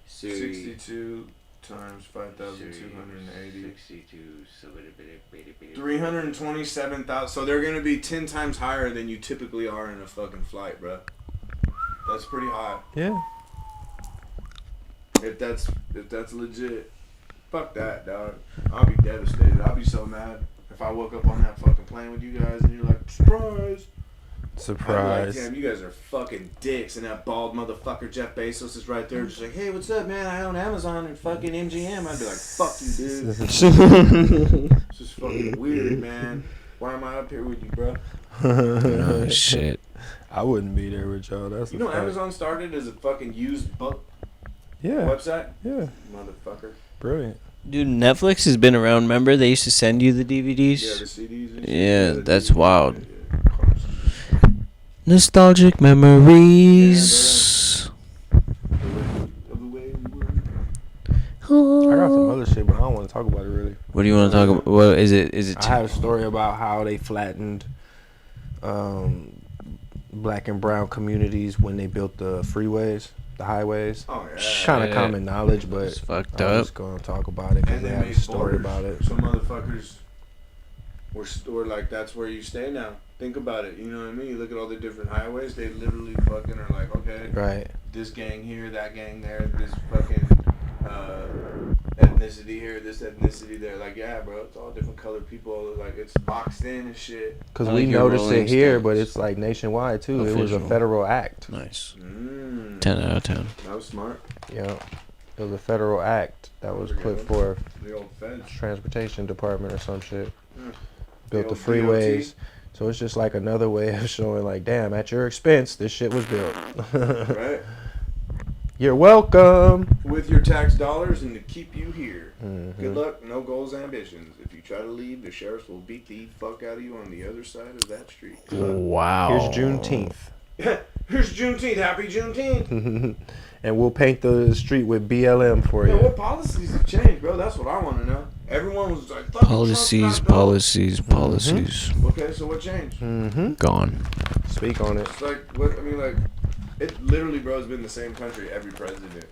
[SPEAKER 4] 62
[SPEAKER 3] times 5,280.
[SPEAKER 4] 62.
[SPEAKER 3] 327,000. So they're gonna be 10 times higher than you typically are in a fucking flight, bro. That's pretty high.
[SPEAKER 2] Yeah.
[SPEAKER 3] If that's legit, fuck that, dog. I'll be devastated. I'll be so mad if I woke up on that fucking plane with you guys and you're like, surprise.
[SPEAKER 2] Surprise.
[SPEAKER 3] I'd be like, damn, you guys are fucking dicks, and that bald motherfucker Jeff Bezos is right there, just like, hey, what's up, man? I own Amazon and fucking MGM. I'd be like, fuck you, dude. This is fucking weird, man. Why am I up here with you, bro?
[SPEAKER 4] Oh shit.
[SPEAKER 2] I wouldn't be there with y'all. That's
[SPEAKER 3] You know, Amazon started as a fucking used book website.
[SPEAKER 2] Yeah.
[SPEAKER 3] Motherfucker.
[SPEAKER 2] Brilliant.
[SPEAKER 5] Dude, Netflix has been around. Remember, they used to send you the DVDs.
[SPEAKER 3] Yeah, the CDs. And shit.
[SPEAKER 5] Yeah, that's
[SPEAKER 3] DVDs.
[SPEAKER 5] wild.
[SPEAKER 3] Yeah.
[SPEAKER 5] Nostalgic memories.
[SPEAKER 2] I got some other shit, but I don't want to talk about it really.
[SPEAKER 5] What do you want to talk about? What is it? Is it?
[SPEAKER 2] I had a story about how they flattened black and brown communities when they built the freeways, the highways.
[SPEAKER 3] Oh yeah.
[SPEAKER 2] It's kind of
[SPEAKER 5] Yeah.
[SPEAKER 2] common knowledge, but
[SPEAKER 5] It's fucked
[SPEAKER 2] I'm
[SPEAKER 5] up.
[SPEAKER 2] just gonna talk about it because
[SPEAKER 3] And
[SPEAKER 2] they
[SPEAKER 3] they
[SPEAKER 2] have a
[SPEAKER 3] made
[SPEAKER 2] story
[SPEAKER 3] borders.
[SPEAKER 2] about it.
[SPEAKER 3] Some motherfuckers were like, that's where you stay now. Think about it. You know what I mean? You look at all the different highways. They literally fucking are like, okay,
[SPEAKER 2] Right.
[SPEAKER 3] this gang here, that gang there, this fucking ethnicity here, this ethnicity there. Like, yeah, bro, it's all different colored people. Like, it's boxed in and shit.
[SPEAKER 2] Because
[SPEAKER 5] I
[SPEAKER 2] we
[SPEAKER 5] like your
[SPEAKER 2] noticed
[SPEAKER 5] Rolling
[SPEAKER 2] it here,
[SPEAKER 5] Stones.
[SPEAKER 2] but it's like nationwide too. It was a
[SPEAKER 5] Official.
[SPEAKER 2] federal act.
[SPEAKER 5] Nice.
[SPEAKER 3] 10
[SPEAKER 5] 10 out of 10.
[SPEAKER 3] That was smart.
[SPEAKER 2] Yeah. It was a federal act that was
[SPEAKER 3] There we
[SPEAKER 2] put
[SPEAKER 3] go.
[SPEAKER 2] forth.
[SPEAKER 3] The old feds.
[SPEAKER 2] Transportation Department or some shit.
[SPEAKER 3] Mm.
[SPEAKER 2] Built the
[SPEAKER 3] old
[SPEAKER 2] freeways. So it's just like another way of showing like, damn, at your expense, this shit was built.
[SPEAKER 3] Right?
[SPEAKER 2] You're welcome.
[SPEAKER 3] With your tax dollars and to keep you here.
[SPEAKER 2] Mhm.
[SPEAKER 3] Good luck, no goals, ambitions. If you try to leave, the sheriffs will beat the fuck out of you on the other side of that street.
[SPEAKER 5] Wow.
[SPEAKER 2] Here's Juneteenth.
[SPEAKER 3] Here's Juneteenth. Happy Juneteenth.
[SPEAKER 2] And we'll paint the street with BLM for
[SPEAKER 3] Yeah,
[SPEAKER 2] you.
[SPEAKER 3] what policies have changed, bro? That's what I want to know. Everyone was like, fuck
[SPEAKER 5] Policies, policies, policies.
[SPEAKER 3] Okay, so what changed?
[SPEAKER 2] Mm-hmm.
[SPEAKER 5] Gone.
[SPEAKER 2] Speak on it.
[SPEAKER 3] It's like, what, I mean, like, it literally, bro, has been the same country every president.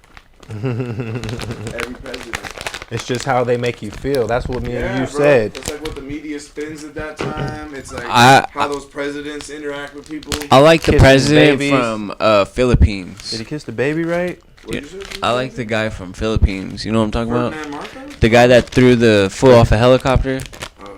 [SPEAKER 3] Every president.
[SPEAKER 2] It's just how they make you feel. That's what me and
[SPEAKER 3] Yeah,
[SPEAKER 2] you
[SPEAKER 3] bro.
[SPEAKER 2] said.
[SPEAKER 3] It's like what the media spins at that time. It's like
[SPEAKER 5] I-
[SPEAKER 3] how those presidents interact with people.
[SPEAKER 5] I like the
[SPEAKER 2] Kissing
[SPEAKER 5] president
[SPEAKER 2] babies.
[SPEAKER 5] from Philippines.
[SPEAKER 2] Did he kiss the baby right?
[SPEAKER 3] What'd you say?
[SPEAKER 5] I like the guy from Philippines. You know what I'm talking about?
[SPEAKER 3] Ferdinand Marcos?
[SPEAKER 5] The guy that threw the fool off a helicopter.
[SPEAKER 3] Oh,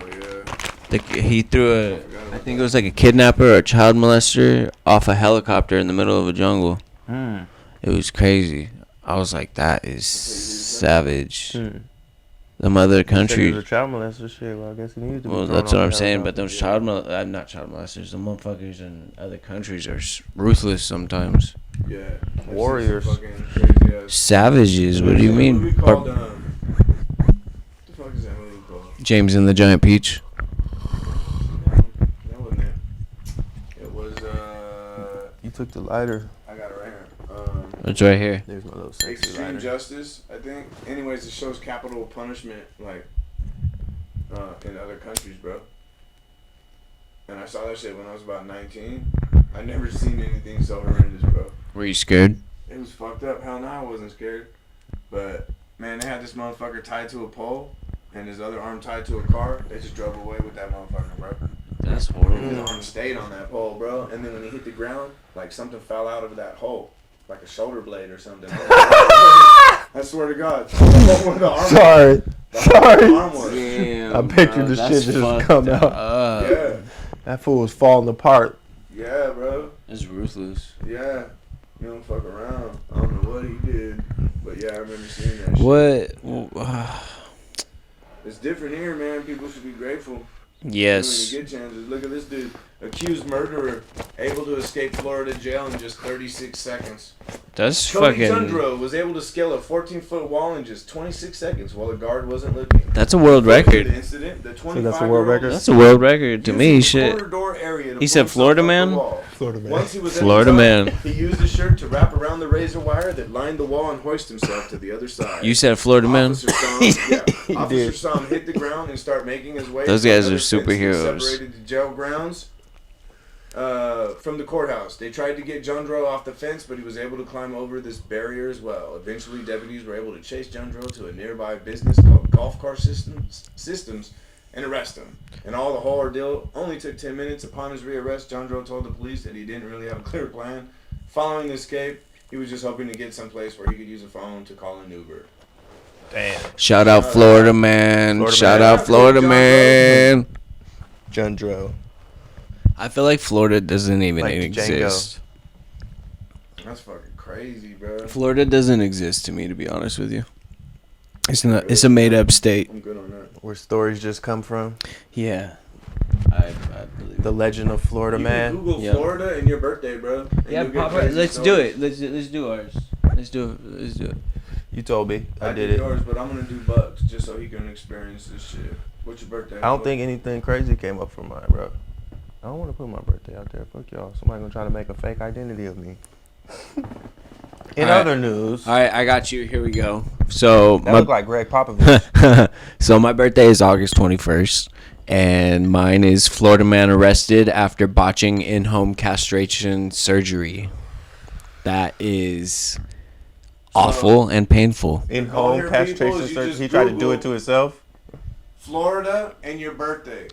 [SPEAKER 3] yeah.
[SPEAKER 5] He threw
[SPEAKER 3] I forgot
[SPEAKER 5] I
[SPEAKER 3] about
[SPEAKER 5] think it was like a kidnapper or a child molester off a helicopter in the middle of a jungle. It was crazy. I was like, that is savage. The mother
[SPEAKER 2] Said he was
[SPEAKER 5] country.
[SPEAKER 2] a child molester. Shit. Well, I guess he needed to be
[SPEAKER 5] Well,
[SPEAKER 2] thrown
[SPEAKER 5] that's
[SPEAKER 2] off
[SPEAKER 5] what I'm
[SPEAKER 2] the
[SPEAKER 5] saying. But
[SPEAKER 2] helicopter.
[SPEAKER 5] those not child molesters. The motherfuckers in other countries are ruthless sometimes.
[SPEAKER 3] Yeah. I've seen
[SPEAKER 2] Warriors.
[SPEAKER 3] some fucking crazy ass-
[SPEAKER 5] Savages. What do you
[SPEAKER 3] What
[SPEAKER 5] mean?
[SPEAKER 3] movie called, what the fuck is that movie called?
[SPEAKER 5] James and the Giant Peach.
[SPEAKER 3] That wasn't it. It was,
[SPEAKER 2] You took the lighter.
[SPEAKER 3] I got it right here.
[SPEAKER 5] It's right here.
[SPEAKER 2] There's my little sexy
[SPEAKER 3] Extreme
[SPEAKER 2] lighter.
[SPEAKER 3] Justice, I think. Anyways, it shows capital punishment, like, in other countries, bro. And I saw that shit when I was about 19. I never seen anything so horrendous, bro.
[SPEAKER 5] Were you scared?
[SPEAKER 3] It was fucked up. Hell no, I wasn't scared. But, man, they had this motherfucker tied to a pole and his other arm tied to a car. They just drove away with that motherfucker, bro.
[SPEAKER 5] That's
[SPEAKER 3] His
[SPEAKER 5] horrible.
[SPEAKER 3] arm stayed on that pole, bro. And then when he hit the ground, like something fell out of that hole. Like a shoulder blade or something. I swear to God. One of the arm
[SPEAKER 2] Sorry.
[SPEAKER 3] the arm was.
[SPEAKER 5] Damn,
[SPEAKER 2] I pictured the shit just come out.
[SPEAKER 3] Yeah.
[SPEAKER 2] That fool was falling apart.
[SPEAKER 3] Yeah, bro.
[SPEAKER 5] It's ruthless.
[SPEAKER 3] Yeah. You don't fuck around. I don't know what he did. But yeah, I remember seeing that shit.
[SPEAKER 5] What?
[SPEAKER 3] It's different here, man. People should be grateful.
[SPEAKER 5] Yes.
[SPEAKER 3] When you get chances. Look at this dude. Accused murderer. Able to escape Florida jail in just 36 seconds.
[SPEAKER 5] That's
[SPEAKER 3] Tony
[SPEAKER 5] fucking.
[SPEAKER 3] Tundro was able to scale a 14-foot wall in just 26 seconds while the guard wasn't looking.
[SPEAKER 5] That's a world
[SPEAKER 3] The
[SPEAKER 5] record.
[SPEAKER 3] incident, the
[SPEAKER 2] that's a world record?
[SPEAKER 5] That's a world record to me. Shit.
[SPEAKER 3] He
[SPEAKER 5] said Florida man?
[SPEAKER 2] Florida man.
[SPEAKER 3] Once he was
[SPEAKER 5] Florida
[SPEAKER 3] at the
[SPEAKER 5] man.
[SPEAKER 3] top, he used his shirt to wrap around the razor wire that lined the wall and hoist himself to the other side.
[SPEAKER 5] You said Florida man.
[SPEAKER 3] Officer saw him,
[SPEAKER 2] He
[SPEAKER 3] Officer
[SPEAKER 2] did.
[SPEAKER 3] saw him hit the ground and start making his way.
[SPEAKER 5] Those
[SPEAKER 3] to
[SPEAKER 5] guys
[SPEAKER 3] another
[SPEAKER 5] are
[SPEAKER 3] fence that
[SPEAKER 5] superheroes.
[SPEAKER 3] Separated the jail grounds. from the courthouse. They tried to get Jundro off the fence, but he was able to climb over this barrier as well. Eventually, deputies were able to chase Jundro to a nearby business called Golf Car Systems and arrest him. And all the whole ordeal only took 10 minutes. Upon his rearrest, Jundro told the police that he didn't really have a clear plan. Following the escape, he was just hoping to get someplace where he could use a phone to call an Uber.
[SPEAKER 2] Damn.
[SPEAKER 5] Shout out Florida man. Shout out Florida man.
[SPEAKER 2] Jundro.
[SPEAKER 5] I feel like Florida doesn't even
[SPEAKER 2] Like
[SPEAKER 5] exist.
[SPEAKER 3] That's fucking crazy, bro.
[SPEAKER 5] Florida doesn't exist to me, to be honest with you. It's not. It's a made-up state.
[SPEAKER 3] I'm good on that.
[SPEAKER 2] Where stories just come from.
[SPEAKER 5] Yeah. I believe.
[SPEAKER 2] The Legend of Florida
[SPEAKER 3] You
[SPEAKER 2] Man.
[SPEAKER 3] can Google
[SPEAKER 5] Yep.
[SPEAKER 3] Florida and your birthday, bro. And
[SPEAKER 5] Yeah,
[SPEAKER 3] you'll get
[SPEAKER 5] Papa.
[SPEAKER 3] crazy
[SPEAKER 5] Let's do
[SPEAKER 3] stories.
[SPEAKER 5] it. Let's do ours. Let's do it.
[SPEAKER 2] You told me. I did
[SPEAKER 3] did
[SPEAKER 2] it.
[SPEAKER 3] yours, but I'm gonna do Bucks just so he can experience this shit. What's your birthday?
[SPEAKER 2] I don't think anything crazy came up from mine, bro. I don't want to put my birthday out there. Fuck y'all. Somebody gonna try to make a fake identity of me. In
[SPEAKER 5] All right.
[SPEAKER 2] other news,
[SPEAKER 5] All right, I got you. Here we go. So
[SPEAKER 2] that look like Greg Popovich.
[SPEAKER 5] so my birthday is August 21st, and mine is Florida man arrested after botching in-home castration surgery. That is awful and painful.
[SPEAKER 2] In
[SPEAKER 3] Go
[SPEAKER 2] home
[SPEAKER 3] here, people,
[SPEAKER 2] castration
[SPEAKER 3] you
[SPEAKER 2] surgery.
[SPEAKER 3] just
[SPEAKER 2] He tried to do
[SPEAKER 3] Google-
[SPEAKER 2] it to himself.
[SPEAKER 3] Florida and your birthday.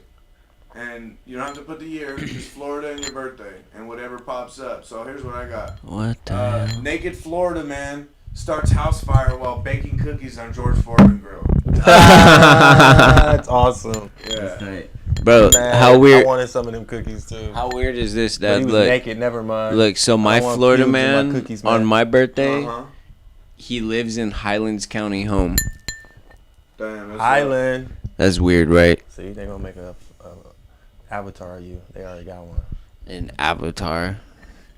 [SPEAKER 3] And you don't have to put the year, just Florida and your birthday. And whatever pops up. So here's what I got.
[SPEAKER 5] What the hell?
[SPEAKER 3] Naked Florida man starts house fire while baking cookies on George Foreman grill.
[SPEAKER 2] That's awesome.
[SPEAKER 3] Yeah.
[SPEAKER 5] Bro,
[SPEAKER 2] Man,
[SPEAKER 5] how weird?
[SPEAKER 2] I wanted some of them cookies too.
[SPEAKER 5] How weird is this?
[SPEAKER 2] But
[SPEAKER 5] That
[SPEAKER 2] he was
[SPEAKER 5] look,
[SPEAKER 2] naked. Never mind.
[SPEAKER 5] look. So my
[SPEAKER 2] I want
[SPEAKER 5] Florida
[SPEAKER 2] pubes in my
[SPEAKER 5] man,
[SPEAKER 2] cookies,
[SPEAKER 5] on
[SPEAKER 2] man.
[SPEAKER 5] my birthday,
[SPEAKER 3] Uh-huh.
[SPEAKER 5] he lives in Highlands County home.
[SPEAKER 3] Damn, that's
[SPEAKER 2] Highland.
[SPEAKER 5] That's weird, right?
[SPEAKER 2] See, they gonna make a avatar of you. They already got one.
[SPEAKER 5] An avatar.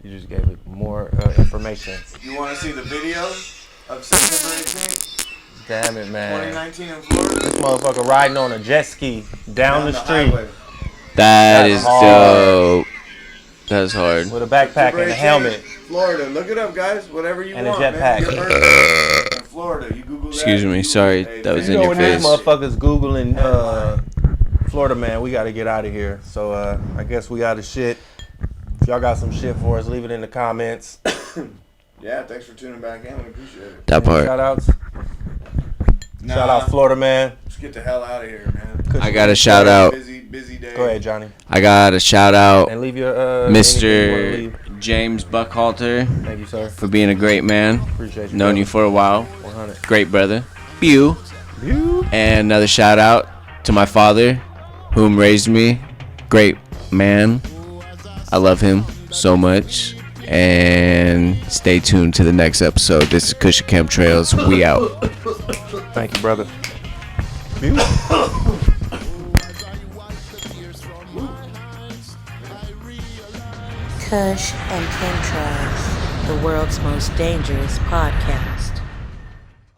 [SPEAKER 2] You just gave it more information.
[SPEAKER 3] You want to see the video of September 18th,
[SPEAKER 2] Damn it, man.
[SPEAKER 3] 2019 in Florida?
[SPEAKER 2] This motherfucker riding on a jet ski down the street
[SPEAKER 3] highway.
[SPEAKER 5] That
[SPEAKER 2] That's
[SPEAKER 5] is
[SPEAKER 2] hard.
[SPEAKER 5] dope. That's hard.
[SPEAKER 2] with a backpack and a helmet.
[SPEAKER 3] Florida. Look it up, guys. Whatever you
[SPEAKER 2] And a
[SPEAKER 3] want.
[SPEAKER 2] jetpack.
[SPEAKER 3] Man. Your birthday in Florida. You Google that.
[SPEAKER 5] Excuse me,
[SPEAKER 3] you
[SPEAKER 5] sorry,
[SPEAKER 3] Google,
[SPEAKER 5] that was
[SPEAKER 2] You
[SPEAKER 5] in
[SPEAKER 2] know
[SPEAKER 5] your
[SPEAKER 2] when these
[SPEAKER 5] face.
[SPEAKER 2] motherfuckers Googling Florida man, we gotta get out of here. So I guess we got a shit. If y'all got some shit for us, leave it in the comments.
[SPEAKER 3] Yeah, thanks for tuning back in. We appreciate it.
[SPEAKER 5] That part.
[SPEAKER 2] Shout outs. Shout out Florida man.
[SPEAKER 3] Let's get the hell out of here, man.
[SPEAKER 5] I got a shout out.
[SPEAKER 3] Busy day.
[SPEAKER 2] Go ahead, Johnny.
[SPEAKER 5] I got a shout out,
[SPEAKER 2] And leave your anything you wanna
[SPEAKER 5] Mr.
[SPEAKER 2] leave.
[SPEAKER 5] James Buckhalter,
[SPEAKER 2] Thank you, sir.
[SPEAKER 5] for being a great man.
[SPEAKER 2] Appreciate you.
[SPEAKER 5] Known you for a while.
[SPEAKER 2] 100.
[SPEAKER 5] Great brother. Pew.
[SPEAKER 2] You.
[SPEAKER 5] And another shout out to my father, whom raised me. Great man. I love him so much. And stay tuned to the next episode. This is Kush and Chemtrails. We out.
[SPEAKER 2] Thank you, brother.
[SPEAKER 1] Kush and Chemtrails, the world's most dangerous podcast.